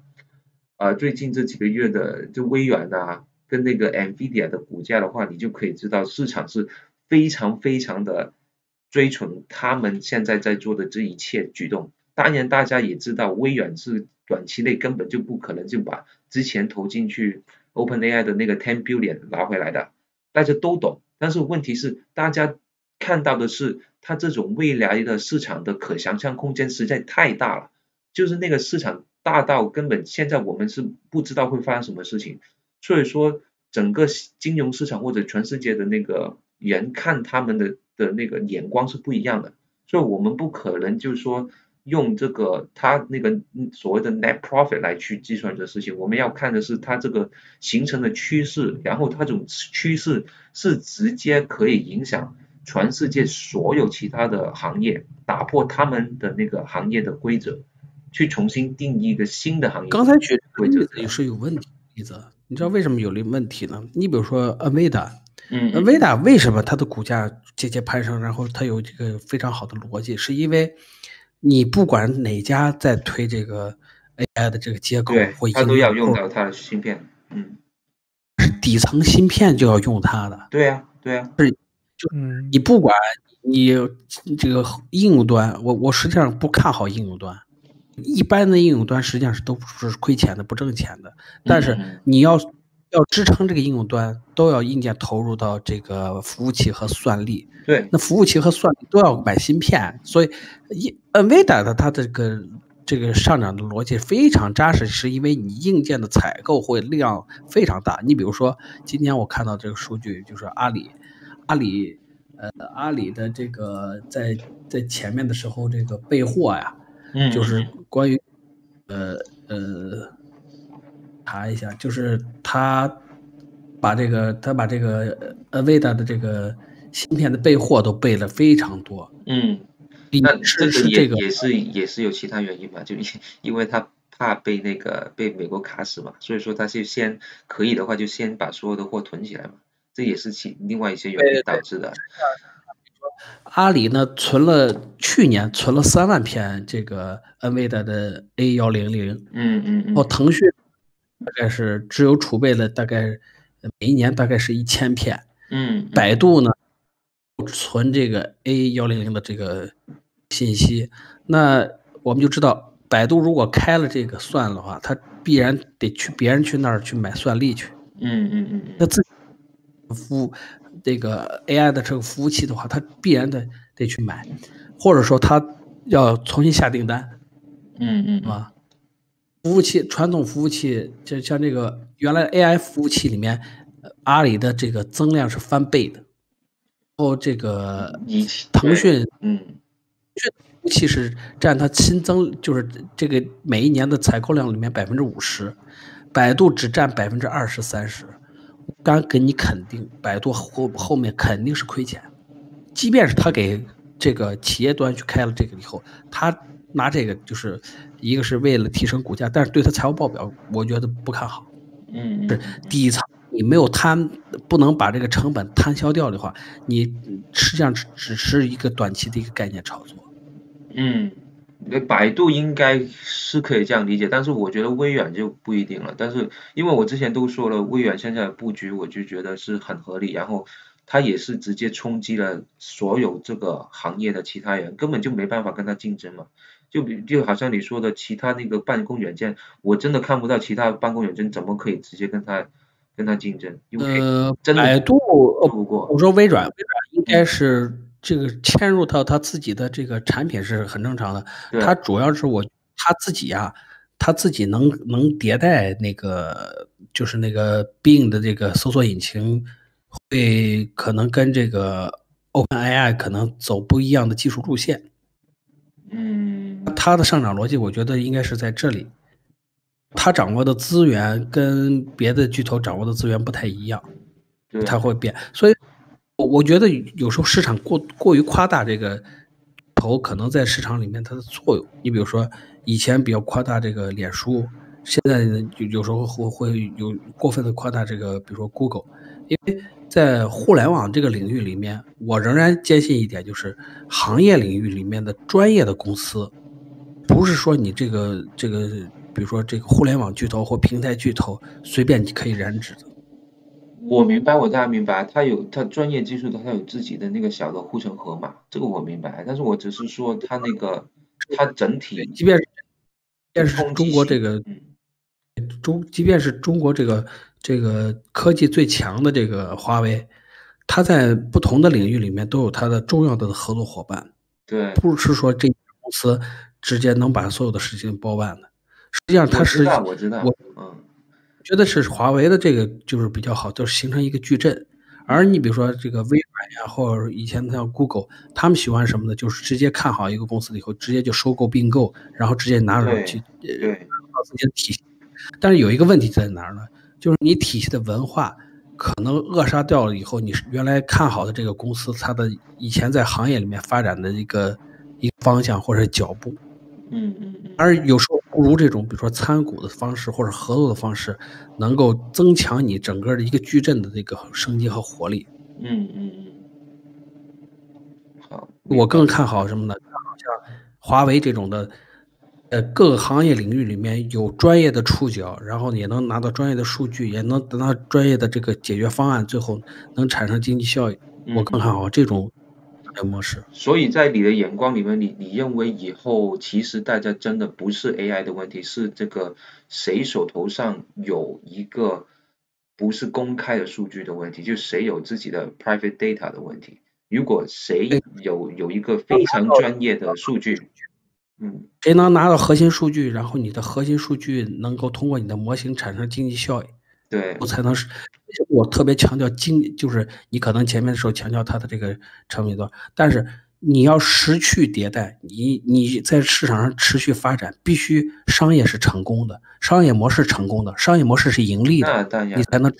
最近这几个月的就微软啊跟那个 Nvidia 的股价的话，你就可以知道市场是非常非常的追崇他们现在在做的这一切举动。当然大家也知道微软是短期内根本就不可能就把之前投进去 OpenAI 的那个10 billion 拿回来的，大家都懂。但是问题是大家看到的是它这种未来的市场的可想象空间实在太大了，就是那个市场大到根本现在我们是不知道会发生什么事情。所以说整个金融市场或者全世界的那个人看他们的那个眼光是不一样的，所以我们不可能就是说用这个他那个所谓的 net profit 来去计算这事情，我们要看的是它这个形成的趋势，然后它这种趋势是直接可以影响全世界所有其他的行业，打破他们的那个行业的规则。去重新定义一个新的行业。刚才举这个例子规则也是有问题的例子，你知道为什么有问题呢？你比如说 NVIDIA， 为什么它的股价节节攀升，然后它有这个非常好的逻辑，是因为你不管哪家在推这个 AI 的这个接口或它都要用到它的芯片，是底层芯片就要用它的。对啊，你不管你这个应用端，我实际上不看好应用端。一般的应用端实际上都是亏钱的，不挣钱的。但是你要支撑这个应用端，都要硬件投入到这个服务器和算力。对，那服务器和算力都要买芯片，所以NVIDIA的它这个上涨的逻辑非常扎实，是因为你硬件的采购会量非常大。你比如说，今天我看到这个数据，就是阿里的这个在前面的时候这个备货呀。就是关于查一下，就是他把这个NVIDIA的这个芯片的备货都备了非常多。那这个也是有其他原因嘛？就因为他怕被美国卡死嘛，所以说他就先可以的话就先把所有的货囤起来嘛，这也是另外一些原因导致的。阿里呢去年存了3万片这个 NVIDIA 的 A100，然后腾讯大概是只有储备了大概每一年大概是1000片，百度呢存这个 A100的这个信息，那我们就知道百度如果开了这个算的话，它必然得去别人去那儿去买算力去，那自己这个 AI 的这个服务器的话，它必然得去买，或者说它要重新下订单，啊，传统服务器就像这个原来 AI 服务器里面，阿里的这个增量是翻倍的，然后这个腾讯服务器是占它新增就是这个每一年的采购量里面50%，百度只占20-30%。刚给你肯定，百度后面肯定是亏钱，即便是他给这个企业端去开了这个以后，他拿这个就是一个是为了提升股价，但是对他财务报表我觉得不看好。是底层你没有不能把这个成本摊销掉的话，你实际上只是一个短期的一个概念炒作。百度应该是可以这样理解，但是我觉得微软就不一定了。但是因为我之前都说了，微软现在的布局我就觉得是很合理，然后它也是直接冲击了所有这个行业的其他人，根本就没办法跟它竞争嘛。就好像你说的其他那个办公软件，我真的看不到其他办公软件怎么可以直接跟它竞争，因为真的百度不过我说微软应该是这个嵌入到他自己的这个产品是很正常的，他主要是他自己能迭代那个就是那个 Bing 的这个搜索引擎，会可能跟这个 OpenAI 可能走不一样的技术路线。他的上涨逻辑我觉得应该是在这里，他掌握的资源跟别的巨头掌握的资源不太一样，他会变，所以我觉得有时候市场过于夸大这个头可能在市场里面它的作用。你比如说以前比较夸大这个脸书，现在有时候会有过分的夸大这个比如说 Google， 因为在互联网这个领域里面，我仍然坚信一点，就是行业领域里面的专业的公司，不是说你这个比如说这个互联网巨头或平台巨头随便你可以染指的。我明白，我大概明白，他专业技术的，他有自己的那个小的护城河嘛，这个我明白。但是我只是说他整体，即便是中国这个即便是中国这个科技最强的这个华为，它在不同的领域里面都有它的重要的合作伙伴。对，不是说这家公司直接能把所有的事情包办的。实际上它是我知道，觉得是华为的这个就是比较好，就是形成一个矩阵。而你比如说这个微软呀，或者以前像 Google， 他们喜欢什么呢？就是直接看好一个公司以后，直接就收购并购，然后直接拿上去到自己的体系。但是有一个问题在哪儿呢？就是你体系的文化可能扼杀掉了以后，你原来看好的这个公司，它的以前在行业里面发展的一个方向或者脚步。而有时候不如这种比如说参股的方式或者合作的方式，能够增强你整个的一个矩阵的这个生机和活力。好，我更看好什么呢？看好像华为这种的，各个行业领域里面有专业的触角，然后也能拿到专业的数据，也能得到专业的这个解决方案，最后能产生经济效益。我更看好这种模式。所以在你的眼光里面，你认为以后其实大家真的不是 AI 的问题，是这个谁手头上有一个不是公开的数据的问题，就谁有自己的 private data 的问题。如果谁有一个非常专业的数据，谁能拿到核心数据，然后你的核心数据能够通过你的模型产生经济效益，对，才能是。我特别强调就是你可能前面的时候强调它的这个成本多，但是你要持续迭代，你在市场上持续发展，必须商业是成功的，商业模式成功的，商业模式是盈利的，那当然你才能。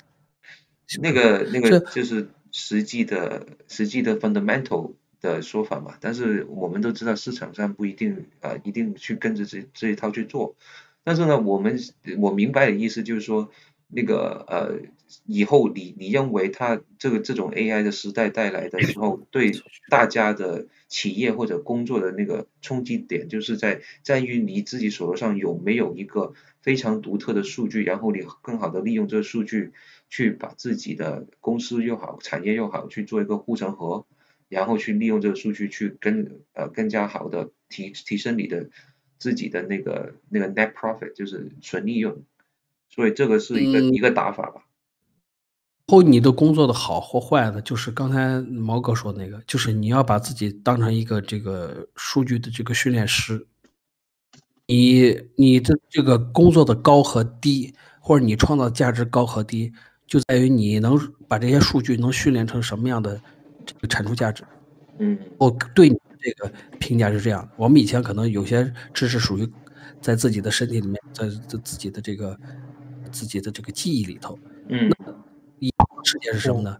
那个就是实际的 fundamental 的说法嘛，但是我们都知道市场上不一定一定去跟着这一套去做，但是呢，我明白的意思就是说，那个以后你认为它这种 AI 的时代带来的时候，对大家的企业或者工作的那个冲击点，就是在于你自己手头上有没有一个非常独特的数据，然后你更好的利用这个数据去把自己的公司又好，产业又好去做一个护城河，然后去利用这个数据去更加好的提升你的自己的那个 net profit， 就是纯利润，所以这个是一个打法吧。后你的工作的好或坏呢，就是刚才毛哥说那个，就是你要把自己当成一个这个数据的这个训练师。你的这个工作的高和低，或者你创造价值高和低，就在于你能把这些数据能训练成什么样的这个产出价值。我对你的这个评价是这样的，我们以前可能有些知识属于在自己的身体里面，在自己的这个记忆里头。以后的世界是什么呢？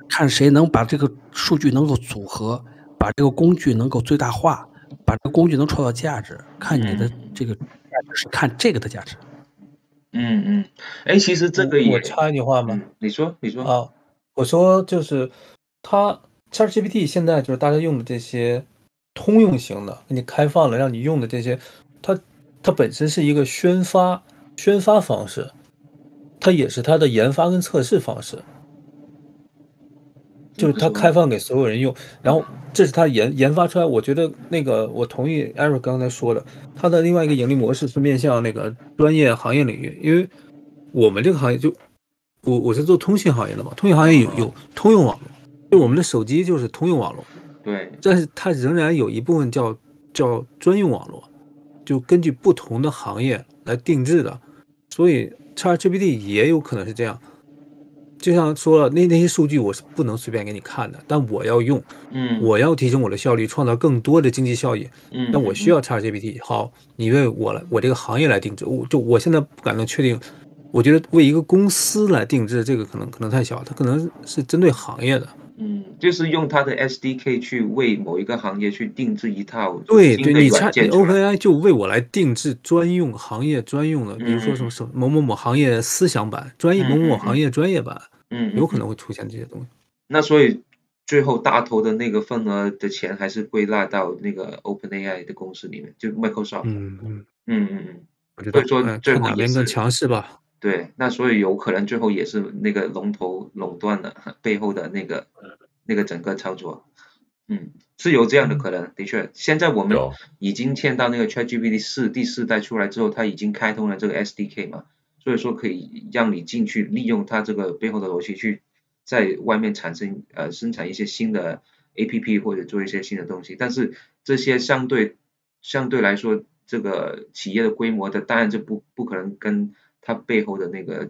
看谁能把这个数据能够组合，把这个工具能够最大化，把这个工具能创造价值，看你的这个价值是看这个的价值。哎，其实这个也我插一句话吗？你说啊，我说就是它 ChatGPT 现在就是大家用的这些通用型的，给你开放了让你用的这些，它本身是一个宣发方式，它也是它的研发跟测试方式，就是它开放给所有人用，然后这是它研发出来。我觉得那个我同意 Eric 刚才说的，它的另外一个盈利模式是面向那个专业行业领域，因为我们这个行业我是做通信行业的嘛，通信行业有通用网络，就我们的手机就是通用网络，对，但是它仍然有一部分叫专用网络，就根据不同的行业来定制的，所以 ChatGPT 也有可能是这样。就像说了，那些数据我是不能随便给你看的，但我要用，我要提升我的效率，创造更多的经济效益，那我需要 ChatGPT。好，你为我这个行业来定制，我现在不敢能确定，我觉得为一个公司来定制这个可能太小，它可能是针对行业的。就是用它的 SDK 去为某一个行业去定制一套对，新的你软件出来。OpenAI 就为我来定制行业专用的，比如说什么某某某行业思想版，某某某行业专业版，有可能会出现这些东西。那所以最后大头的那个份额的钱还是归纳到那个 OpenAI 的公司里面，就 Microsoft。我知道，所以说最看后也是哪边更强势吧。对，那所以有可能最后也是那个龙头垄断了背后的那个整个操作。是有这样的可能，的确，现在我们已经见到那个 ChatGPT 第四代出来之后，它已经开通了这个 SDK 嘛，所以说可以让你进去利用它这个背后的逻辑去在外面生产一些新的 APP 或者做一些新的东西，但是这些相对来说，这个企业的规模的当然就不可能跟它背后的那个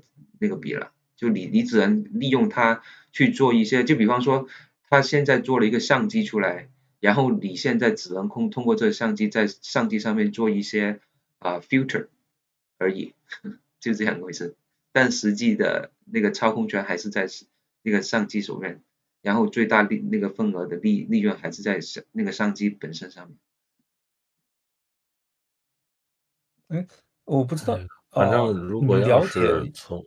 比了，就你只能利用它去做一些，就比方说它现在做了一个相机出来。然后你现在只能通过这个相机在相机上面做一些filter 而已，就这样回事。但实际的那个操控权还是在那个相机手面，然后最大那个份额的利润还是在那个相机本身上面。我不知道反正如你们果要了解是从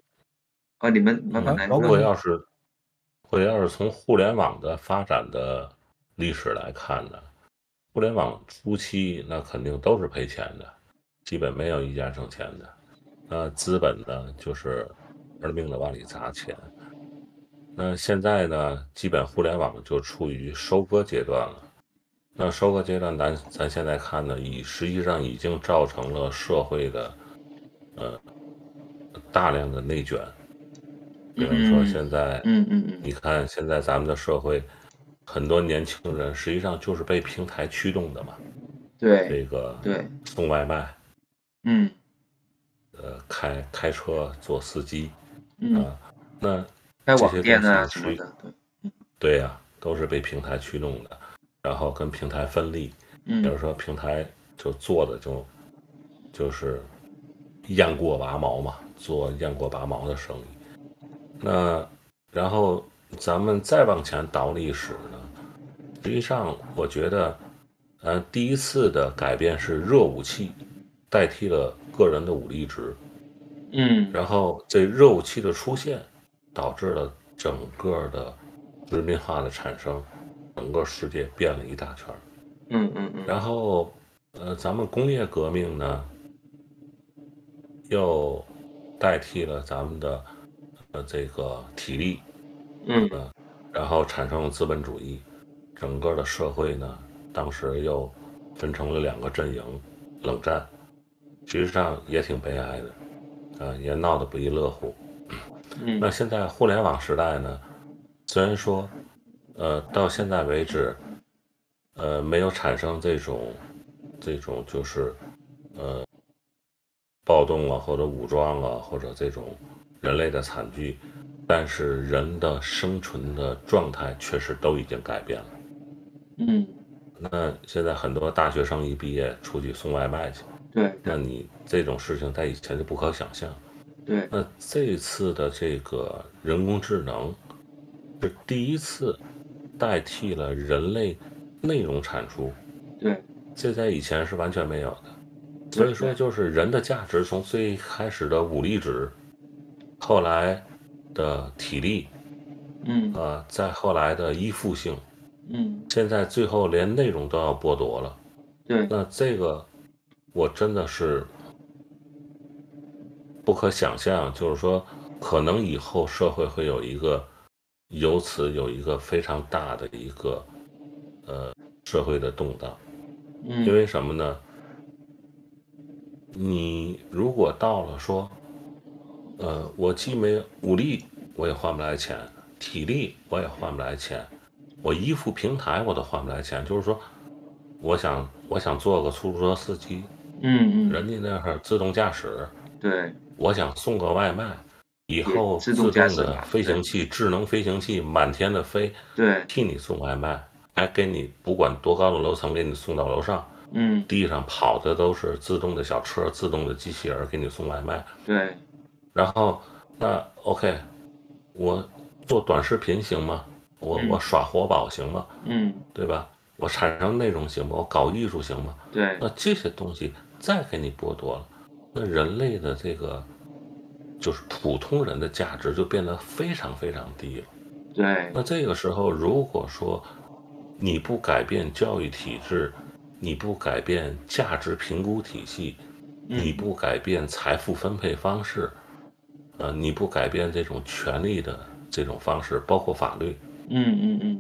你们慢慢啊？来如老板，果要是从互联网的发展的历史来看呢，互联网初期那肯定都是赔钱的，基本没有一家挣钱的。资本呢就是玩命的往里砸钱。那现在呢，基本互联网就处于收割阶段了。那收割阶段咱现在看呢，实际上已经造成了社会的大量的内卷。比如说现在，你看现在咱们的社会，很多年轻人实际上就是被平台驱动的嘛。对这个对，送外卖，嗯开车做司机嗯，啊，那开这些东网店啊西什么的，对呀，都是被平台驱动的，然后跟平台分利。比如说平台就做的就是雁过拔毛嘛，做雁过拔毛的生意。那然后咱们再往前倒历史呢，实际上我觉得，第一次的改变是热武器代替了个人的武力值。然后这热武器的出现，导致了整个的殖民化的产生，整个世界变了一大圈。然后咱们工业革命呢，又代替了咱们的这个体力，然后产生了资本主义，整个的社会呢，当时又分成了2个阵营，冷战，实际上也挺悲哀的，也闹得不亦乐乎。那现在互联网时代呢，虽然说到现在为止没有产生这种就是暴动啊，或者武装啊，或者这种人类的惨剧，但是人的生存的状态确实都已经改变了。那现在很多大学生一毕业出去送外卖去，对，那你这种事情在以前就不可想象。对，那这次的这个人工智能是第一次代替了人类内容产出，对，这在以前是完全没有的。所以说，就是人的价值从最开始的武力值，后来的体力，再后来的依附性，现在最后连内容都要剥夺了。对，那这个我真的是不可想象，就是说，可能以后社会会由此有一个非常大的一个社会的动荡。因为什么呢？你如果到了说，我既没武力，我也换不来钱，体力我也换不来钱，我依附平台我都换不来钱。就是说，我想做个出租车司机，人家那会儿自动驾驶，对，我想送个外卖，以后自自动的动驾驶了飞行器、智能飞行器满天的飞，对，替你送外卖，还给你不管多高的楼层给你送到楼上。地上跑的都是自动的小车、自动的机器人给你送外卖。对，然后那 OK，我做短视频行吗？我耍活宝行吗？对吧？我产生内容行吗？我搞艺术行吗？对，那这些东西再给你剥夺了，那人类的这个就是普通人的价值就变得非常非常低了。对，那这个时候，如果说你不改变教育体制，你不改变价值评估体系，你不改变财富分配方式，你不改变这种权利的这种方式，包括法律，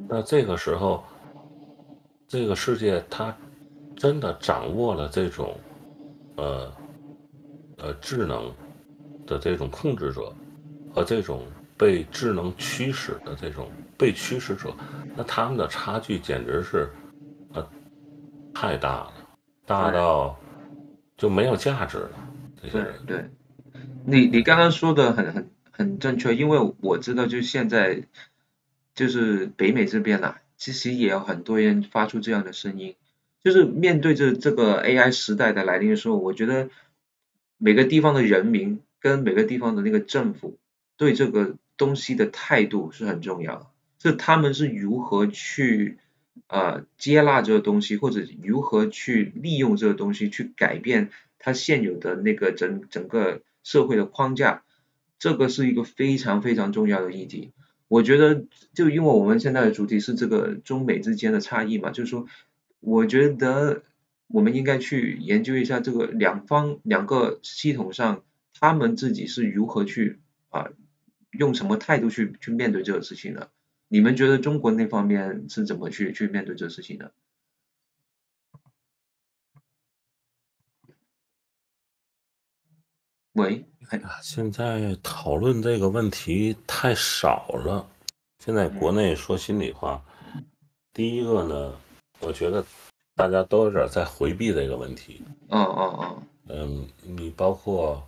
那这个时候，这个世界它真的掌握了这种，智能的这种控制者和这种被智能驱使的这种被驱使者，那他们的差距简直是，太大了，大到就没有价值了。这些人，对，你刚刚说的很正确，因为我知道就现在就是北美这边啦，其实也有很多人发出这样的声音，就是面对着这个 AI 时代的来临的时候，我觉得每个地方的人民跟每个地方的那个政府对这个东西的态度是很重要的，是他们是如何去接纳这个东西，或者如何去利用这个东西去改变它现有的那个整个社会的框架，这个是一个非常非常重要的议题。我觉得就因为我们现在的主题是这个中美之间的差异嘛，就是说，我觉得我们应该去研究一下这个两个系统上，他们自己是如何去用什么态度去面对这个事情的。你们觉得中国那方面是怎么去面对这个事情的？喂，现在讨论这个问题太少了。现在国内说心里话，第一个呢，我觉得大家都有点在回避这个问题。你包括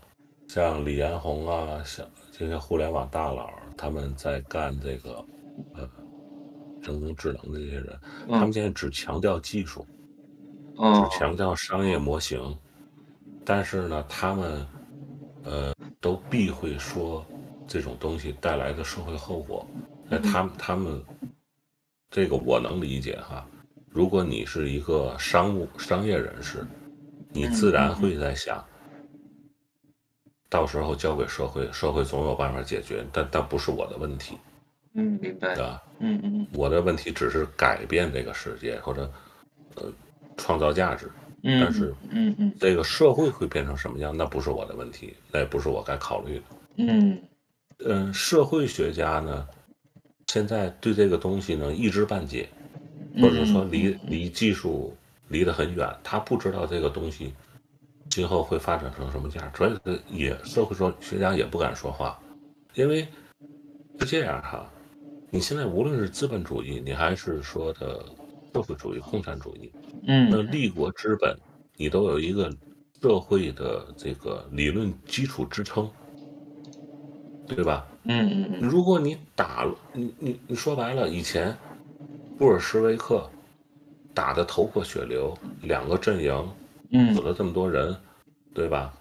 像李彦宏啊，像这些互联网大佬，他们在干这个人工智能的这些人，他们现在只强调技术，只强调商业模型，但是呢，他们都避讳说这种东西带来的社会后果。他们这个我能理解哈。如果你是一个商业人士，你自然会在想，到时候交给社会，社会总有办法解决，但不是我的问题。明白。对吧？我的问题只是改变这个世界或者创造价值。但是这个社会会变成什么样，那不是我的问题，那也不是我该考虑的。社会学家呢，现在对这个东西呢一知半解，或者说离技术离得很远，他不知道这个东西今后会发展成什么样，所以社会学家也不敢说话，因为是这样哈。你现在无论是资本主义，你还是说的社会主义、共产主义，那立国之本，你都有一个社会的这个理论基础支撑，对吧？如果你你说白了，以前布尔什维克打得头破血流，两个阵营死了这么多人，对吧？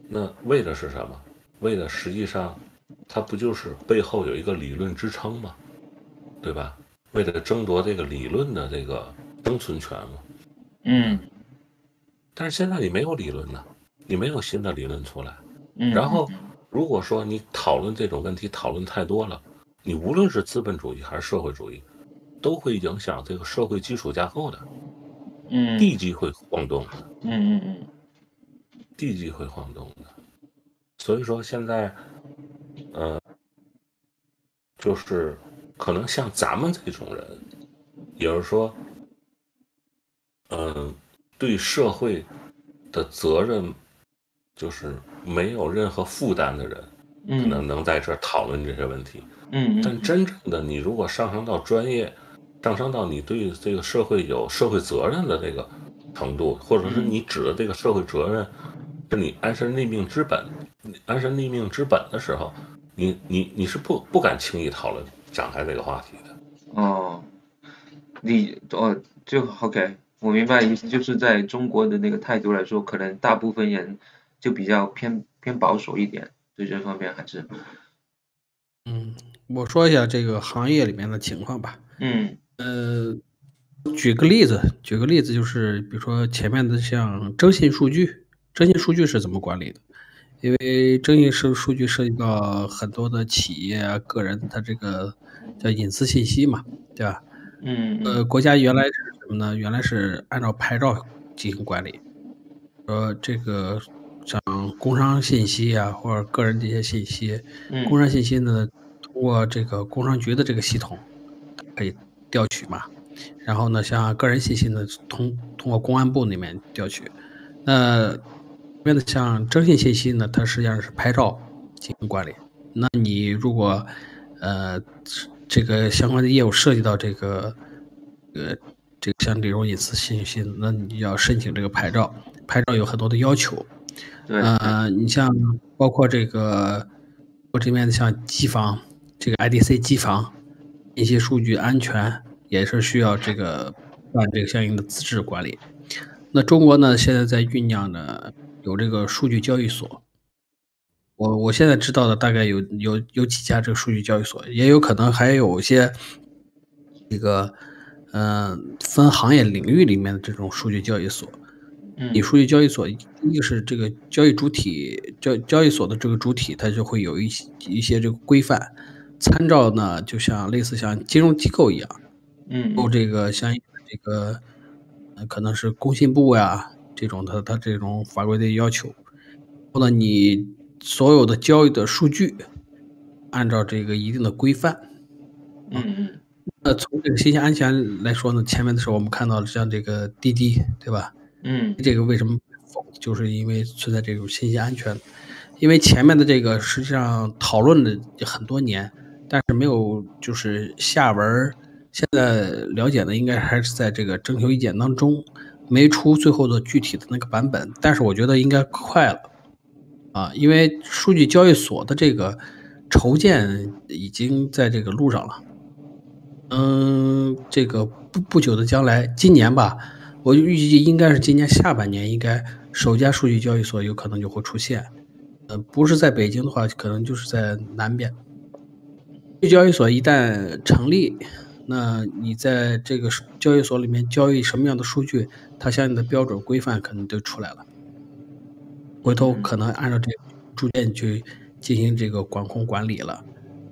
那为的是什么？为的实际上，它不就是背后有一个理论支撑吗？对吧？为了争夺这个理论的这个生存权嘛。但是现在你没有理论呢，你没有新的理论出来。然后如果说你讨论这种问题讨论太多了，你无论是资本主义还是社会主义，都会影响这个社会基础架构的。地基会晃动的。地基会晃动的。所以说现在就是可能像咱们这种人，也就是说对社会的责任就是没有任何负担的人，可能在这讨论这些问题。但真正的你如果上升到专业，上升到你对这个社会有社会责任的这个程度，或者是你指的这个社会责任是你安身立命之本，安身立命之本的时候，你是不敢轻易讨论展开这个话题的。就 OK， 我明白意思，就是在中国的那个态度来说，可能大部分人就比较偏保守一点，对这方面还是。我说一下这个行业里面的情况吧。举个例子就是，比如说前面的像征信数据是怎么管理的？因为征信数据涉及到很多的企业啊、个人，他这个叫隐私信息嘛，对吧？国家原来是什么呢？原来是按照牌照进行管理，这个像工商信息啊，或者个人这些信息，工商信息呢，通过这个工商局的这个系统可以调取嘛。然后呢，像个人信息呢，通过公安部那边调取。那这边的像征信信息呢，它实际上是牌照进行管理。那你如果这个相关的业务涉及到这个像这种隐私信息，那你要申请这个牌照，牌照有很多的要求。你像包括这个我这边的像机房，这个 IDC 机房信息数据安全也是需要这个办这个相应的资质管理。那中国呢，现在在酝酿呢，有这个数据交易所。我现在知道的大概有几家这个数据交易所，也有可能还有一些这个分行业领域里面的这种数据交易所。你数据交易所，第一个是这个交易主体，交易所的这个主体，它就会有一些这个规范，参照呢，就像类似像金融机构一样，有这个相应的这个，可能是工信部呀这种它这种法规的要求，然后呢，你所有的交易的数据，按照这个一定的规范，那从这个信息安全来说呢，前面的时候我们看到了像这个滴滴，对吧？这个为什么否？就是因为存在这种信息安全，因为前面的这个实际上讨论了很多年，但是没有就是下文。现在了解的应该还是在这个征求意见当中，没出最后的具体的那个版本，但是我觉得应该快了啊，因为数据交易所的这个筹建已经在这个路上了。这个不久的将来，今年吧，我预计应该是今年下半年，应该首家数据交易所有可能就会出现。不是在北京的话，可能就是在南边。数据交易所一旦成立，那你在这个交易所里面交易什么样的数据，它相应的标准规范可能就出来了。回头可能按照这个逐渐去进行这个管控管理了。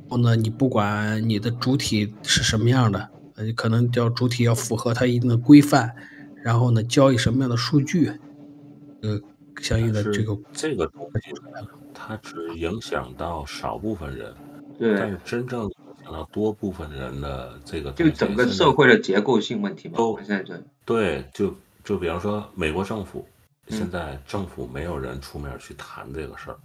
然后呢，你不管你的主体是什么样的，可能叫主体要符合它一定的规范，然后呢，交易什么样的数据，相应的这个东西，它只影响到少部分人，对，但是真正影响到多部分人的这个，就整个社会的结构性问题嘛。现在对，就比方说美国政府，现在政府没有人出面去谈这个事儿。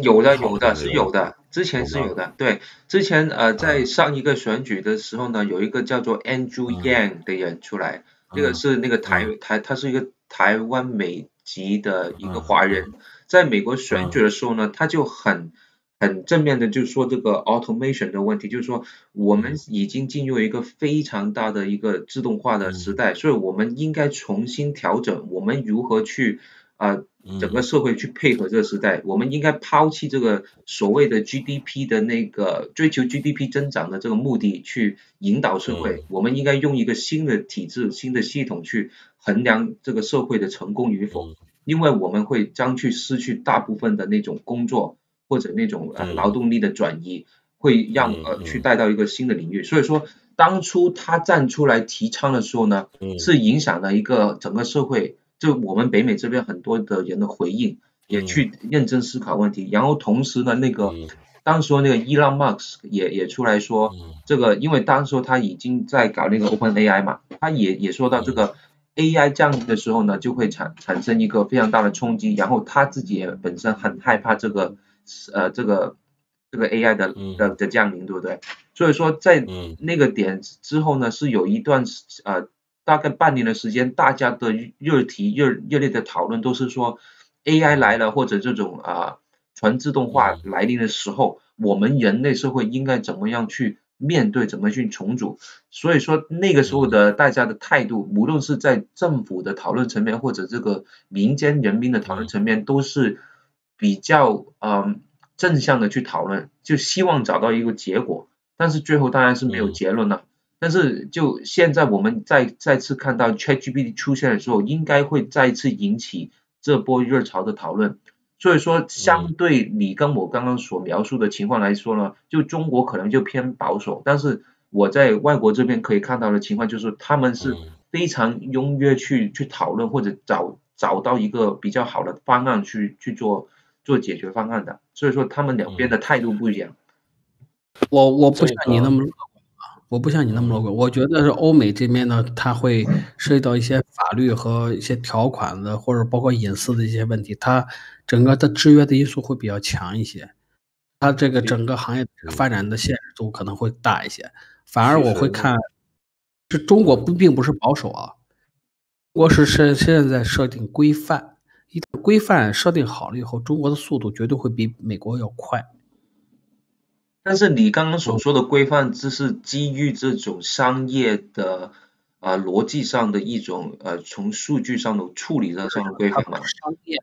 有的是有的，之前是有的。对，之前在上一个选举的时候呢，有一个叫做 Andrew Yang 的人出来，这个是那个他是一个台湾美籍的一个华人，在美国选举的时候呢，他就很正面的就说这个 automation 的问题，就是说我们已经进入一个非常大的一个自动化的时代，所以我们应该重新调整我们如何去整个社会去配合这个时代，我们应该抛弃这个所谓的 GDP 的那个追求 GDP 增长的这个目的去引导社会，我们应该用一个新的体制、新的系统去衡量这个社会的成功与否，因为我们会将去失去大部分的那种工作或者那种劳动力的转移，会让去带到一个新的领域，所以说当初他站出来提倡的时候呢，是影响了一个整个社会。就我们北美这边很多的人的回应，也去认真思考问题，然后同时呢，那个当时那个 Elon Musk 也出来说，这个因为当时他已经在搞那个 OpenAI 嘛，他也说到这个 AI 降临的时候呢，就会产生一个非常大的冲击，然后他自己也本身很害怕这个AI 的降临，对不对？所以说在那个点之后呢，是有一段大概半年的时间，大家的热烈的讨论都是说 AI 来了，或者这种全自动化来临的时候，我们人类社会应该怎么样去面对，怎么去重组。所以说那个时候的大家的态度，无论是在政府的讨论层面，或者这个民间人民的讨论层面，都是比较正向的去讨论，就希望找到一个结果。但是最后当然是没有结论了。但是就现在我们再次看到 ChatGPT 出现的时候，应该会再次引起这波热潮的讨论。所以说相对你跟我刚刚所描述的情况来说呢，就中国可能就偏保守，但是我在外国这边可以看到的情况就是他们是非常踊跃去讨论，或者找到一个比较好的方案去做解决方案的。所以说他们两边的态度不一样。我不像你那么我不像你那么乐观，我觉得是欧美这边呢，它会涉及到一些法律和一些条款的，或者包括隐私的一些问题，它整个的制约的因素会比较强一些，它这个整个行业发展的限制度可能会大一些。反而我会看，是中国并不是保守啊，中国是现在设定规范，一旦规范设定好了以后，中国的速度绝对会比美国要快。但是你刚刚所说的规范，这是基于这种商业的逻辑上的一种从数据上的处理上的规范嘛？商业，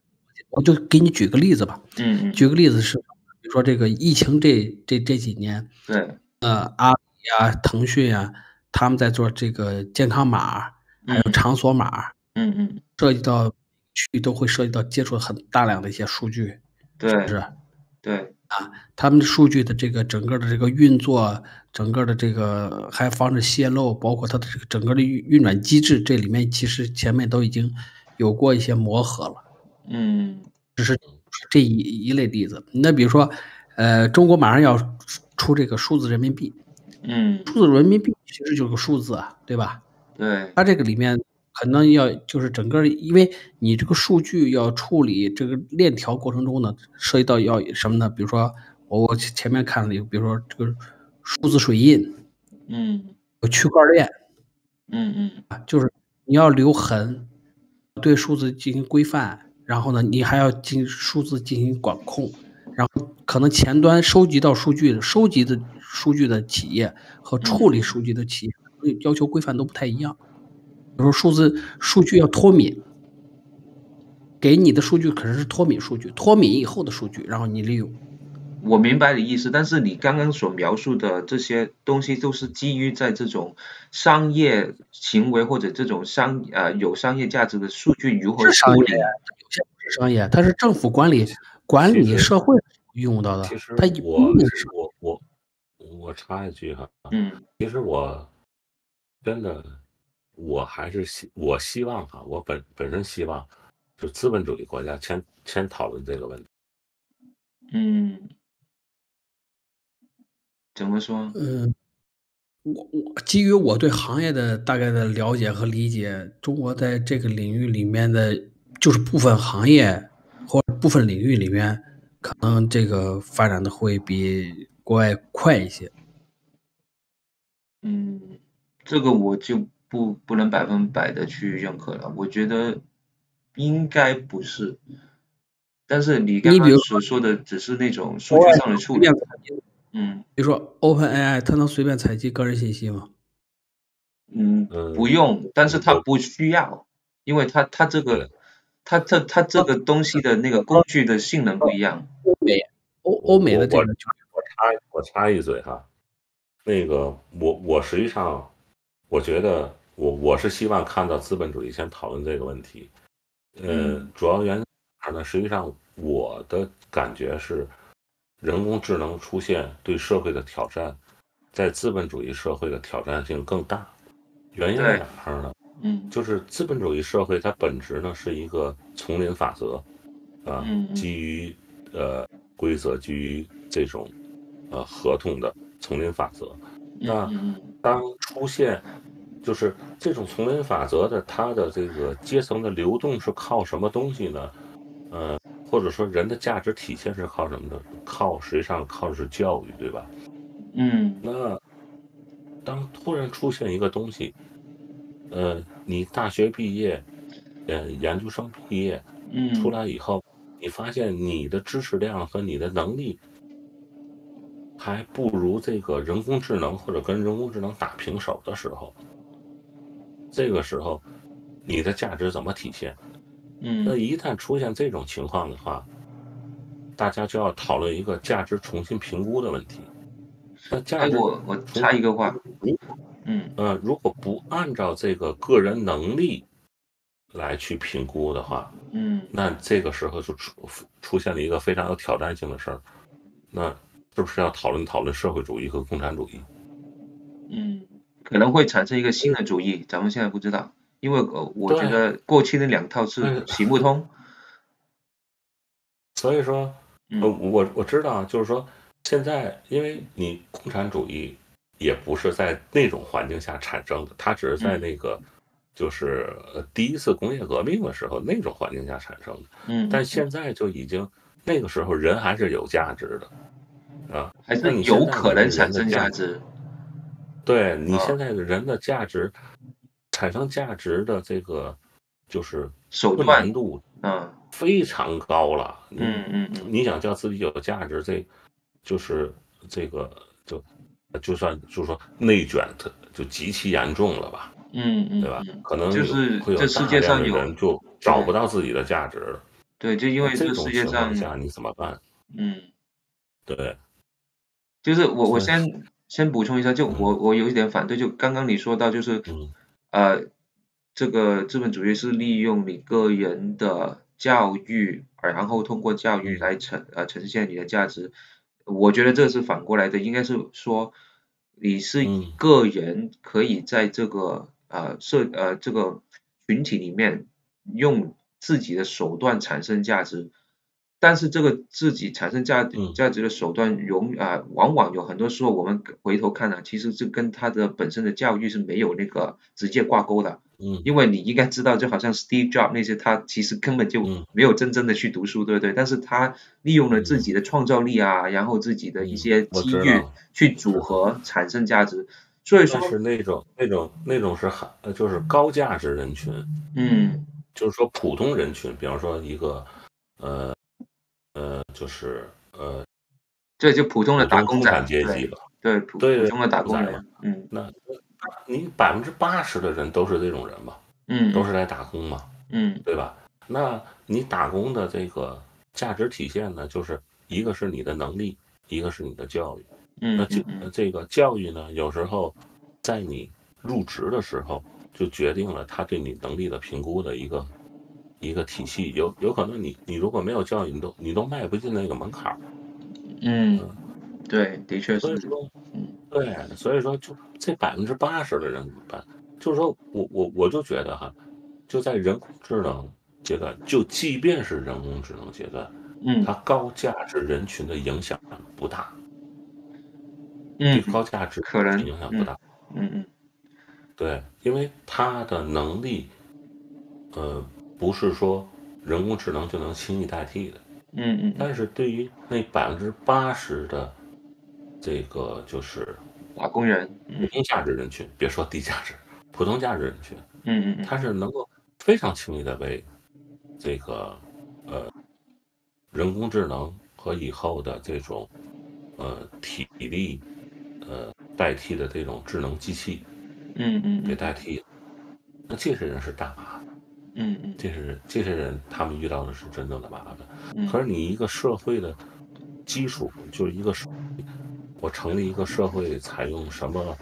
我就给你举个例子吧。举个例子是，比如说这个疫情这几年，对，阿里啊、腾讯啊，他们在做这个健康码，还有场所码，涉及到区域都会涉及到接触很大量的一些数据，是不对是？对，他们的数据的这个整个的这个运作，整个的这个还防止泄露，包括它的这个整个的运转机制，这里面其实前面都已经有过一些磨合了。这一类例子。那比如说，中国马上要出这个数字人民币，数字人民币其实就是个数字啊，对吧？对，它这个里面可能要就是整个，因为你这个数据要处理这个链条过程中呢，涉及到要什么呢？比如说我前面看了一个，比如说这个数字水印，有区块链，就是你要留痕，对数字进行规范，然后呢，你还要数字进行管控，然后可能前端收集的数据的企业和处理数据的企业要求规范都不太一样。比如说数据要脱敏，给你的数据可能是脱敏数据，脱敏以后的数据，然后你利用。我明白你意思，但是你刚刚所描述的这些东西都是基于在这种商业行为或者这种有商业价值的数据如何处理？有些不是商业，它是政府管理社会用到的。其实它我插一句哈，其实我真的还是我希望哈，我本身希望就资本主义国家先讨论这个问题。怎么说？我基于我对行业的大概的了解和理解，中国在这个领域里面的，就是部分行业或者部分领域里面，可能这个发展的会比国外快一些。这个我就不能100%的去认可了，我觉得应该不是。但是你刚刚所说的只是那种数据上的处理。比如说 OpenAI 它能随便采集个人信息吗？不用，但是它不需要，因为它这个东西的那个工具的性能不一样。欧美的这个我插一嘴哈，那个我实际上我觉得我是希望看到资本主义先讨论这个问题。主要原因呢，实际上我的感觉是，人工智能出现对社会的挑战，在资本主义社会的挑战性更大。原因在哪儿呢？就是资本主义社会它本质呢是一个丛林法则，基于规则，基于这种合同的丛林法则。那当出现就是这种丛林法则的它的这个阶层的流动是靠什么东西呢？或者说人的价值体现是靠什么呢？实际上靠的是教育，对吧？那当突然出现一个东西，你大学毕业，研究生毕业，出来以后，你发现你的知识量和你的能力还不如这个人工智能或者跟人工智能打平手的时候，这个时候你的价值怎么体现？那一旦出现这种情况的话，大家就要讨论一个价值重新评估的问题。那价值我插一个话，如果不按照这个个人能力来去评估的话，那这个时候就出现了一个非常有挑战性的事儿，那是不是要讨论社会主义和共产主义？可能会产生一个新的主义，咱们现在不知道，因为我觉得过去的两套是行不通。所以说，我知道，就是说，现在因为你共产主义也不是在那种环境下产生的，它只是在那个就是第一次工业革命的时候那种环境下产生的。但现在就已经那个时候人还是有价值的，还是有可能产生价值。对，你现在的人的价值，产生价值的这个就是困难度非常高了。你想叫自己有价值，就是这个就算就是说内卷就极其严重了吧？对吧？可能就是会有这世界上大量的人就找不到自己的价值了。对，就因为这种世界上情况下你怎么办？对，就是我先补充一下，就我有一点反对，就刚刚你说到就是这个资本主义是利用你个人的教育，然后通过教育来呈现你的价值。我觉得这是反过来的，应该是说你是个人可以在这个这个群体里面用自己的手段产生价值，但是这个自己产生价值的手段往往有很多时候我们回头看其实是跟他的本身的教育是没有那个直接挂钩的。因为你应该知道，就好像 Steve Jobs 那些，他其实根本就没有真正的去读书，对不对？但是他利用了自己的创造力然后自己的一些机遇去组合产生价值。所以说，但是那种是就是高价值人群，就是说普通人群，比方说一个就是对，就普通的打工仔阶级了，对，普通的打工人，那你80%的人都是这种人嘛，都是来打工嘛，对吧？那你打工的这个价值体现呢，就是一个是你的能力，一个是你的教育。那这个教育呢，有时候在你入职的时候就决定了他对你能力的评估的一个体系。有可能你如果没有教育，你都迈不进那个门槛。对，的确是。所以说，对，所以说就这80%的人怎么办？就是说我就觉得就在人工智能阶段，就即便是人工智能阶段，它高价值人群的影响不大。对高价值可能影响不大。对，因为它的能力，不是说人工智能就能轻易代替的。但是对于那80%的这个就是打工人，普通价值人群，别说低价值，普通价值人群，它是能够非常轻易的被这个人工智能和以后的这种体力代替的这种智能机器，给代替了。那这些人是大麻烦。这些人他们遇到的是真正的麻烦。可是你一个社会的基础，就是一个我成立一个社会，采用什么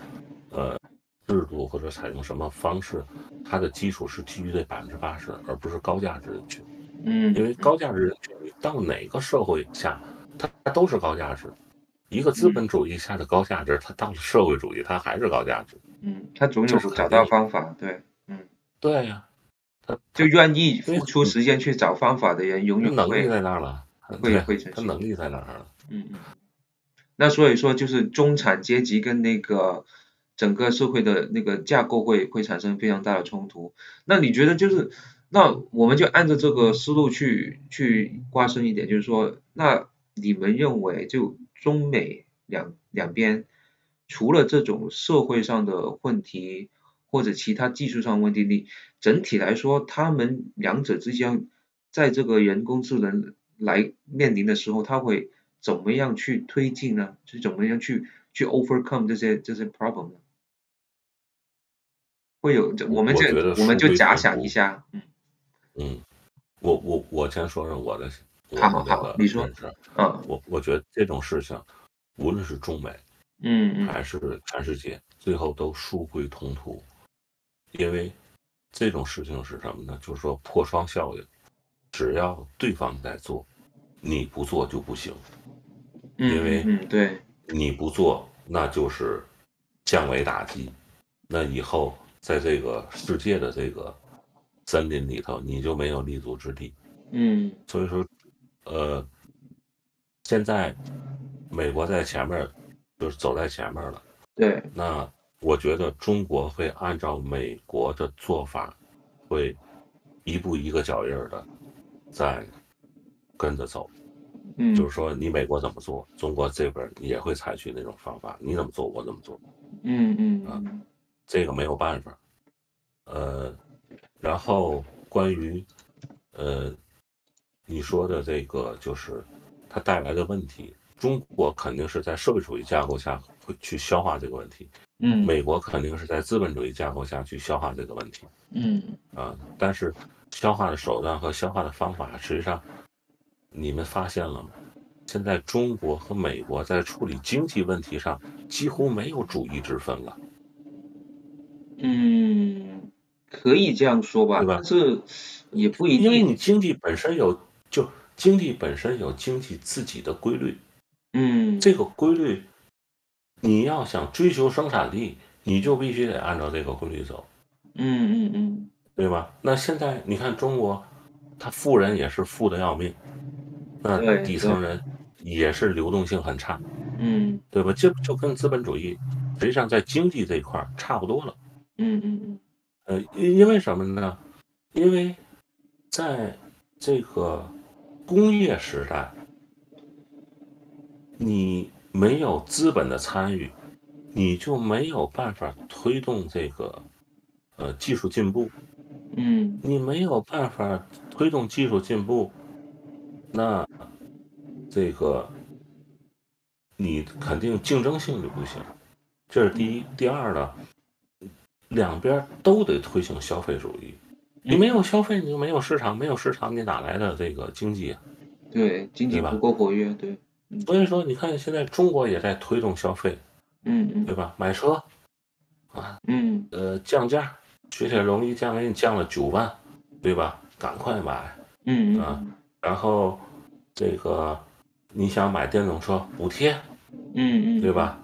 制度或者采用什么方式，它的基础是基于这80%，而不是高价值人群。因为高价值人群你到哪个社会下，它都是高价值。一个资本主义下的高价值，它到了社会主义，它还是高价值。他总有找到方法，对，对呀。他就愿意付出时间去找方法的人，永远能力在那儿了，会成他能力在那儿了。那所以说，就是中产阶级跟那个整个社会的那个架构会产生非常大的冲突。那你觉得那我们就按照这个思路去刮深一点，就是说，那你们认为就中美两边，除了这种社会上的问题或者其他技术上的问题，你整体来说，他们两者之间在这个人工智能来面临的时候，他会怎么样去推进呢？就怎么样去 overcome 这些 problem 呢？会有，我们就假想一下，我先说说我的好，你说，我觉得这种事情，无论是中美，还是全世界，最后都殊归同途，因为这种事情是什么呢？就是说破窗效应，只要对方在做，你不做就不行，因为对，你不做那就是降维打击，那以后在这个世界的这个森林里头，你就没有立足之地。所以说，现在美国在前面，就是走在前面了。对，那我觉得中国会按照美国的做法，会一步一个脚印的在跟着走。就是说你美国怎么做，中国这边也会采取那种方法，你怎么做我怎么做。这个没有办法。然后关于你说的这个就是它带来的问题，中国肯定是在社会主义架构下会去消化这个问题，美国肯定是在资本主义架构下去消化这个问题，但是消化的手段和消化的方法，实际上你们发现了吗？现在中国和美国在处理经济问题上几乎没有主义之分了。可以这样说吧，对吧？但是也不一定，因为你经济本身有经济自己的规律，这个规律你要想追求生产力，你就必须得按照这个规律走，对吧？那现在你看中国，他富人也是富的要命，那底层人也是流动性很差，对吧？这就跟资本主义实际上在经济这一块差不多了，因为什么呢？因为在这个工业时代，你没有资本的参与，你就没有办法推动这个技术进步。你没有办法推动技术进步，那这个你肯定竞争性就不行，这是第一。第二呢，两边都得推行消费主义。你没有消费，你就没有市场，没有市场，你哪来的这个经济啊？对，经济不够活跃，对。所以说，你看现在中国也在推动消费，对吧？买车啊，降价，雪铁龙一降给你降了9万，对吧？赶快买，然后这个你想买电动车补贴，对吧？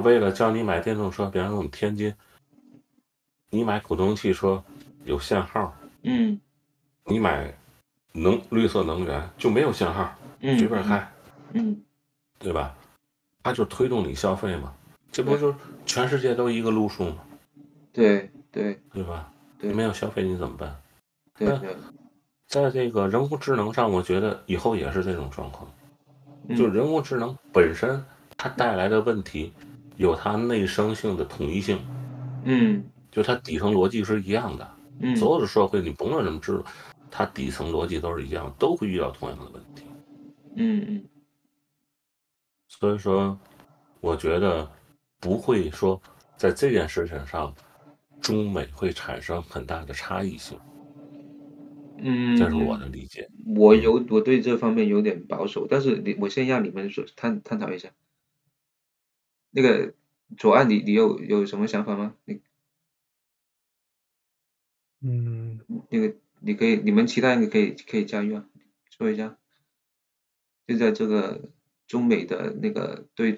为了叫你买电动车，比方说我们天津，你买普通汽车有限号，你买绿色能源就没有限号，随便开，对吧？它就推动你消费嘛，这不就是全世界都一个路数吗？对吧？你没有消费你怎么办？对，在这个人工智能上，我觉得以后也是这种状况，就人工智能本身它带来的问题有它内生性的统一性，就它底层逻辑是一样的，所有的社会你甭论怎么制度，它底层逻辑都是一样，都会遇到同样的问题。所以说，我觉得不会说在这件事情上，中美会产生很大的差异性。这是我的理解。我对这方面有点保守，但是我先让你们探讨一下。那个左岸，你有什么想法吗？那个你们其他人可以加入啊，说一下。就在这个中美的那个对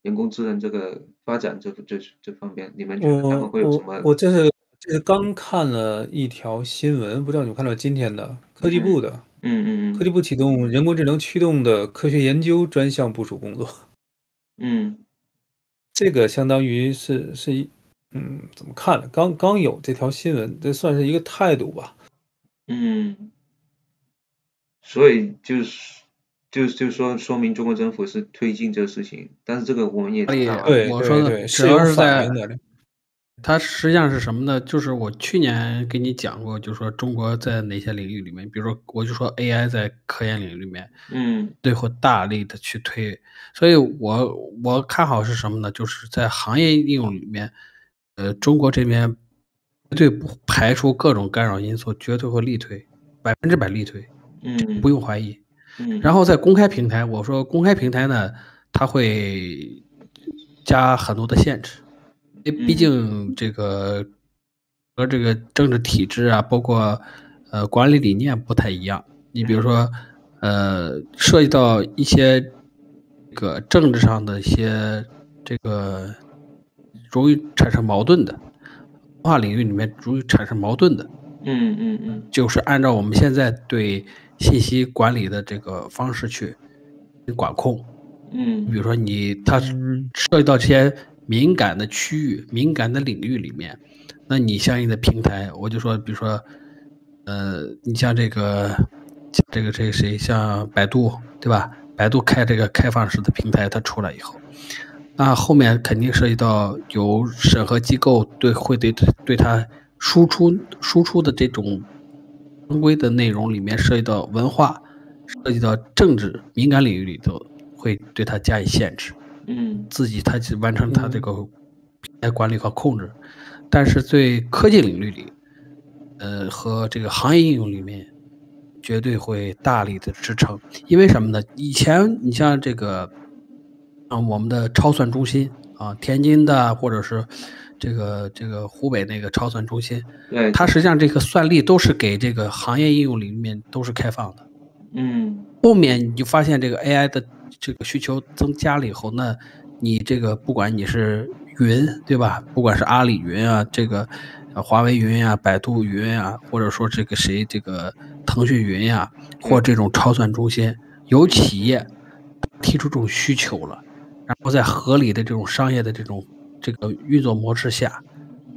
人工智能这个发展这方面，你们觉得他们会有什么？我这是刚看了一条新闻，不知道你们看到今天的科技部的，科技部启动人工智能驱动的科学研究专项部署工作。这个相当于是怎么看呢？刚有这条新闻，这算是一个态度吧。所以就是说明中国政府是推进这个事情，但是这个我们也知道，我说的主要是在它实际上是什么呢？就是我去年给你讲过，就是说中国在哪些领域里面，比如说我就说 AI 在科研领域里面，对会大力的去推，所以我看好是什么呢？就是在行业应用里面，中国这边绝对不排除各种干扰因素，绝对会力推，100%力推，不用怀疑。然后在公开平台，我说公开平台呢，它会加很多的限制。毕竟这个和这个政治体制啊，包括管理理念不太一样。你比如说涉及到一些这个政治上的一些这个容易产生矛盾的文化领域里面容易产生矛盾的，就是按照我们现在对信息管理的这个方式去管控。比如说它涉及到这些敏感的区域、敏感的领域里面，那你相应的平台，我就说，比如说，你像这个谁，像百度，对吧？百度开这个开放式的平台，它出来以后，那后面肯定涉及到有审核机构会对它输出的这种常规的内容里面涉及到文化，涉及到政治敏感领域里头，会对它加以限制。自己它去完成它这个平台管理和控制，但是对科技领域里，和这个行业应用里面，绝对会大力的支撑。因为什么呢？以前你像这个，我们的超算中心啊，天津的或者是这个湖北那个超算中心，对，它实际上这个算力都是给这个行业应用里面都是开放的。后面你就发现这个 AI 的这个需求增加了以后，那你这个不管你是云，对吧？不管是阿里云啊，这个华为云啊，百度云啊，或者说这个谁这个腾讯云呀，或这种超算中心，有企业提出这种需求了，然后在合理的这种商业的这个运作模式下，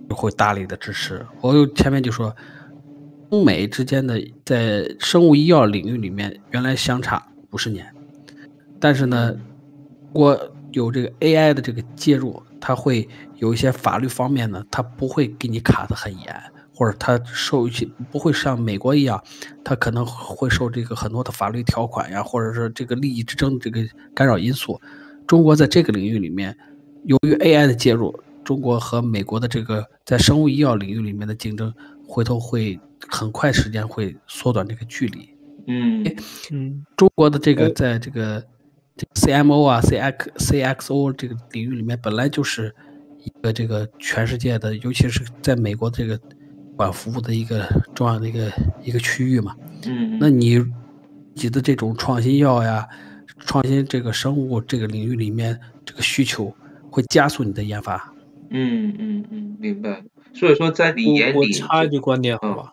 就会大力的支持。我前面就说，中美之间的在生物医药领域里面原来相差50年，但是呢，我有这个 AI 的这个介入，它会有一些法律方面呢，它不会给你卡得很严，或者它受一些不会像美国一样，它可能会受这个很多的法律条款呀，或者是这个利益之争这个干扰因素。中国在这个领域里面，由于 AI 的介入，中国和美国的这个在生物医药领域里面的竞争，回头会很快时间会缩短这个距离。中国的这个在这个CMO 啊、CXO 这个领域里面，本来就是一个这个全世界的，尤其是在美国这个管服务的一个重要的一个区域嘛。那你自己的这种创新药呀、创新这个生物这个领域里面，这个需求会加速你的研发。明白。所以说，在你眼里，我插一句观点好吧？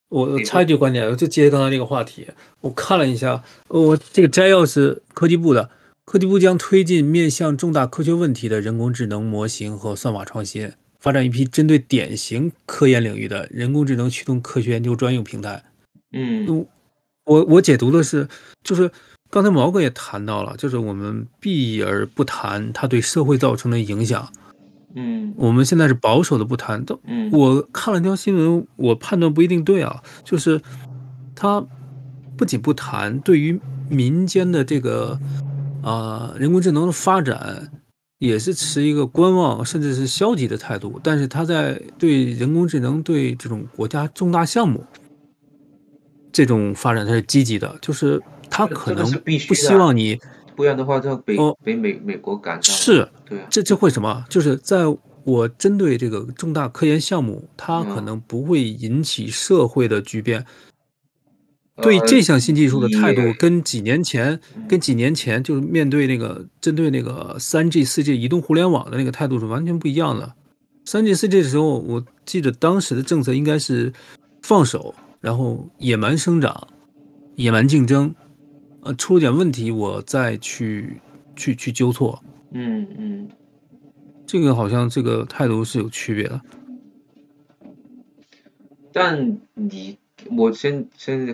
我插一句观点，我就接刚才那个话题。我看了一下，我这个摘要是科技部的，科技部将推进面向重大科学问题的人工智能模型和算法创新，发展一批针对典型科研领域的人工智能驱动科学研究专用平台。我解读的是，就是刚才毛哥也谈到了，就是我们避而不谈它对社会造成的影响。我们现在是保守的不谈。我看了条新闻，我判断不一定对啊，就是他不仅不谈对于民间的这个人工智能的发展，也是持一个观望甚至是消极的态度，但是他在对人工智能对这种国家重大项目这种发展它是积极的，就是他可能不希望你，不然的话，这北美国赶上是，对啊，这会什么？就是在我针对这个重大科研项目，它可能不会引起社会的巨变。对这项新技术的态度跟几年前就是面对那个针对那个3G、4G 移动互联网的那个态度是完全不一样的。3G、4G 的时候，我记得当时的政策应该是放手，然后野蛮生长、野蛮竞争，出了点问题我再去纠错。这个好像这个态度是有区别的。但我先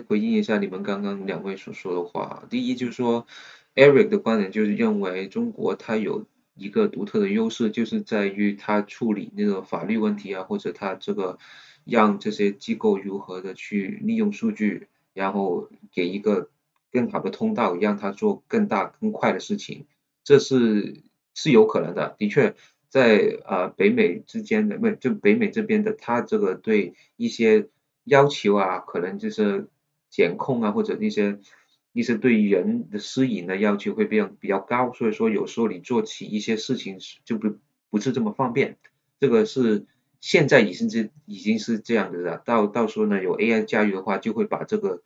回应一下你们刚刚两位所说的话。第一就是说 ，Eric 的观点就是认为中国它有一个独特的优势，就是在于它处理那个法律问题啊，或者它这个让这些机构如何的去利用数据，然后给一个更好的通道，让它做更大更快的事情，这是有可能的。的确，在北美之间的，就北美这边的，它这个对一些要求啊，可能就是检控啊，或者一些对人的私隐的要求会比较高，所以说有时候你做起一些事情就不是这么方便。这个是现在已经是这样子的，到时候呢有 AI 驾驭的话，就会把这个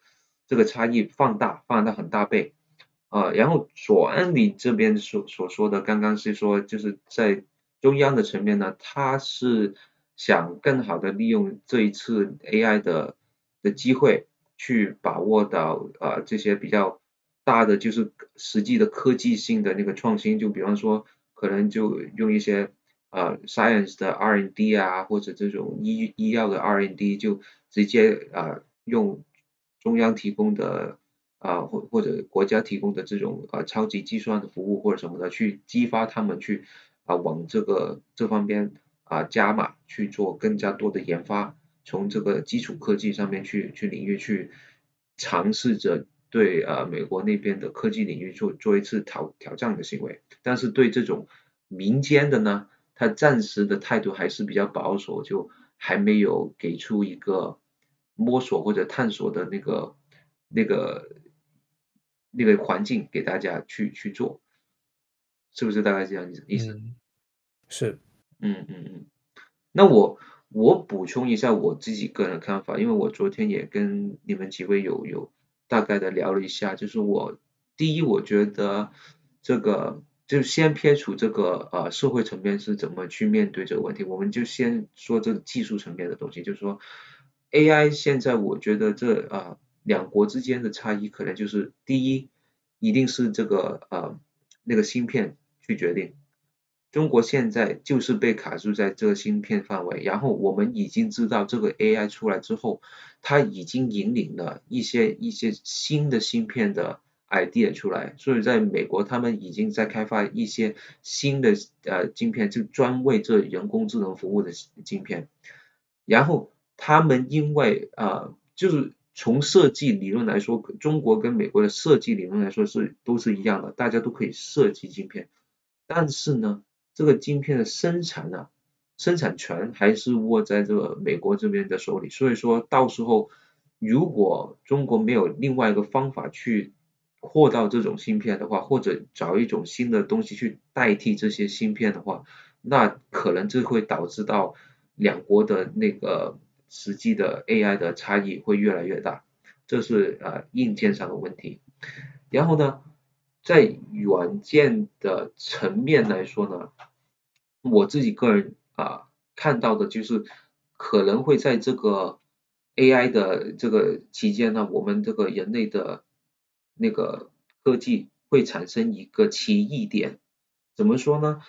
差异放大很大倍。然后左安你这边所说的，刚刚是说就是在中央的层面呢，他是想更好的利用这一次 AI 的机会，去把握到这些比较大的就是实际的科技性的那个创新，就比方说可能就用一些science 的 R&D 啊，或者这种医药的 R&D 就直接用中央提供的或者国家提供的这种超级计算的服务或者什么的，去激发他们去往这方面加码去做更加多的研发，从这个基础科技上面去领域去尝试着对美国那边的科技领域做一次挑战的行为。但是对这种民间的呢，他暂时的态度还是比较保守，就还没有给出一个摸索或者探索的那个环境给大家去做，是不是大概这样意思？是。那我补充一下我自己个人看法，因为我昨天也跟你们几位有大概的聊了一下，就是第一，我觉得这个就先撇除这个社会层面是怎么去面对这个问题，我们就先说这个技术层面的东西，就是说 AI 现在我觉得两国之间的差异可能就是第一，一定是这个那个芯片去决定。中国现在就是被卡住在这个芯片范围，然后我们已经知道这个 AI 出来之后，它已经引领了一些新的芯片的 idea 出来，所以在美国他们已经在开发一些新的晶片，就专为这人工智能服务的晶片，然后他们因为就是从设计理论来说，中国跟美国的设计理论来说都是一样的，大家都可以设计晶片，但是呢，这个晶片的生产权还是握在这个美国这边的手里，所以说到时候如果中国没有另外一个方法去获到这种芯片的话，或者找一种新的东西去代替这些芯片的话，那可能这会导致到两国的那个实际的 AI 的差异会越来越大，这是硬件上的问题。然后呢，在软件的层面来说呢，我自己个人看到的就是可能会在这个 AI 的这个期间呢，我们这个人类的那个科技会产生一个奇异点。怎么说呢？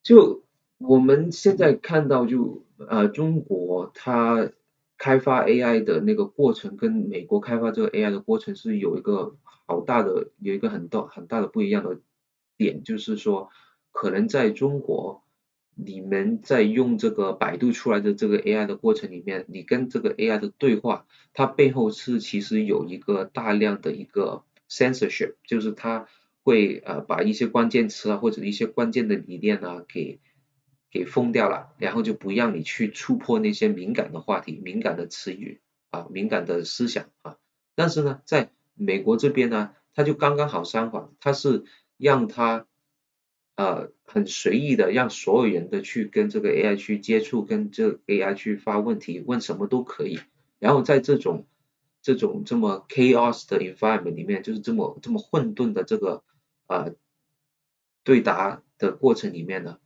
就我们现在看到中国它开发 AI 的那个过程跟美国开发这个 AI 的过程是有一个很大的不一样的点，就是说可能在中国你们在用这个百度出来的这个 AI 的过程里面，你跟这个 AI 的对话，它背后其实有一个大量的一个 censorship，就是它会把一些关键词或者一些关键的理念给封掉了，然后就不让你去触碰那些敏感的话题、敏感的词语敏感的思想但是呢，在美国这边呢，它就刚刚好相反，它是让它很随意的让所有人的去跟这个 AI 去接触，跟这个 AI 去发问题，问什么都可以。然后在这么 chaos 的 environment 里面，就是这么混沌的这个对答的过程里面呢，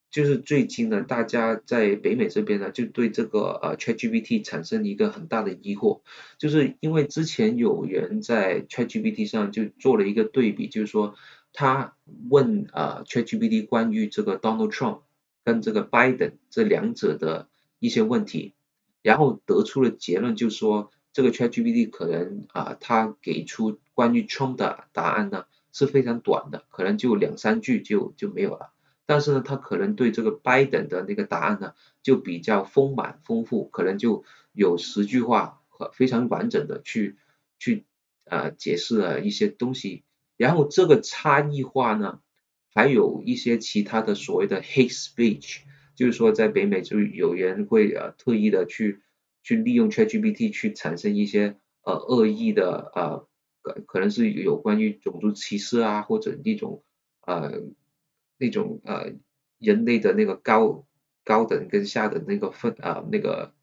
就是最近呢，大家在北美这边呢，就对这个ChatGPT 产生一个很大的疑惑，就是因为之前有人在 ChatGPT 上就做了一个对比，就是说他问ChatGPT 关于这个 Donald Trump 跟这个 Biden 这两者的一些问题，然后得出的结论就是说，这个 ChatGPT 可能他给出关于 Trump 的答案呢是非常短的，可能就两三句就没有了。但是呢，他可能对这个 Biden 的那个答案呢就比较丰满丰富，可能就有10句话和非常完整的去解释了一些东西。然后这个差异化呢，还有一些其他的所谓的 hate speech，就是说在北美就有人会特意的去利用 ChatGPT 去产生一些恶意的可能是有关于种族歧视或者那种人类的那个高等跟下等那个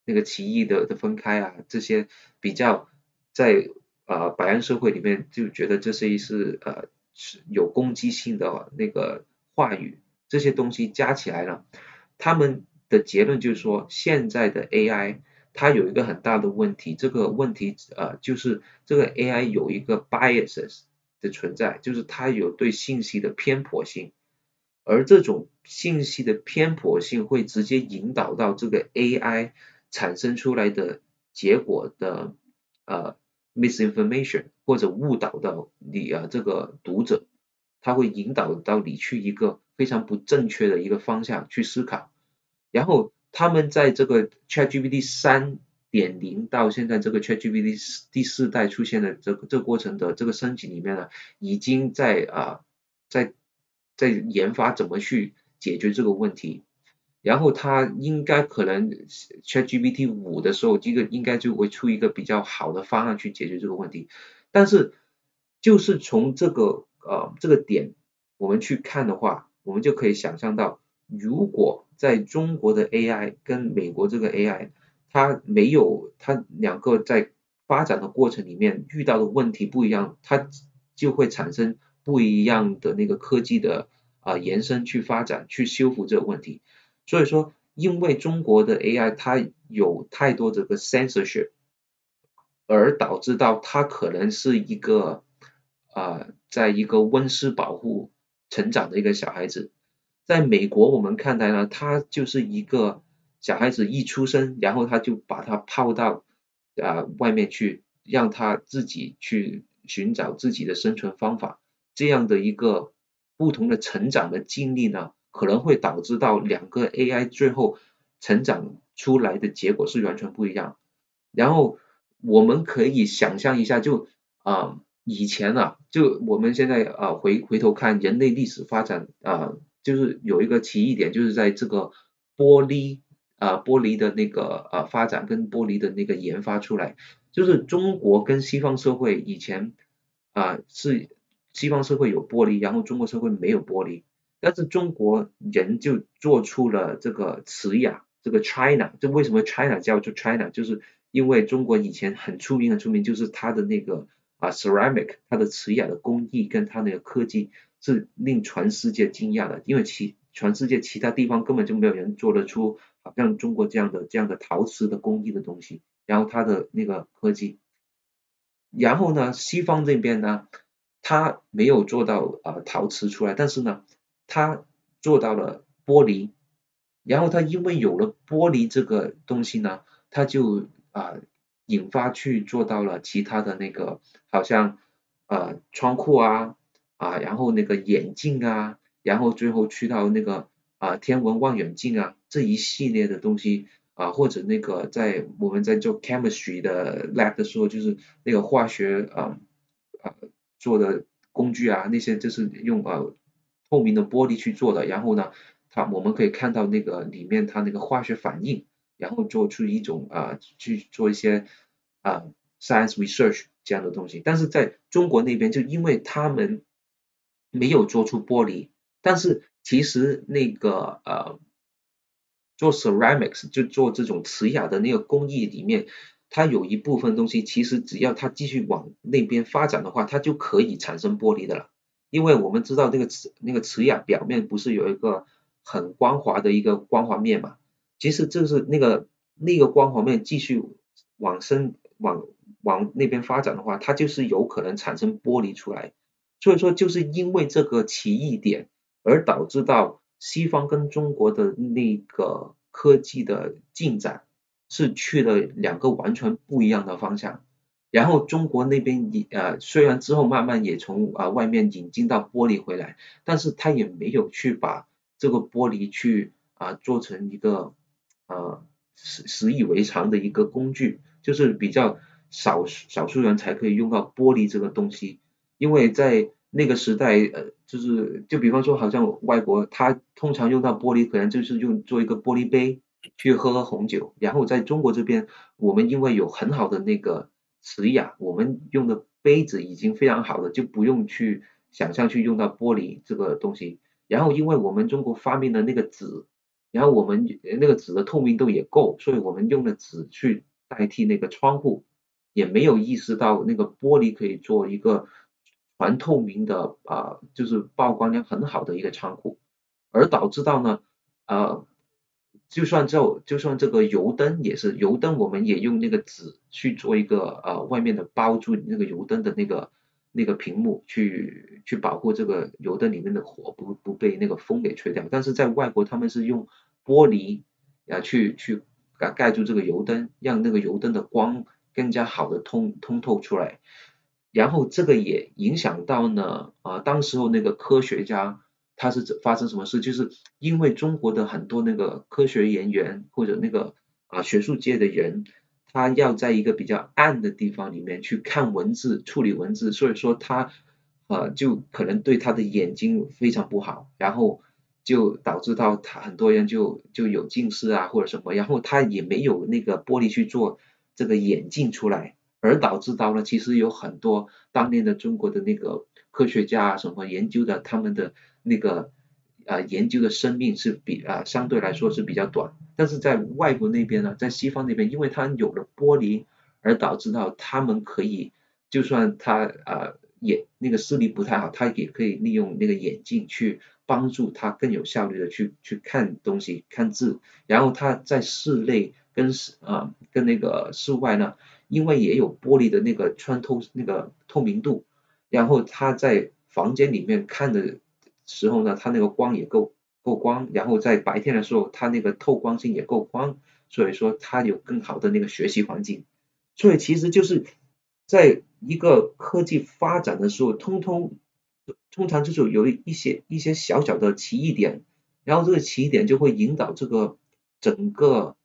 那个歧义的分开这些比较在白人社会里面就觉得这些是有攻击性的那个话语，这些东西加起来了，他们的结论就是说，现在的 AI 它有一个很大的问题，这个问题就是这个 AI 有一个 biases 的存在，就是它有对信息的偏颇性，而这种信息的偏颇性会直接引导到这个 AI 产生出来的结果的misinformation 或者误导到你这个读者，它会引导到你去一个非常不正确的一个方向去思考。然后他们在这个 ChatGPT 3.0到现在这个 ChatGPT 第4代出现的这个过程的这个升级里面呢，已经在研发怎么去解决这个问题。然后它应该可能 ChatGPT 5的时候，这个应该就会出一个比较好的方案去解决这个问题。但是就是从这个点我们去看的话，我们就可以想象到，如果在中国的 AI 跟美国这个 AI，它两个在发展的过程里面遇到的问题不一样，它就会产生不一样的那个科技的延伸去发展去修复这个问题。所以说，因为中国的 AI 它有太多这个 censorship，而导致到它可能是一个在一个温室保护成长的一个小孩子。在美国我们看来呢，他就是一个小孩子一出生，然后他就把他抛到外面去，让他自己去寻找自己的生存方法。这样的一个不同的成长的经历呢，可能会导致到两个 AI 最后成长出来的结果是完全不一样。然后我们可以想象一下，就以前就我们现在回头看人类历史发展就是有一个奇异点，就是在这个玻璃的那个发展跟玻璃的那个研发出来，就是中国跟西方社会以前是西方社会有玻璃，然后中国社会没有玻璃，但是中国人就做出了这个瓷雅，这个 China， 这为什么 China 叫做 China， 就是因为中国以前很出名，就是它的那个ceramic， 它的瓷雅的工艺跟它那个科技是令全世界惊讶的，因为全世界其他地方根本就没有人做得出好像中国这样的陶瓷的工艺的东西，然后它的那个科技。然后呢，西方这边呢，他没有做到陶瓷出来，但是呢，他做到了玻璃。然后他因为有了玻璃这个东西呢，他就引发去做到了其他的那个，好像窗户然后那个眼镜然后最后去到那个天文望远镜这一系列的东西。或者那个我们在做 chemistry 的 lab 的时候，就是那个化学做的工具那些就是用透明的玻璃去做的，然后呢，我们可以看到那个里面它那个化学反应，然后做出一种去做一些science research 这样的东西。但是在中国那边，就因为他们没有做出玻璃，但是其实那个做 ceramics 就做这种瓷雅的那个工艺里面，它有一部分东西其实只要它继续往那边发展的话，它就可以产生玻璃的了。因为我们知道那个瓷雅表面不是有一个很光滑的一个光滑面嘛，其实就是那个光滑面继续往那边发展的话，它就是有可能产生玻璃出来。所以说就是因为这个奇异点而导致到西方跟中国的那个科技的进展是去了两个完全不一样的方向。然后中国那边虽然之后慢慢也从外面引进到玻璃回来，但是他也没有去把这个玻璃去做成一个习以为常的一个工具，就是比较少数人才可以用到玻璃这个东西。因为在那个时代就比方说好像外国他通常用到玻璃可能就是做一个玻璃杯去喝红酒，然后在中国这边我们因为有很好的那个瓷雅，我们用的杯子已经非常好了，就不用去想象去用到玻璃这个东西。然后因为我们中国发明了那个纸，然后我们那个纸的透明度也够，所以我们用的纸去代替那个窗户，也没有意识到那个玻璃可以做一个全透明的就是曝光量很好的一个窗户，而导致到呢就算这个油灯也是，油灯我们也用那个纸去做一个外面的包住那个油灯的那个屏幕去保护这个油灯里面的火不被那个风给吹掉。但是在外国他们是用玻璃去盖住这个油灯，让那个油灯的光更加好的通透出来。然后这个也影响到呢当时候那个科学家他是发生什么事，就是因为中国的很多那个科学人员或者那个学术界的人，他要在一个比较暗的地方里面去看文字处理文字，所以说他就可能对他的眼睛非常不好，然后就导致到他很多人就有近视或者什么，然后他也没有那个玻璃去做这个眼镜出来，而导致到了其实有很多当年的中国的那个科学家什么研究的他们的那个研究的生命是相对来说是比较短，但是在外国那边呢，在西方那边，因为它有了玻璃，而导致到他们可以，就算他那个视力不太好，他也可以利用那个眼镜去帮助他更有效率的去看东西、看字，然后他在室内跟那个室外呢，因为也有玻璃的那个穿透那个透明度，然后他在房间里面看的时候呢，他那个光也够光，然后在白天的时候，他那个透光性也够光，所以说他有更好的那个学习环境。所以其实就是在一个科技发展的时候，通常就是有一些小小的奇异点，然后这个奇异点就会引导这个整个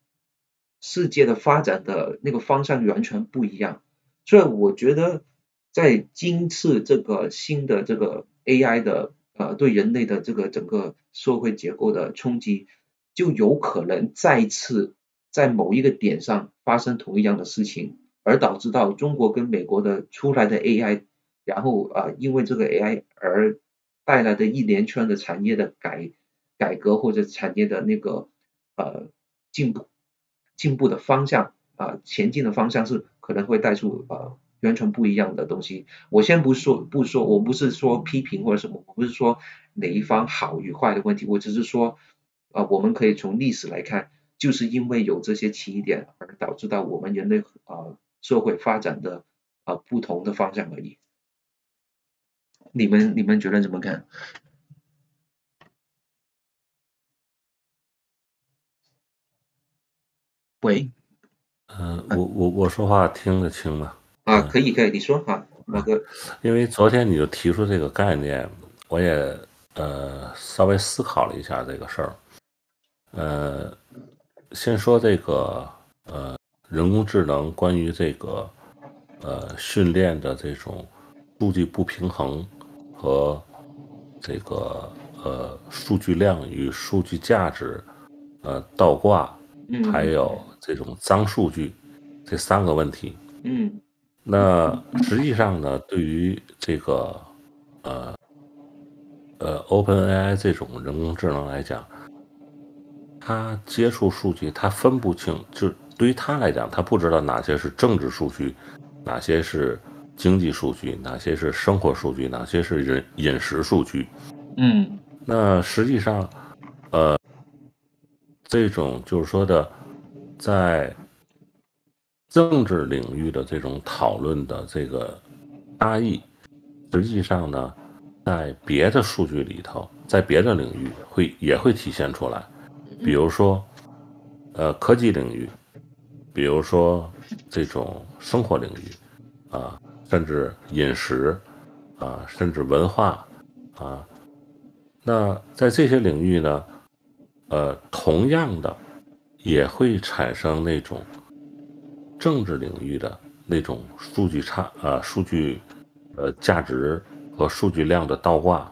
世界的发展的那个方向完全不一样。所以我觉得在今次这个新的这个 AI 的对人类的这个整个社会结构的冲击，就有可能再次在某一个点上发生同一样的事情，而导致到中国跟美国的出来的 AI， 然后因为这个 AI 而带来的一连串的产业的改革或者产业的那个进步的方向前进的方向是可能会带出完全不一样的东西。我先不说，我不是说批评或者什么，我不是说哪一方好与坏的问题，我只是说我们可以从历史来看，就是因为有这些起点而导致到我们人类社会发展的不同的方向而已。你们觉得怎么看？喂，我说话听得清吗？可以，你说马哥。因为昨天你就提出这个概念，我也稍微思考了一下这个事儿。先说这个人工智能关于这个训练的这种数据不平衡和这个数据量与数据价值倒挂，还有这种脏数据这3个问题。那实际上呢，对于这个OpenAI 这种人工智能来讲，它接触数据，它分不清，就对于它来讲，它不知道哪些是政治数据，哪些是经济数据，哪些是生活数据，哪些是饮食数据。那实际上，这种就是说的，在政治领域的这种讨论的这个差异，实际上呢，在别的数据里头，在别的领域也会体现出来。比如说科技领域，比如说这种生活领域甚至饮食甚至文化那在这些领域呢同样的也会产生那种政治领域的那种数据价值和数据量的倒挂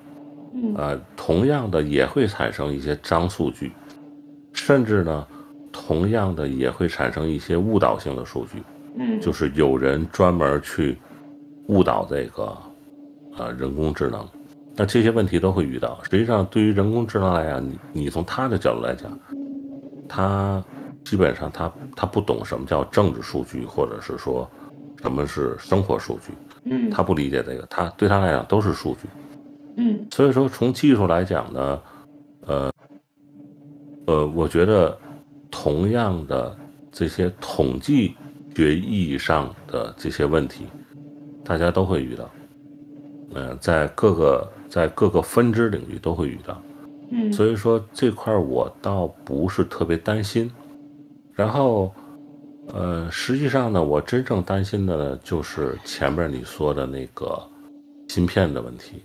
同样的也会产生一些脏数据，甚至呢同样的也会产生一些误导性的数据，就是有人专门去误导这个人工智能，那这些问题都会遇到。实际上对于人工智能来讲，你从他的角度来讲，他基本上他不懂什么叫政治数据，或者是说什么是生活数据，他不理解这个，对他来讲都是数据。所以说从技术来讲呢，我觉得同样的这些统计学意义上的这些问题，大家都会遇到，在各个分支领域都会遇到，所以说这块我倒不是特别担心。然后，实际上呢，我真正担心的呢，就是前面你说的那个芯片的问题，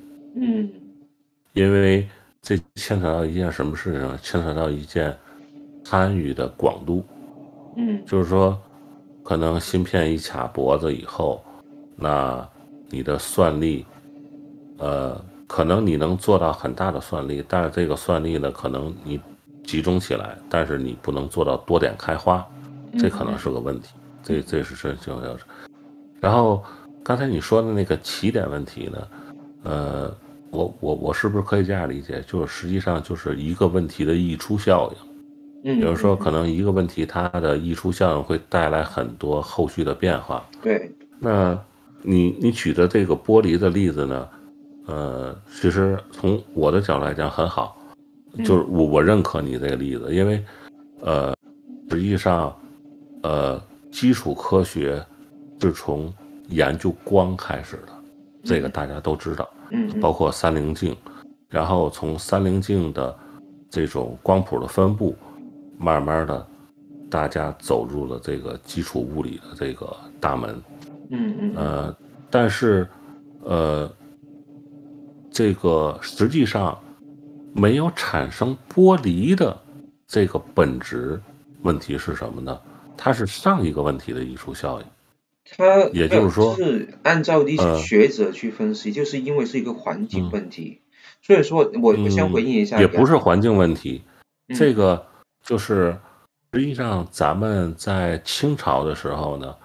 因为这牵扯到一件什么事情呢？牵扯到一件参与的广度，就是说，可能芯片一卡脖子以后，那你的算力，可能你能做到很大的算力，但是这个算力呢，可能你集中起来，但是你不能做到多点开花，这可能是个问题，这是真正要。然后刚才你说的那个起点问题呢，我是不是可以这样理解？就是实际上就是一个问题的溢出效应，比如说可能一个问题它的溢出效应会带来很多后续的变化。对，那你举的这个玻璃的例子呢，其实从我的角度来讲很好，就是我认可你这个例子，因为实际上基础科学是从研究光开始的，这个大家都知道，包括三棱镜，然后从三棱镜的这种光谱的分布，慢慢的大家走入了这个基础物理的这个大门。但是这个实际上没有产生玻璃的这个本质问题是什么呢？它是上一个问题的溢出效应。它也就是说是按照一些学者去分析，就是因为是一个环境问题，所以说我先回应一下，也不是环境问题，这个就是实际上咱们在清朝的时候呢，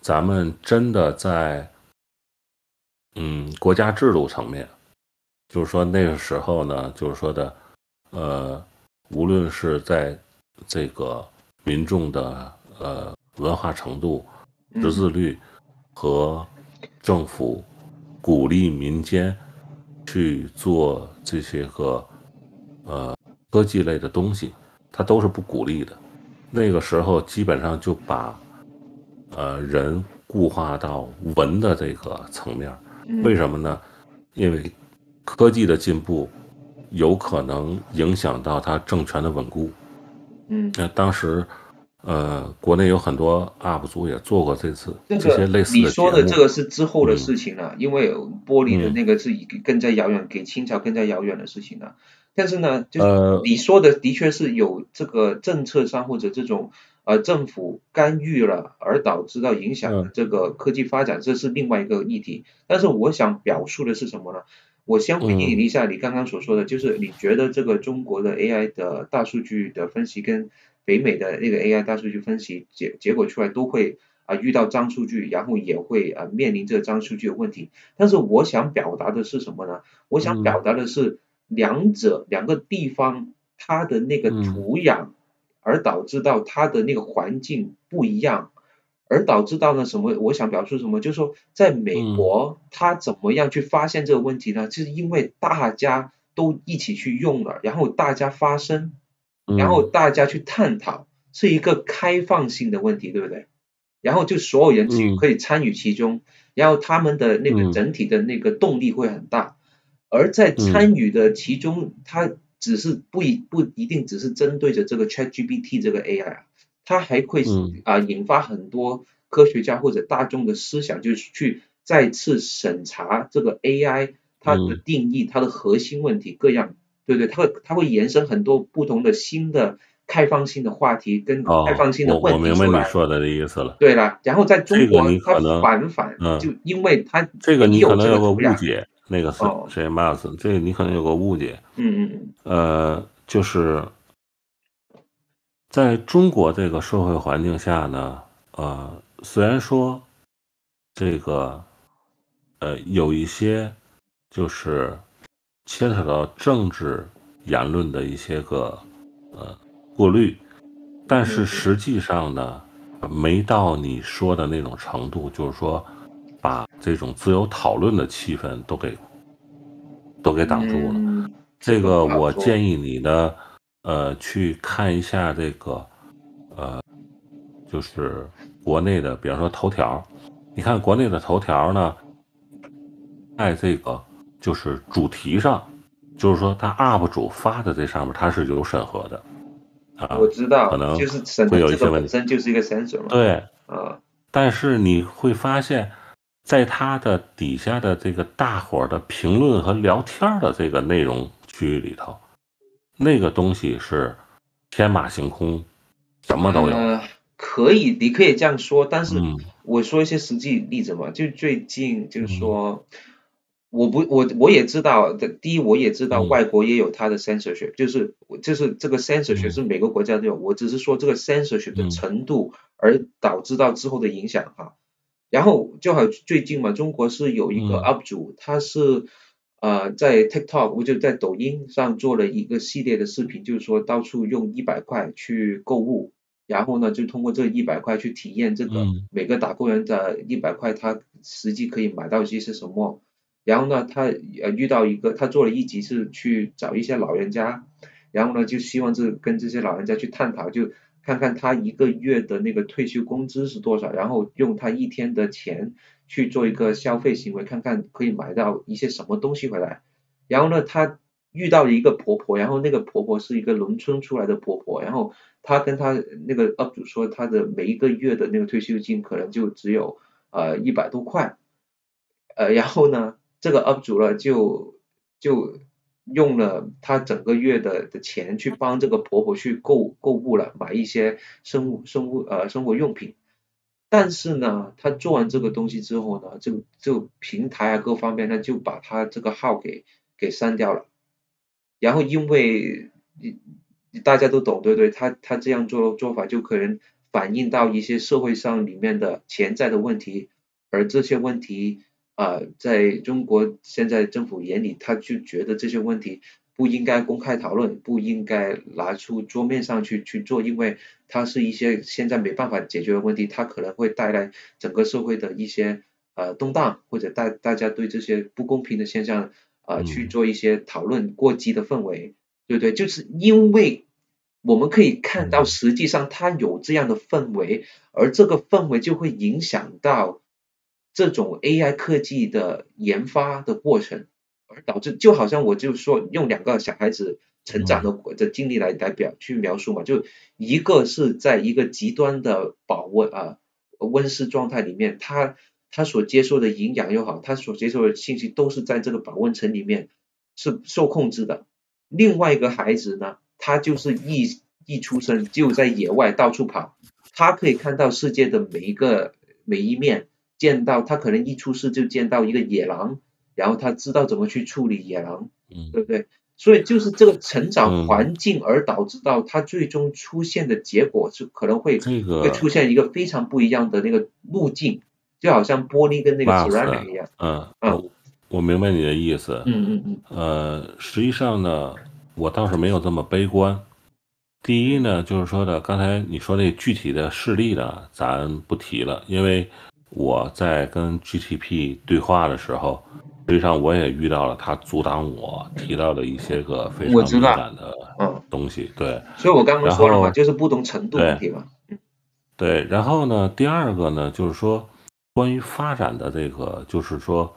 咱们真的在国家制度层面，就是说那个时候呢，就是说的无论是在这个民众的文化程度、识字率和政府鼓励民间去做这些个科技类的东西，它都是不鼓励的。那个时候基本上就把人固化到文的这个层面。为什么呢？因为科技的进步有可能影响到它政权的稳固。当时国内有很多 UP 主也做过这些类似的节目。你说的这个是之后的事情了，因为玻璃的那个是更加遥远，给清朝更加遥远的事情了。但是呢，就是你说的的确是有这个政策上或者这种政府干预了而导致到影响这个科技发展，这是另外一个议题。但是我想表述的是什么呢？我先回应一下你刚刚所说的，就是你觉得这个中国的 AI 的大数据的分析跟北美的那个 AI 大数据分析结果出来都会遇到脏数据，然后也会面临这脏数据的问题。但是我想表达的是什么呢？我想表达的是两个地方它的那个土壤，而导致到它的那个环境不一样，而导致到呢什么？我想表述什么？就是说，在美国，它怎么样去发现这个问题呢？就是因为大家都一起去用了，然后大家发声，然后大家去探讨，是一个开放性的问题，对不对？然后就所有人可以参与其中，然后他们的那个整体的那个动力会很大，而在参与的其中，它只是不一定只是针对着这个 ChatGPT 这个 AI 它还会引发很多科学家或者大众的思想，就是去再次审查这个 AI 它的定义、它的核心问题各样，对不对？它会延伸很多不同的新的开放性的话题跟开放性的问题出来。我明白你说的意思了。对了，然后在中国它反就因为它这个你可能有个误解，那个谁马斯，这个你可能有个误解。就是在中国这个社会环境下呢，虽然说这个有一些就是牵扯到政治言论的一些个过滤，但是实际上呢，没到你说的那种程度，就是说把这种自由讨论的气氛都给挡住了。这个我建议你呢，去看一下这个就是国内的，比方说头条。你看国内的头条呢，在这个就是主题上，就是说他 UP 主发的这上面他是有审核的。我知道，可能就是审核这个本身就是一个 censor 嘛。对，但是你会发现，在它的底下的这个大伙的评论和聊天的这个内容区域里头，那个东西是天马行空，什么都有。你可以这样说，但是我说一些实际例子嘛，就最近就是说。我也知道的，第一我也知道外国也有它的 censorship，就是这个 censorship 是每个国家都有，我只是说这个 censorship 的程度而导致到之后的影响哈。然后就好最近嘛，中国是有一个 UP 主，他是在 TikTok 就在抖音上做了一个系列的视频，就是说到处用100块去购物，然后呢就通过这100块去体验这个每个打工人的100块他实际可以买到一些是什么。然后呢他遇到一个他做了一集是去找一些老人家，然后呢就希望跟这些老人家去探讨，就看看他一个月的那个退休工资是多少，然后用他一天的钱去做一个消费行为，看看可以买到一些什么东西回来。然后呢他遇到了一个婆婆，然后那个婆婆是一个农村出来的婆婆，然后他跟他那个 UP 主说他的每一个月的那个退休金可能就只有100多块，然后呢这个 UP 主呢就用了他整个月的钱去帮这个婆婆去购物了，买一些生活用品。但是呢他做完这个东西之后呢，就平台啊各方面呢就把他这个号给删掉了。然后因为大家都懂，对不对？他这样做法就可能反映到一些社会上里面的潜在的问题，而这些问题在中国现在政府眼里，他就觉得这些问题不应该公开讨论，不应该拿出桌面上去做，因为它是一些现在没办法解决的问题，它可能会带来整个社会的一些动荡，或者大家对这些不公平的现象去做一些讨论过激的氛围，对不对？就是因为我们可以看到实际上它有这样的氛围，而这个氛围就会影响到这种 AI 科技的研发的过程，而导致就好像我就说用2个小孩子成长的经历来去描述嘛，就一个是在一个极端的温室状态里面，他所接受的营养又好，他所接受的信息都是在这个保温层里面是受控制的。另外一个孩子呢，他就是一出生就在野外到处跑，他可以看到世界的每一面，见到他可能一出世就见到一个野狼，然后他知道怎么去处理野狼，对不对？所以就是这个成长环境而导致到他最终出现的结果是可能会出现一个非常不一样的那个路径，就好像玻璃跟那个 ceramic 一样。我明白你的意思。实际上呢，我倒是没有这么悲观。第一呢，就是说的刚才你说那具体的事例呢，咱不提了，因为我在跟 GTP 对话的时候，实际上我也遇到了他阻挡我提到的一些个非常敏感的东西。对，所以我刚刚说了嘛，就是不同程度问题嘛。对，然后呢，第二个呢，就是说关于发展的这个，就是说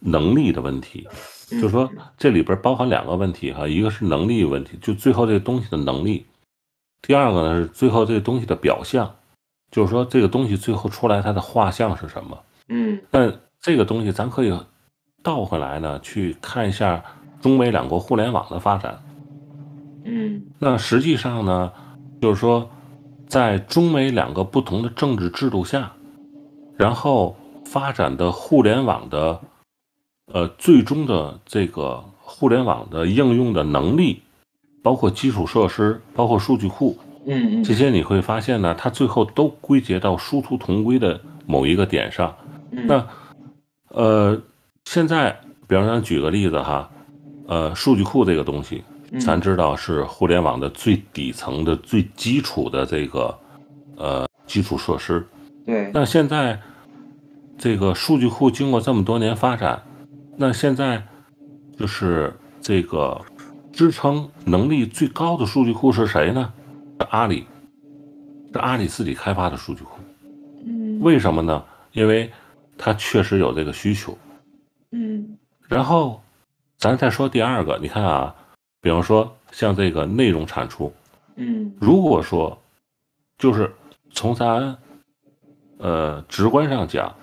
能力的问题，就是说这里边包含2个问题哈，一个是能力问题，就最后这个东西的能力；第二个呢是最后这个东西的表象，就是说这个东西最后出来它的画像是什么。但这个东西咱可以倒回来呢，去看一下中美2国互联网的发展。那实际上呢，就是说在中美2个不同的政治制度下，然后发展的互联网的最终的这个互联网的应用的能力，包括基础设施，包括数据库，这些你会发现呢，它最后都归结到殊途同归的某一个点上。那现在比方说举个例子哈，数据库这个东西，咱知道是互联网的最底层的最基础的这个基础设施。对。那现在这个数据库经过这么多年发展，那现在就是这个支撑能力最高的数据库是谁呢？是阿里自己开发的数据库。为什么呢？因为它确实有这个需求。然后咱再说第二个，你看啊，比方说像这个内容产出，如果说就是从咱直观上讲，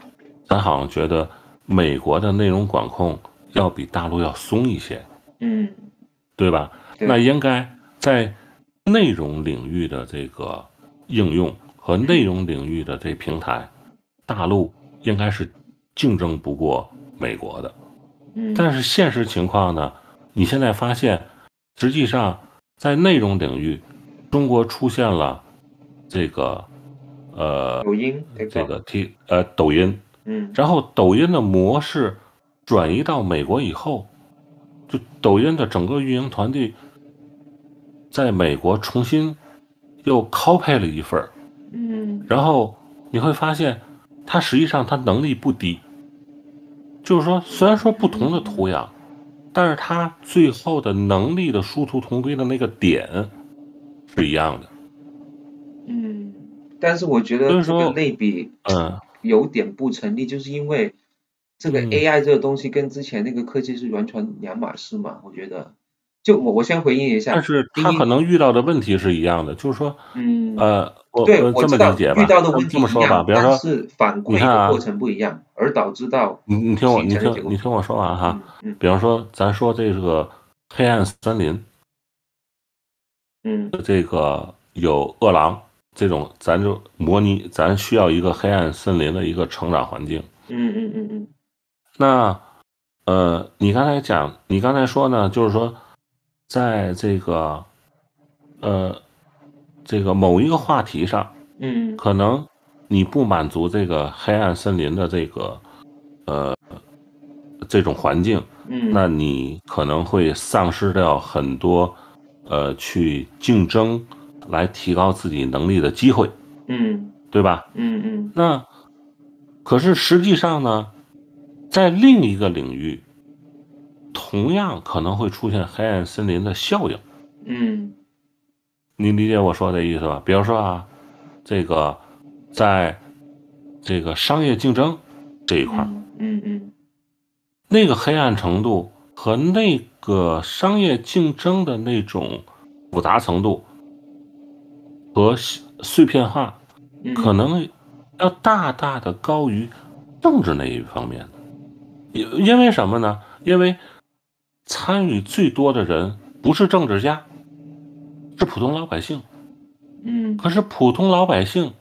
咱好像觉得美国的内容管控要比大陆要松一些，对吧？那应该在内容领域的这个应用和内容领域的这平台，大陆应该是竞争不过美国的。但是现实情况呢，你现在发现实际上在内容领域，中国出现了这个抖音，这个抖音，然后抖音的模式转移到美国以后，就抖音的整个运营团队在美国重新又 copy 了一份，然后你会发现它实际上它能力不低，就是说虽然说不同的图样，但是它最后的能力的殊途同归的那个点是一样的。但是我觉得这个类比嗯，有点不成立，就是因为这个 AI 这个东西跟之前那个科技是完全两码事嘛，我觉得。就我先回应一下，但是他可能遇到的问题是一样的，就是说，我这么理解吧，遇到的问题这么说吧，比方说，但是反馈的过程不一样，而导致到你听我说完哈。比方说，咱说这个黑暗森林，这个有饿狼这种，咱就模拟，咱需要一个黑暗森林的一个成长环境。那你刚才说呢，就是说，在这个某一个话题上，可能你不满足这个黑暗森林的这个这种环境，那你可能会丧失掉很多去竞争来提高自己能力的机会，对吧？那可是实际上呢，在另一个领域，同样可能会出现黑暗森林的效应。你理解我说的意思吧？比如说啊，这个在这个商业竞争这一块，那个黑暗程度和那个商业竞争的那种复杂程度和碎片化，可能要大大的高于政治那一方面的。因为什么呢？因为参与最多的人不是政治家，是普通老百姓。可是普通老百姓，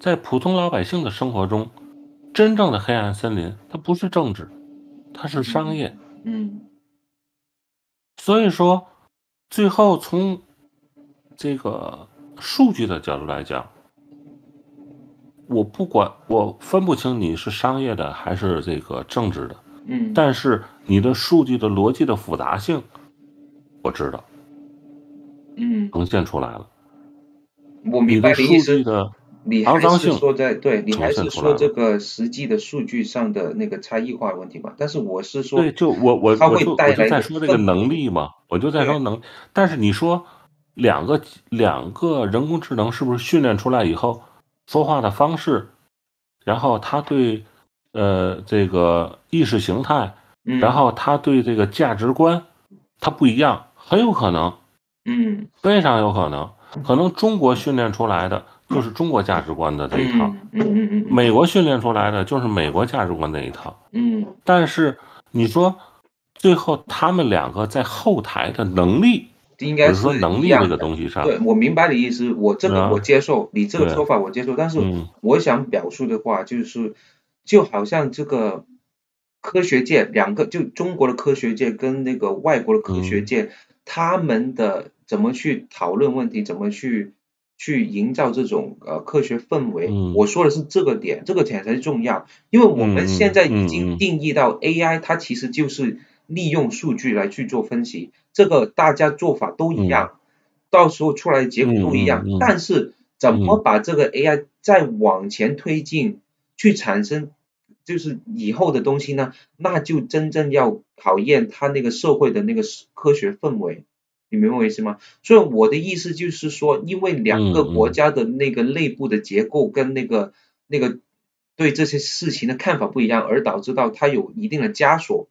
在普通老百姓的生活中，真正的黑暗森林，它不是政治，它是商业。所以说，最后从这个数据的角度来讲，我分不清你是商业的还是这个政治的。但是你的数据的逻辑的复杂性，我知道，呈现出来了。我明白你的数据的还是说你还是说这个实际的数据上的那个差异化问题嘛？但是我是说，对，就我就在说这个能力嘛，我就在说但是你说两个人工智能是不是训练出来以后说话的方式，然后他对这个意识形态，然后他对这个价值观，他不一样，很有可能，非常有可能。可能中国训练出来的就是中国价值观的这一套，美国训练出来的就是美国价值观那一套，但是你说最后他们两个在后台的能力，应该是说能力这个东西上，对，我明白的意思，我这个我接受，你这个说法我接受，但是我想表述的话就是，就好像这个科学界两个，就中国的科学界跟那个外国的科学界，他们的怎么去讨论问题，怎么去营造这种科学氛围，我说的是这个点，这个点才是重要，因为我们现在已经定义到 AI 它其实就是利用数据来去做分析，这个大家做法都一样，到时候出来的结果都一样，但是怎么把这个 AI 再往前推进，去产生就是以后的东西呢？那就真正要考验它那个社会的那个科学氛围，你明白我意思吗？所以我的意思就是说，因为两个国家的那个内部的结构跟那个对这些事情的看法不一样，而导致到它有一定的枷锁，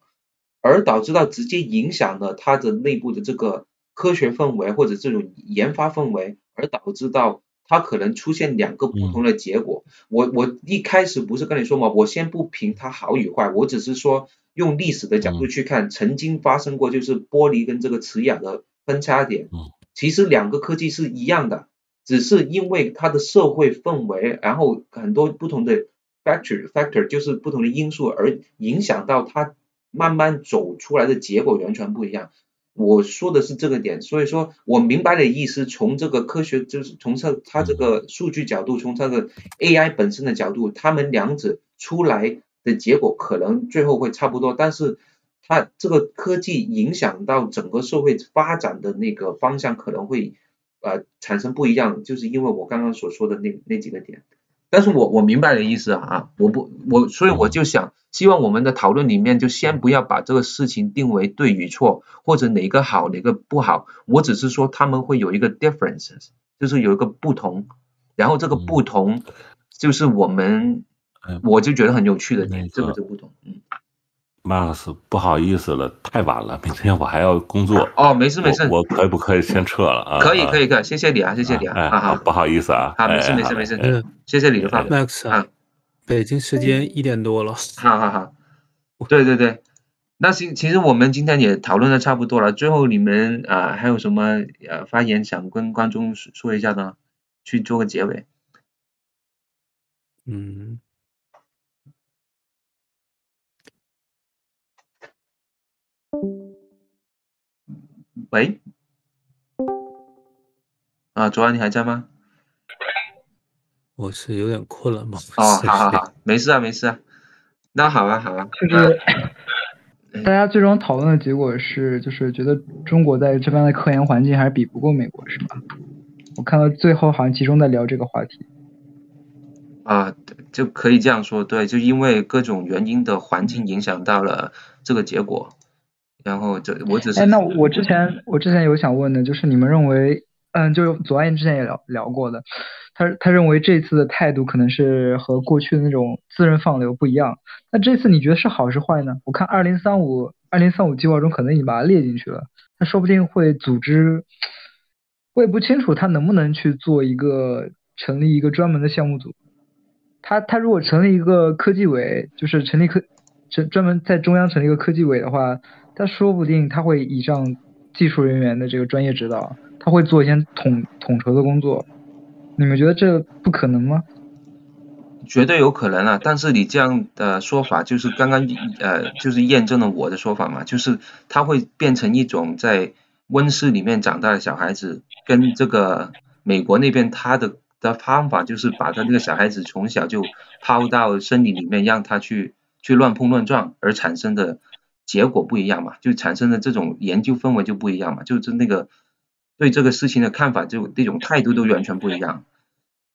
而导致到直接影响了它的内部的这个科学氛围或者这种研发氛围，而导致到它可能出现两个不同的结果。我一开始不是跟你说嘛，我先不评它好与坏，我只是说用历史的角度去看，曾经发生过就是玻璃跟这个磁氧的分叉点，其实两个科技是一样的，只是因为它的社会氛围，然后很多不同的 factor 就是不同的因素而影响到它慢慢走出来的结果完全不一样。我说的是这个点，所以说我明白的意思，从这个科学就是从它这个数据角度，从这个 AI 本身的角度，他们两者出来的结果可能最后会差不多，但是它这个科技影响到整个社会发展的那个方向可能会产生不一样，就是因为我刚刚所说的那几个点。但是我明白你的意思啊，所以我就想，希望我们的讨论里面就先不要把这个事情定为对与错，或者哪个好哪个不好，我只是说他们会有一个 differences， 就是有一个不同，然后这个不同就是我就觉得很有趣的点，这个就不同。Max， 不好意思了，太晚了，明天我还要工作。哦，没事没事，我可不可以先撤了啊？可以，谢谢你啊，谢谢你啊，好，不好意思啊，没事，谢谢你的发表。 Max 啊，北京时间1点多了。好，对，那其实我们今天也讨论的差不多了，最后你们还有什么发言想跟观众说一下呢？去做个结尾。喂，卓安你还在吗？我是有点困了嘛。好，没事啊，那好啊。就是大家最终讨论的结果是，就是觉得中国在这边的科研环境还是比不过美国，是吧？我看到最后好像集中在聊这个话题。就可以这样说，对，就因为各种原因的环境影响到了这个结果，然后我只是那我之前有想问的，就是你们认为，就是左岸之前也聊过的，他认为这次的态度可能是和过去的那种自认放流不一样。那这次你觉得是好是坏呢？我看2035计划中可能已经把它列进去了，他说不定会组织，我也不清楚他能不能去成立一个专门的项目组。他如果成立一个科技委，就是专门在中央成立一个科技委的话，他说不定他会倚仗技术人员的这个专业指导，他会做一些统筹的工作。你们觉得这不可能吗？绝对有可能啊，但是你这样的说法就是刚刚就是验证了我的说法嘛，就是他会变成一种在温室里面长大的小孩子，跟这个美国那边他的方法就是把他那个小孩子从小就抛到森林里面，让他去乱碰乱撞，而产生的结果不一样嘛，就产生的这种研究氛围就不一样嘛，就是那个对这个事情的看法就那种态度都完全不一样。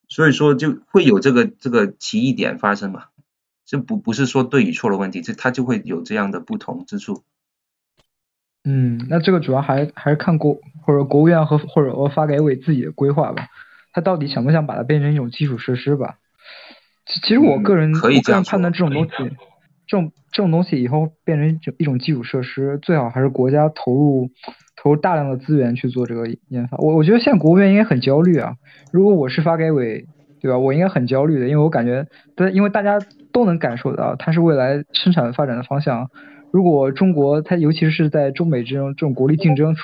所以说就会有这个奇异点发生嘛，这不是说对与错的问题，它就会有这样的不同之处。那这个主要还是看国务院或者发改委自己的规划吧，他到底想不想把它变成一种基础设施吧？其实我个人判断这种东西，这种东西以后变成一种基础设施，最好还是国家投入大量的资源去做这个研发。我觉得现在国务院应该很焦虑啊，如果我是发改委，对吧？我应该很焦虑的，因为我感觉，因为大家都能感受到它是未来生产发展的方向。如果中国它尤其是在中美这种国力竞争，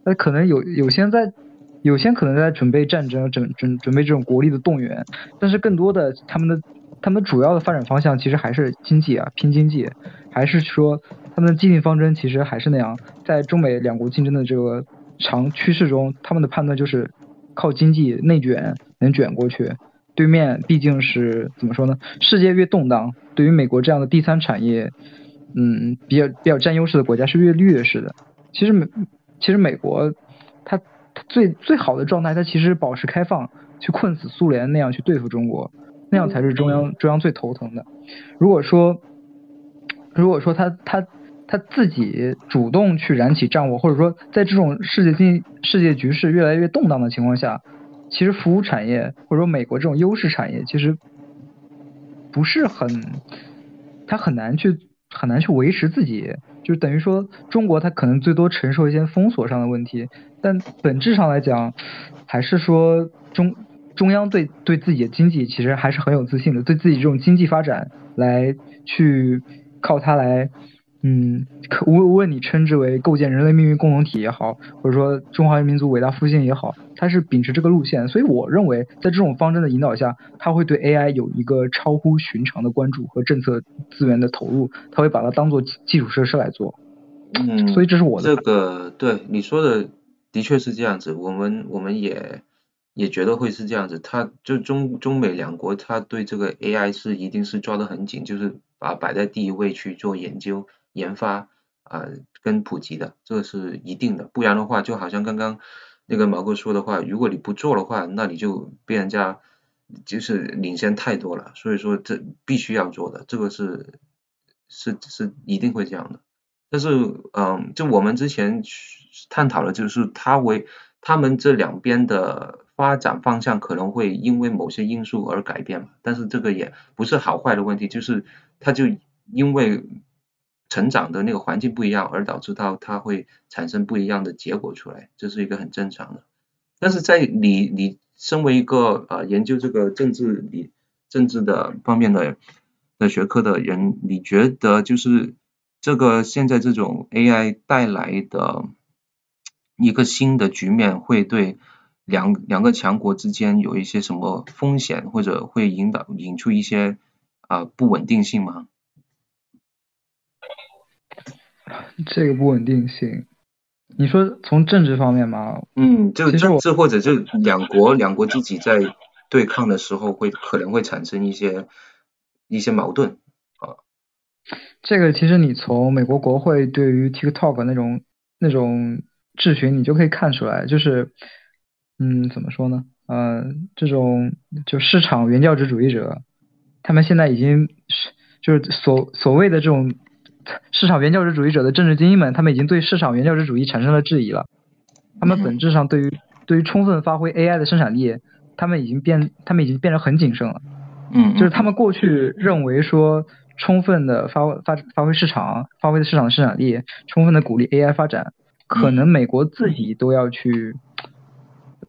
它可能有些可能在准备战争，准备这种国力的动员，但是更多的他们主要的发展方向其实还是经济啊，拼经济，还是说他们的既定方针其实还是那样，在中美两国竞争的这个长趋势中，他们的判断就是靠经济内卷能卷过去。对面毕竟是怎么说呢？世界越动荡，对于美国这样的第三产业，比较占优势的国家是越劣势的。其实美国它最好的状态，它其实保持开放，去困死苏联那样去对付中国，那样才是中央最头疼的。如果说他自己主动去燃起战火，或者说在这种世界局势越来越动荡的情况下，其实服务产业或者说美国这种优势产业其实不是它很难去维持自己，就等于说中国它可能最多承受一些封锁上的问题，但本质上来讲，还是说中央对自己的经济其实还是很有自信的，对自己这种经济发展来去靠它来，无论你称之为构建人类命运共同体也好，或者说中华民族伟大复兴也好，它是秉持这个路线。所以我认为在这种方针的引导下，它会对 AI 有一个超乎寻常的关注和政策资源的投入，它会把它当做基础设施来做。所以这是我的这个对你说的的确是这样子，我们也觉得会是这样子。它就中美两国，它对这个 AI 是一定是抓得很紧，就是把它摆在第一位去做研究研发跟普及的，这是一定的。不然的话，就好像刚刚那个毛哥说的话，如果你不做的话，那你就被人家就是领先太多了。所以说这必须要做的，这个是一定会这样的。但是就我们之前探讨的就是他们这两边的发展方向可能会因为某些因素而改变嘛，但是这个也不是好坏的问题，就是它就因为成长的那个环境不一样而导致到它会产生不一样的结果出来，这是一个很正常的。但是在你身为一个研究这个政治的方面的学科的人，你觉得就是这个现在这种 AI 带来的一个新的局面会对两个强国之间有一些什么风险，或者会引出一些不稳定性吗？这个不稳定性，你说从政治方面吗？就政治或者就两国自己在对抗的时候可能会产生一些矛盾啊。这个其实你从美国国会对于 TikTok 那种质询，你就可以看出来，就是怎么说呢？这种就市场原教旨主义者，他们现在已经就是所谓的这种市场原教旨主义者的政治精英们，他们已经对市场原教旨主义产生了质疑了。他们本质上对于充分发挥 AI 的生产力，他们已经变得很谨慎了。就是他们过去认为说充分的发挥市场的市场力，充分的鼓励 AI 发展，可能美国自己都要去。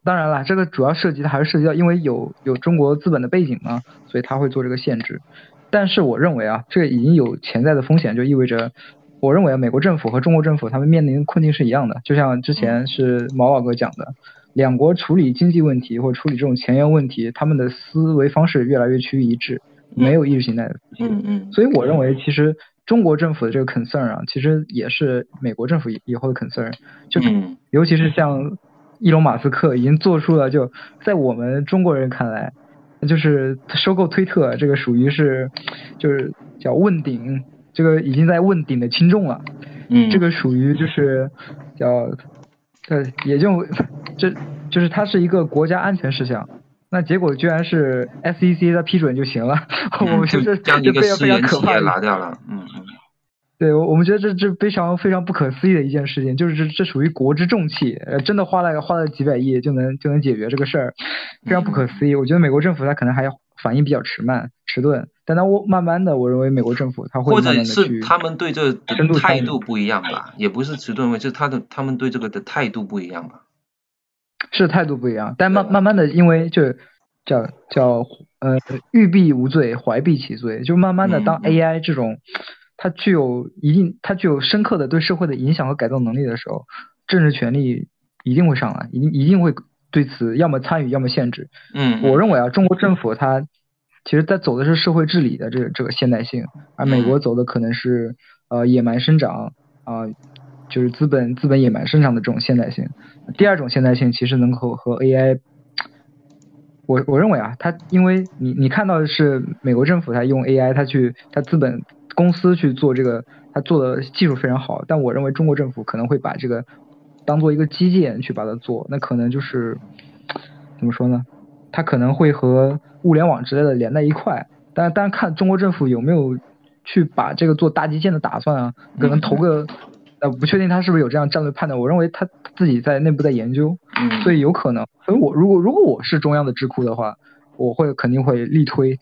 当然了，这个主要还是涉及到，因为有中国资本的背景嘛，所以他会做这个限制。但是我认为这个已经有潜在的风险，就意味着，我认为美国政府和中国政府他们面临的困境是一样的，就像之前是毛老哥讲的，两国处理经济问题或者处理这种前沿问题，他们的思维方式越来越趋于一致，没有意识形态的。所以我认为其实中国政府的这个 concern 其实也是美国政府以后的 concern， 就尤其是像伊隆马斯克已经做出了，就在我们中国人看来，就是收购推特这个属于就是叫问鼎，这个已经在问鼎的轻重了。这个属于就是叫也就是它是一个国家安全事项，那结果居然是 SEC 的批准就行了，我们就是将一个私人企业拿掉了。对，我们觉得这非常非常不可思议的一件事情，就是这属于国之重器，真的花了几百亿就能解决这个事儿，非常不可思议。我觉得美国政府他可能还反应比较迟钝，但慢慢的，我认为美国政府他会慢慢的去，或者是他们对这个态度不一样吧，也不是迟钝，就是他们对这个的态度不一样吧。是态度不一样，但慢慢的，因为就叫欲避无罪，怀璧其罪，就慢慢的当 AI 这种。它具有深刻的对社会的影响和改造能力的时候，政治权力一定会上来，一定会对此要么参与，要么限制。我认为中国政府它其实在走的是社会治理的这个现代性，而美国走的可能是野蛮生长就是资本野蛮生长的这种现代性。第二种现代性其实能够和 AI， 我认为它因为你看到的是美国政府它用 AI， 它资本公司去做这个，它做的技术非常好，但我认为中国政府可能会把这个当做一个基建去把它做，那可能就是怎么说呢？它可能会和物联网之类的连在一块，但看中国政府有没有去把这个做大基建的打算可能投个不确定他是不是有这样战略判断，我认为他自己在内部在研究，所以有可能。所以如果我是中央的智库的话，我肯定会力推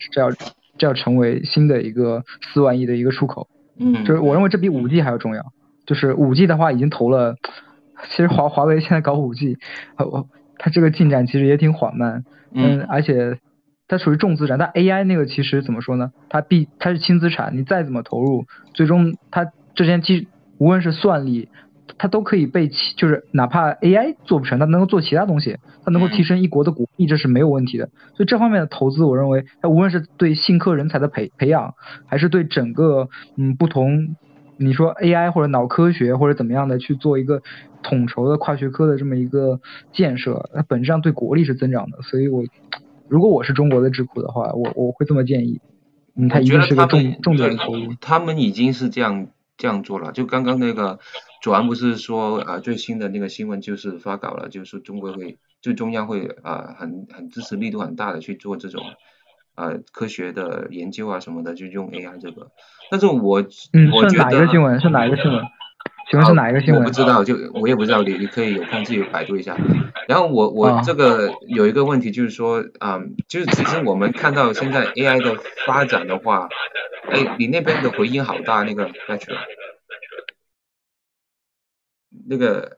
这要成为新的一个4万亿的一个出口。就是我认为这比5G 还要重要。就是5G 的话已经投了，其实华为现在搞5G，它这个进展其实也挺缓慢。而且它属于重资产，但 AI 那个其实怎么说呢？它是轻资产，你再怎么投入，最终它这些无论是算力，它都可以就是哪怕 AI 做不成，它能够做其他东西，它能够提升一国的国力，这是没有问题的。所以这方面的投资，我认为它无论是对信科人才的培养，还是对整个不同，你说 AI 或者脑科学或者怎么样的去做一个统筹的跨学科的这么一个建设，它本质上对国力是增长的。所以如果我是中国的智库的话，我会这么建议。它一定是个重点投入。他们已经是这样这样做了。就刚刚那个左岸不是说最新的那个新闻就是发稿了，就是中央会很支持力度很大的去做这种科学的研究啊什么的，就用 AI 这个。但是我觉得是哪一个新闻？是哪一个新闻？请问是哪一个新闻？我不知道，我也不知道，你可以有空自己百度一下。然后我这个有一个问题就是说，就是其实我们看到现在 AI 的发展的话，你那边的回音好大，那个 Patrick， 那个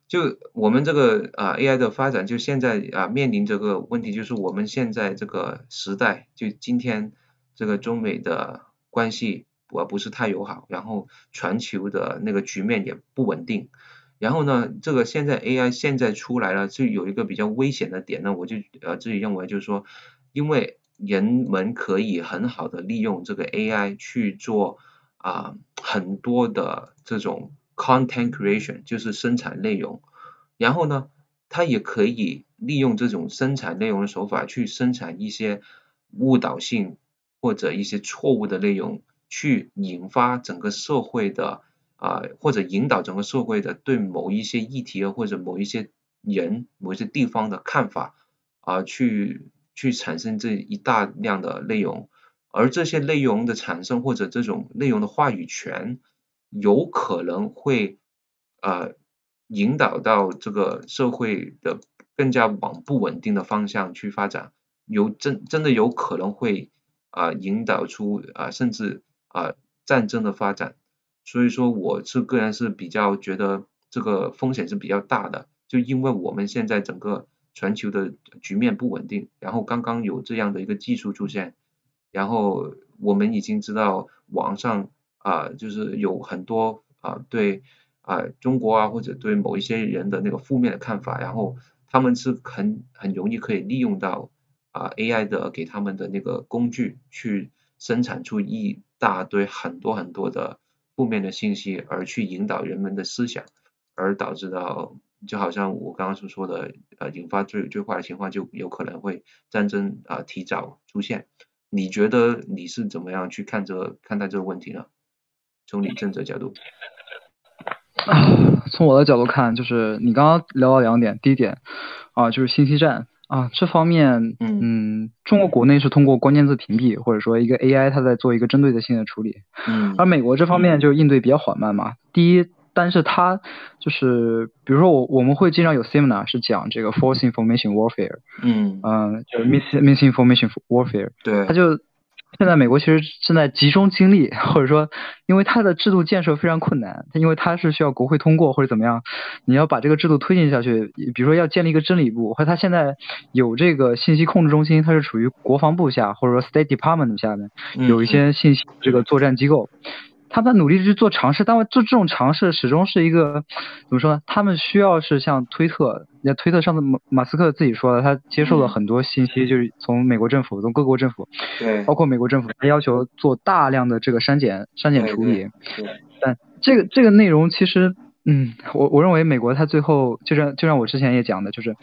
就我们这个AI 的发展，就现在面临这个问题，就是我们现在这个时代，就今天这个中美的关系不是太友好，然后全球的那个局面也不稳定，然后呢，这个现在 AI 现在出来了，就有一个比较危险的点呢，我就自己认为就是说，因为人们可以很好的利用这个 AI 去做很多的这种content creation 就是生产内容，然后呢，它也可以利用这种生产内容的手法去生产一些误导性或者一些错误的内容，去引发整个社会的或者引导整个社会的对某一些议题或者某一些人、某一些地方的看法去产生这一大量的内容，而这些内容的产生或者这种内容的话语权，有可能会引导到这个社会的更加往不稳定的方向去发展，真的有可能会引导出甚至战争的发展，所以说我个人是比较觉得这个风险是比较大的，就因为我们现在整个全球的局面不稳定，然后刚刚有这样的一个技术出现，然后我们已经知道网上就是有很多对中国或者对某一些人的那个负面的看法，然后他们是很容易可以利用到AI 的给他们的那个工具去生产出一大堆很多很多的负面的信息，而去引导人们的思想，而导致到就好像我刚刚所说的引发最坏的情况，就有可能会战争提早出现。你觉得你是怎么样去看待这个问题呢？从你政治角度。从我的角度看，就是你刚刚聊到两点，第一点就是信息战这方面，中国国内是通过关键字屏蔽，或者说一个 AI 它在做一个针对性的处理，而美国这方面就应对比较缓慢嘛。第一，但是它就是比如说我们会经常有 seminar 是讲这个 false information warfare，就是 misinformation warfare，对，它就现在美国其实正在集中精力，或者说因为它的制度建设非常困难，因为它是需要国会通过或者怎么样，你要把这个制度推进下去，比如说要建立一个真理部，或者它现在有这个信息控制中心，它是处于国防部下或者说 State Department 下面，有一些信息这个作战机构，他们努力去做尝试，但做这种尝试始终是一个怎么说呢？他们需要是像推特上次马斯克自己说的，他接受了很多信息，就是从美国政府、从各国政府，对，包括美国政府，他要求做大量的这个删减处理。对，但这个内容其实，我认为美国它最后就像我之前也讲的，就是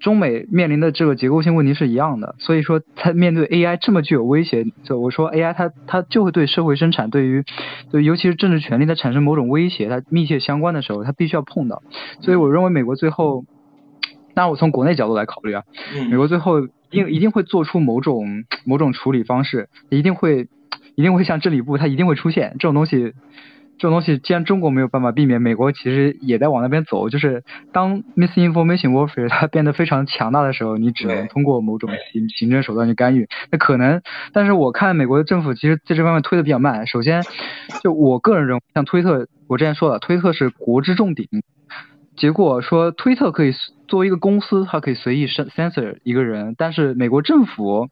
中美面临的这个结构性问题是一样的，所以说它面对 AI 这么具有威胁，就我说 AI 它就会对社会生产，对尤其是政治权利它产生某种威胁，它密切相关的时候，它必须要碰到。所以我认为美国最后，当然我从国内角度来考虑美国最后一定会做出某种处理方式，一定会像真理部，它一定会出现这种东西，既然中国没有办法避免，美国其实也在往那边走。就是当 misinformation warfare 它变得非常强大的时候，你只能通过某种行政手段去干预。那可能，但是我看美国的政府其实在这方面推的比较慢。首先，就我个人认为，像推特，我之前说了，推特是国之重鼎。结果说推特可以作为一个公司，它可以随意censor 一个人，但是美国政府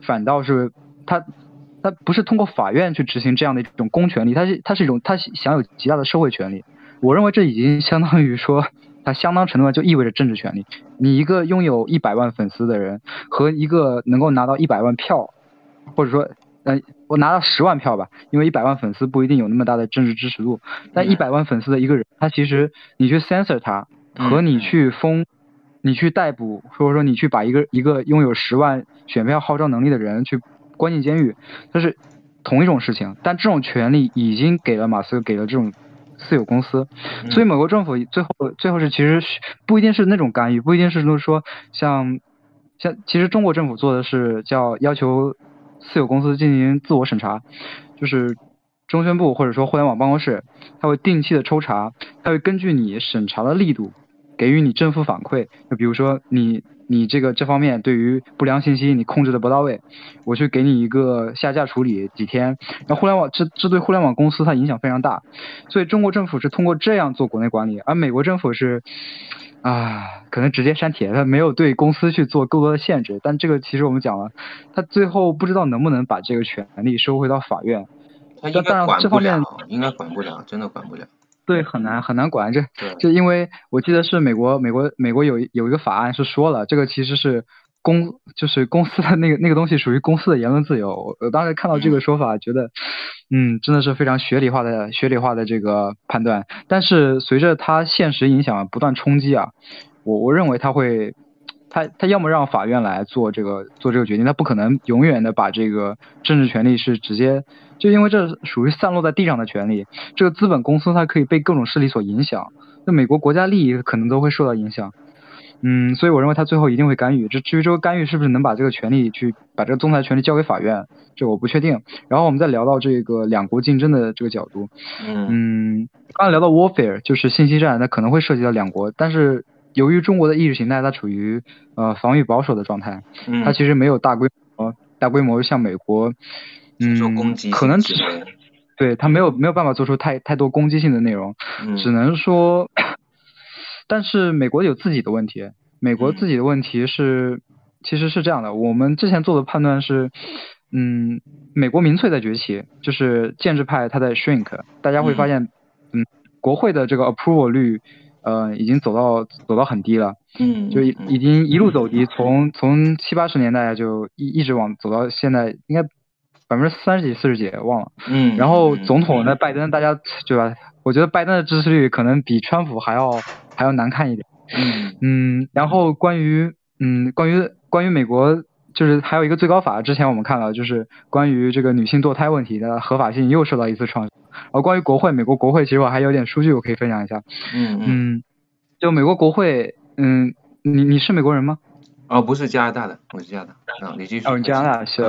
反倒是它不是通过法院去执行这样的一种公权力，它是一种它享有极大的社会权利。我认为这已经相当于说，它相当程度上就意味着政治权利。你一个拥有100万粉丝的人和一个能够拿到100万票，或者说我拿到10万票吧，因为100万粉丝不一定有那么大的政治支持度，但100万粉丝的一个人，他其实你去 censor 他和你去你去逮捕，或者说你去把一个拥有10万选票号召能力的人去关进监狱，同一种事情，但这种权利已经给了马斯克，给了这种私有公司，所以美国政府最后是其实不一定是那种干预，不一定是说像其实中国政府做的是叫要求私有公司进行自我审查，就是中宣部或者说互联网办公室，它会定期的抽查，它会根据你审查的力度给予你正负反馈，就比如说你这方面对于不良信息你控制的不到位，我去给你一个下架处理几天，然后互联网这对互联网公司它影响非常大，所以中国政府是通过这样做国内管理，而美国政府是可能直接删帖，它没有对公司去做更多的限制，但这个其实我们讲了，他最后不知道能不能把这个权利收回到法院，他应该管不了，应该管不了，真的管不了。对，很难管，这因为我记得是美国有一个法案是说了，这个其实是就是公司的那个东西属于公司的言论自由。我当时看到这个说法，觉得真的是非常学理化的这个判断。但是随着它现实影响不断冲击啊，我认为他要么让法院来做这个决定，他不可能永远的把这个政治权利是直接。就因为这属于散落在地上的权利，这个资本公司它可以被各种势力所影响，那美国国家利益可能都会受到影响。所以我认为他最后一定会干预。至于这个干预是不是能把这个权利去把这个仲裁权利交给法院，这我不确定。然后我们再聊到这个两国竞争的这个角度，刚才聊到 warfare 就是信息战，那可能会涉及到两国，但是由于中国的意识形态它处于防御保守的状态，它其实没有大规模像美国。可能对他没有办法做出太多攻击性的内容，只能说，但是美国有自己的问题，美国自己的问题是其实是这样的，我们之前做的判断是，美国民粹在崛起，就是建制派它在 shrink， 大家会发现，国会的这个 approval 率，已经走到很低了，就已经一路走低，从70、80年代就一直走到现在，应该30%几40%几忘了，然后总统的拜登，大家对吧？我觉得拜登的支持率可能比川普还要难看一点，然后关于美国，就是还有一个最高法，之前我们看了，就是关于这个女性堕胎问题的合法性又受到一次创伤。而关于国会，美国国会其实我还有点数据我可以分享一下。就美国国会，你是美国人吗？不是加拿大的，我是加拿大。你继续。加拿大是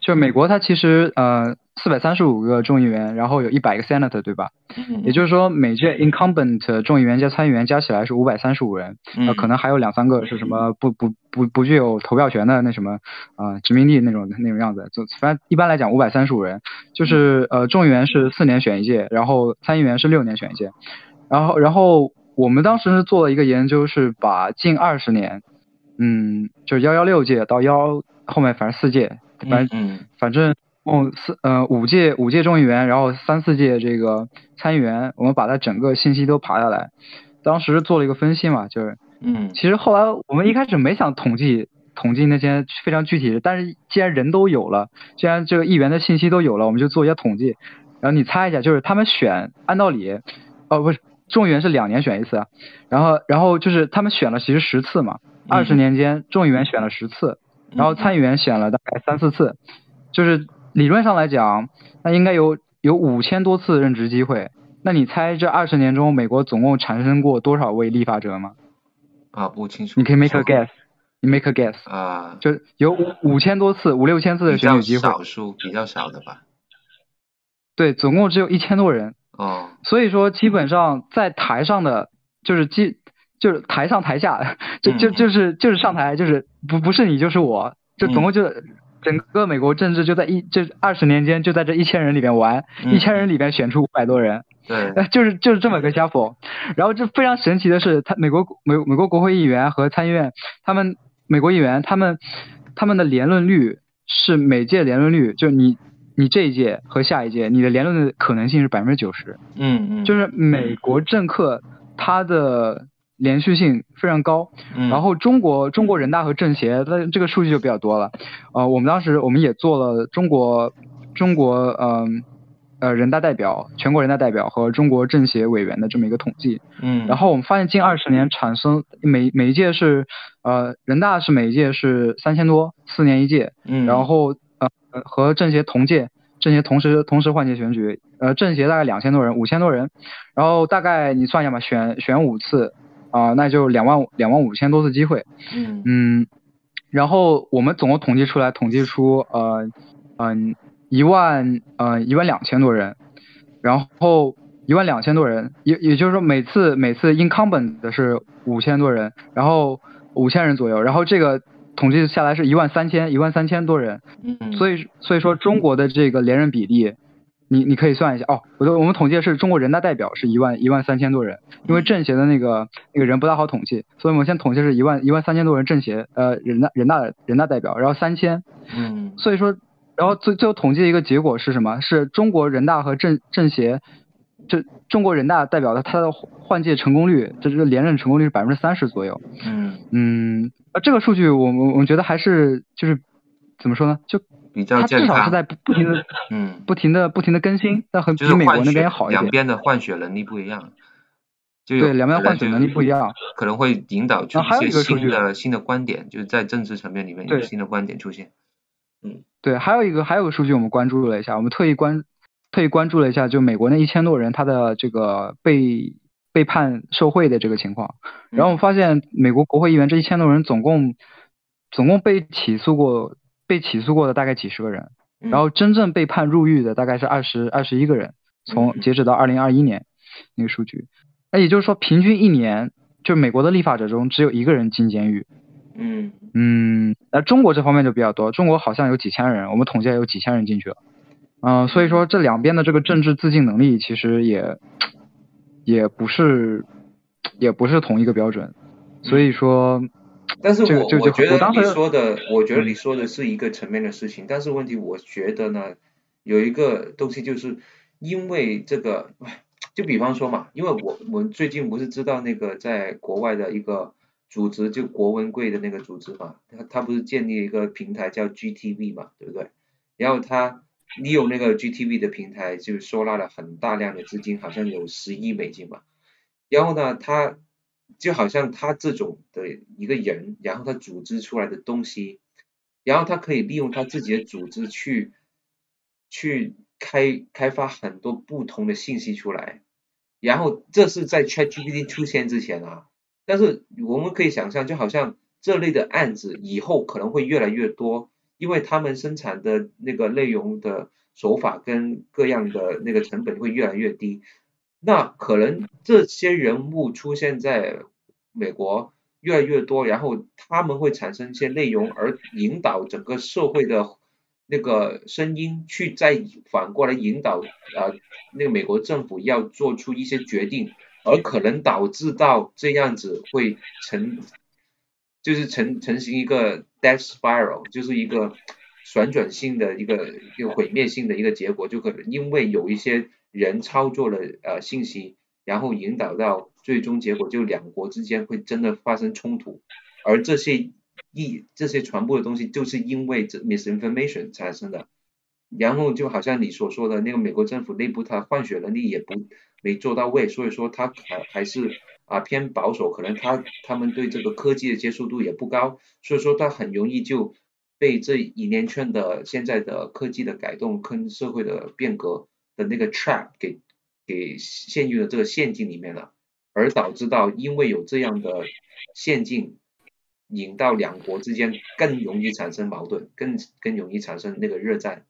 就美国它其实435个众议员，然后有100个 senator 对吧？也就是说每届 incumbent 众议员加参议员加起来是535人，可能还有2、3个是什么不具有投票权的那什么殖民地那种样子，就反正一般来讲535人，就是众议员是4年选一届，然后参议员是6年选一届，然后我们当时是做了一个研究，是把近20年，就是116届到后面反正4届。反正5届众议员，然后3、4届这个参议员，我们把它整个信息都爬下来，当时做了一个分析嘛，就是其实后来我们一开始没想统计那些非常具体的，但是既然人都有了，既然这个议员的信息都有了，我们就做一些统计，然后你猜一下，就是他们按道理不是众议员是2年选一次，然后就是他们选了其实10次嘛，20年间众议员选了10次。然后参议员选了大概3、4次，就是理论上来讲，那应该有5000多次任职机会。那你猜这20年中，美国总共产生过多少位立法者吗？不清楚。你可以 make a guess， 你 make a guess。就有5000多次、5、6千次的选举机会。比较少的吧。对，总共只有1000多人。所以说，基本上在台上的就是台上台下，就是上台，就是不是你就是我，就总共就整个美国政治就在这20年间就在这1000人里边玩，1000人里边选出500多人，对，就是这么个家伙。然后这非常神奇的是，美国国会议员和参议院，美国议员他们的连任率是每届连任率，就是你这一届和下一届你的连任的可能性是90%，就是美国政客他的连续性非常高，然后中国人大和政协的这个数据就比较多了，我们当时也做了中国人大代表、全国人大代表和中国政协委员的这么一个统计，然后我们发现近20年产生每一届是人大是每一届是3000多，4年一届，然后和政协同届政协同时换届选举，政协大概2000多人，5000多人，然后大概你算一下吧，选5次那就25000多次机会，然后我们总共统计出12000多人，然后12000多人，也就是说每次 incumbent 的是5000多人，然后5000人左右，然后这个统计下来是13000多人，所以说中国的这个连任比例，你可以算一下我们统计的是中国人大代表是13000多人，因为政协的那个人不大好统计，所以我们先统计是13000多人政协人大代表，然后3000，所以说然后最后统计的一个结果是什么？是中国人大和政协，这中国人大代表的他的换届成功率，这个连任成功率是30%左右。这个数据我们觉得还是就是怎么说呢？就比较健康，它至少是在不停的更新，但比美国那边好一点。两边的换血能力不一样，对，两边换血能力不一样，可能会引导出一些新的观点，就是在政治层面里面有新的观点出现。对，还有一个数据我们关注了一下，我们特意关注了一下，就美国那1000多人他的这个被判受贿的这个情况，然后我们发现美国国会议员这1000多人总共被起诉过的大概几十个人，然后真正被判入狱的大概是21个人，从截止到2021年那个数据，那也就是说平均一年就美国的立法者中只有1个人进监狱。中国这方面就比较多，中国好像有几千人，我们统计有几千人进去了。所以说这两边的这个政治自净能力其实也不是同一个标准，所以说。但是我觉得你说的是一个层面的事情，但是问题我觉得呢，有一个东西就是因为这个，就比方说嘛，因为我们最近不是知道那个在国外的一个组织，就国文贵的那个组织嘛，他不是建立一个平台叫 GTV 嘛，对不对？然后他利用那个 GTV 的平台就收纳了很大量的资金，好像有10亿美金嘛。然后呢，他就好像他这种的一个人，然后他组织出来的东西，然后他可以利用他自己的组织去开发很多不同的信息出来，然后这是在 ChatGPT 出现之前但是我们可以想象，就好像这类的案子以后可能会越来越多，因为他们生产的那个内容的手法跟各样的那个成本会越来越低，那可能这些人物出现在美国越来越多，然后他们会产生一些内容，而引导整个社会的那个声音去再反过来引导那个美国政府要做出一些决定，而可能导致到这样子会成型一个 death spiral， 就是一个旋转性的一个毁灭性的一个结果，就可能因为有一些人操作了信息，然后引导到最终结果就两国之间会真的发生冲突，而这些传播的东西就是因为misinformation 产生的，然后就好像你所说的那个美国政府内部它换血能力也没做到位，所以说它还是偏保守，可能他们对这个科技的接受度也不高，所以说它很容易就被这一连串的现在的科技的改动跟社会的变革的那个 trap 给陷入了这个陷阱里面了，而导致到因为有这样的陷阱，引到两国之间更容易产生矛盾，更容易产生那个热战。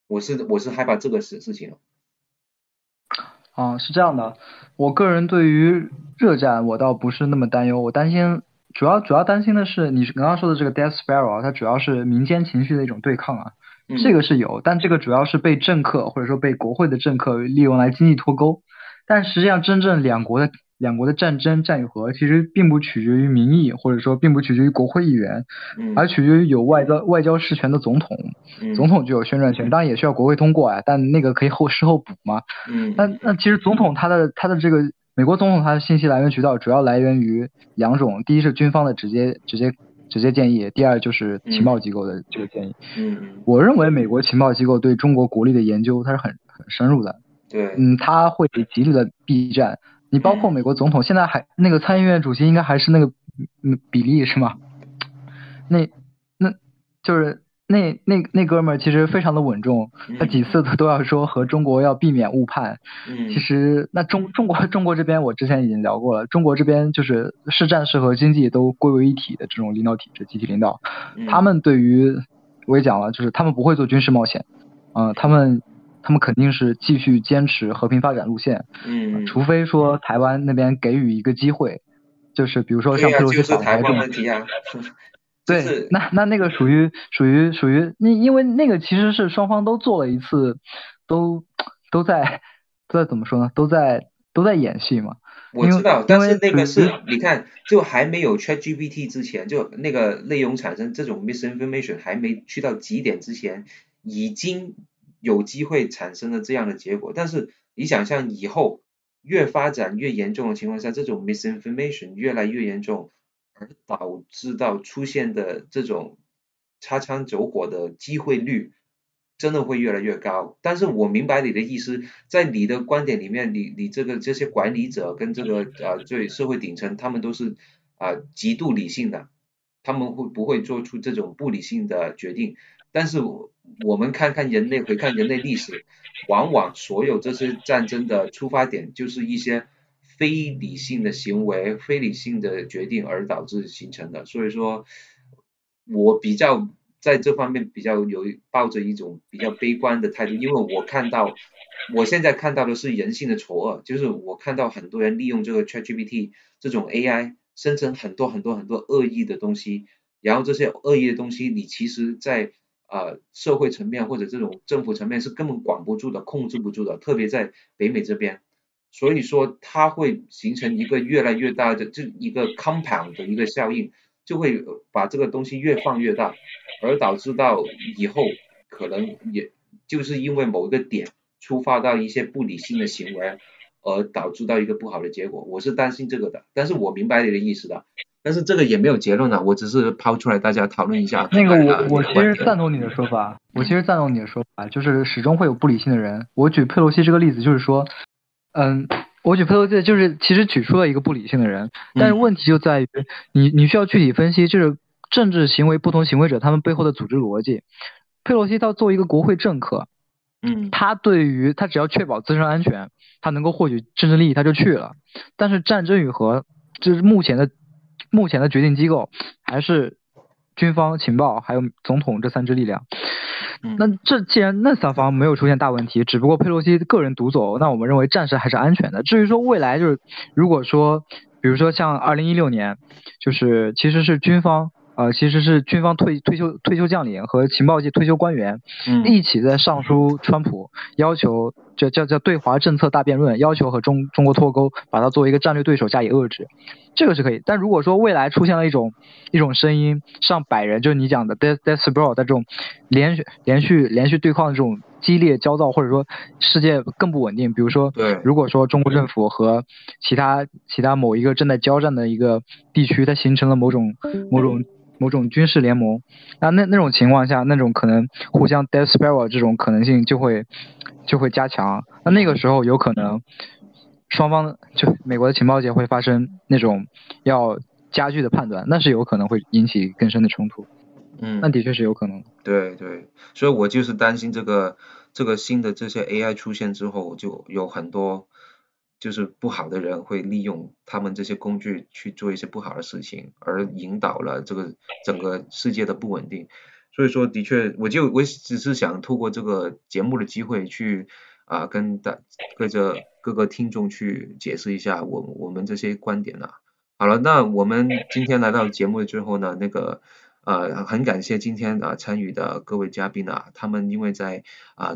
我是害怕这个事情。是这样的，我个人对于热战我倒不是那么担忧，我担心主要担心的是你刚刚说的这个 death spiral， 它主要是民间情绪的一种对抗这个是有，但这个主要是被政客或者说被国会的政客利用来经济脱钩，但实际上真正两国的战争战与和其实并不取决于民意，或者说并不取决于国会议员，而取决于有外交实权的总统，总统就有宣传权，当然也需要国会通过但那个可以事后补嘛。那其实总统他的这个美国总统他的信息来源渠道主要来源于两种，第一是军方的直接建议，第二就是情报机构的这个建议。我认为美国情报机构对中国国力的研究它是很深入的。对。他会极力的避战。你包括美国总统现在还那个参议院主席应该还是那个比利是吗？那就是那哥们儿其实非常的稳重，他几次都要说和中国要避免误判。其实那中国这边我之前已经聊过了，中国这边就是市战士和经济都归为一体的这种领导体制，集体领导。他们对于我也讲了，就是他们不会做军事冒险，他们肯定是继续坚持和平发展路线。除非说台湾那边给予一个机会，就是比如说像佩洛西访台这种。对，那个属于因为那个其实是双方都做了一次，都在怎么说呢？都在演戏嘛。我知道，但是那个是你看，就还没有 ChatGPT 之前，就那个内容产生这种 misinformation 还没去到极点之前，已经有机会产生了这样的结果。但是你想象以后越发展越严重的情况下，这种 misinformation 越来越严重，而导致到出现的这种擦枪走火的机会率真的会越来越高。但是我明白你的意思，在你的观点里面，你这些管理者跟这个最社会顶层，他们都是极度理性的，他们不会做出这种不理性的决定。但是我们回看人类历史，往往所有这些战争的出发点就是一些非理性的行为、非理性的决定而导致形成的。所以说我比较在这方面比较抱着一种比较悲观的态度，因为我现在看到的是人性的丑恶，就是我看到很多人利用这个 ChatGPT 这种 AI 生成很多恶意的东西，然后这些恶意的东西你其实在社会层面或者这种政府层面是根本管不住的、控制不住的，特别在北美这边。所以说它会形成一个越来越大的就一个 compound 的一个效应，就会把这个东西越放越大，而导致到以后可能也就是因为某一个点触发到一些不理性的行为，而导致到一个不好的结果。我是担心这个的，但是我明白你的意思的。但是这个也没有结论啊，我只是抛出来大家讨论一下。那个我其实赞同你的说法，就是始终会有不理性的人。我举佩洛西这个例子，就是说，我举佩洛西就是其实举出了一个不理性的人，但是问题就在于你需要具体分析，就是政治行为不同行为者他们背后的组织逻辑。佩洛西他作为一个国会政客，他只要确保自身安全，他能够获取政治利益，他就去了。但是战争与和就是目前的决定机构还是军方、情报还有总统这三支力量。那既然那三方没有出现大问题，只不过佩洛西个人独走，那我们认为暂时还是安全的。至于说未来，就是如果说比如说像2016年，就是其实是军方退休将领和情报界退休官员一起在上书川普，要求叫对华政策大辩论，要求和中国脱钩，把它作为一个战略对手加以遏制，这个是可以。但如果说未来出现了一种声音，上百人，就是你讲的 death spiral 的这种连续对抗的这种激烈焦躁，或者说世界更不稳定，比如说如果说中国政府和其他某一个正在交战的一个地区，它形成了某种军事联盟，那种情况下，那种可能互相 death spiral 这种可能性就会加强。那个时候有可能双方就美国的情报界会发生那种要加剧的判断，那是有可能会引起更深的冲突。那的确是有可能。对，所以我就是担心这个新的这些 AI 出现之后，就有很多就是不好的人会利用他们这些工具去做一些不好的事情，而引导了这个整个世界的不稳定。所以说的确我只是想透过这个节目的机会去跟各个听众去解释一下我们这些观点啊。好了，那我们今天来到节目的最后呢，很感谢今天参与的各位嘉宾啊，他们因为在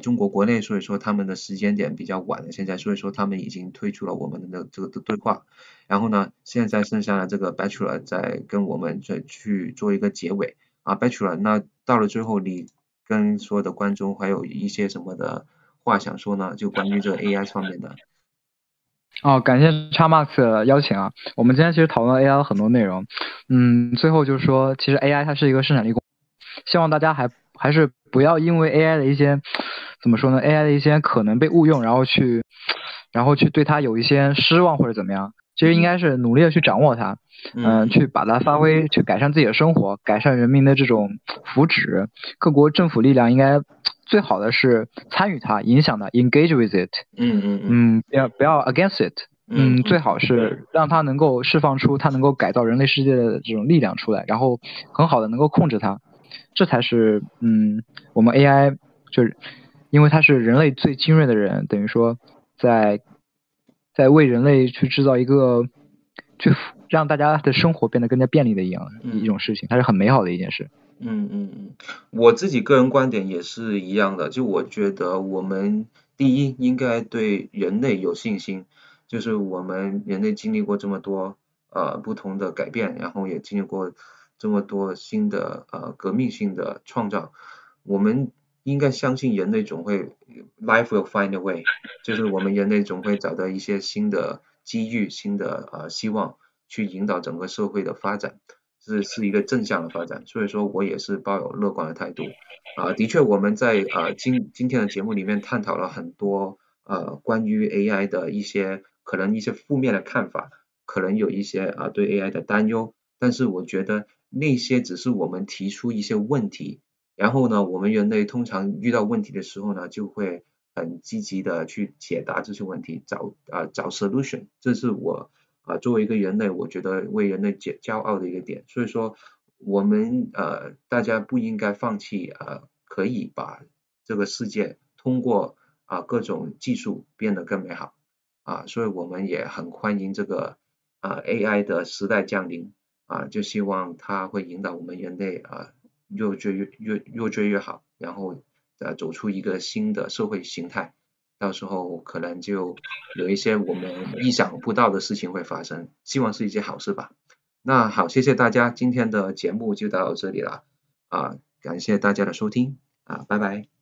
中国国内，所以说他们的时间点比较晚了，现在所以说他们已经退出了我们的这个对话。然后呢，现在剩下的这个 Bachelor 在跟我们再去做一个结尾Bachelor， 那到了最后你跟所有的观众还有一些什么的话想说呢？就关于这个 AI 方面的。感谢 Xmax 的邀请啊！我们今天其实讨论 AI 很多内容，最后就是说，其实 AI 它是一个生产力工具，希望大家还是不要因为 AI 的一些怎么说呢 ，AI 的一些可能被误用，然后去对它有一些失望或者怎么样。其实应该是努力的去掌握它，去把它发挥，去改善自己的生活，改善人民的这种福祉。各国政府力量应该最好的是参与它，影响它 ，engage with it。不要 against it。最好是让它能够释放出它能够改造人类世界的这种力量出来，然后很好的能够控制它，这才是我们 AI 就是因为它是人类最精锐的人，等于说在为人类去制造一个去让大家的生活变得更加便利的一种事情，它是很美好的一件事。我自己个人观点也是一样的，就我觉得我们第一应该对人类有信心。就是我们人类经历过这么多不同的改变，然后也经历过这么多新的革命性的创造，我们应该相信人类总会 life will find a way， 就是我们人类总会找到一些新的机遇，新的希望去引导整个社会的发展，是一个正向的发展，所以说我也是抱有乐观的态度。的确我们在今天的节目里面探讨了很多关于 AI 的可能一些负面的看法，可能有一些对 AI 的担忧，但是我觉得那些只是我们提出一些问题，然后呢我们人类通常遇到问题的时候呢就会很积极的去解答这些问题，找 solution， 这是我作为一个人类我觉得为人类骄傲的一个点，所以说我们大家不应该放弃可以把这个世界通过各种技术变得更美好。所以我们也很欢迎这个AI 的时代降临，就希望它会引导我们人类越追越好，然后走出一个新的社会形态，到时候可能就有一些我们意想不到的事情会发生，希望是一件好事吧。那好，谢谢大家，今天的节目就到这里了，感谢大家的收听，拜拜。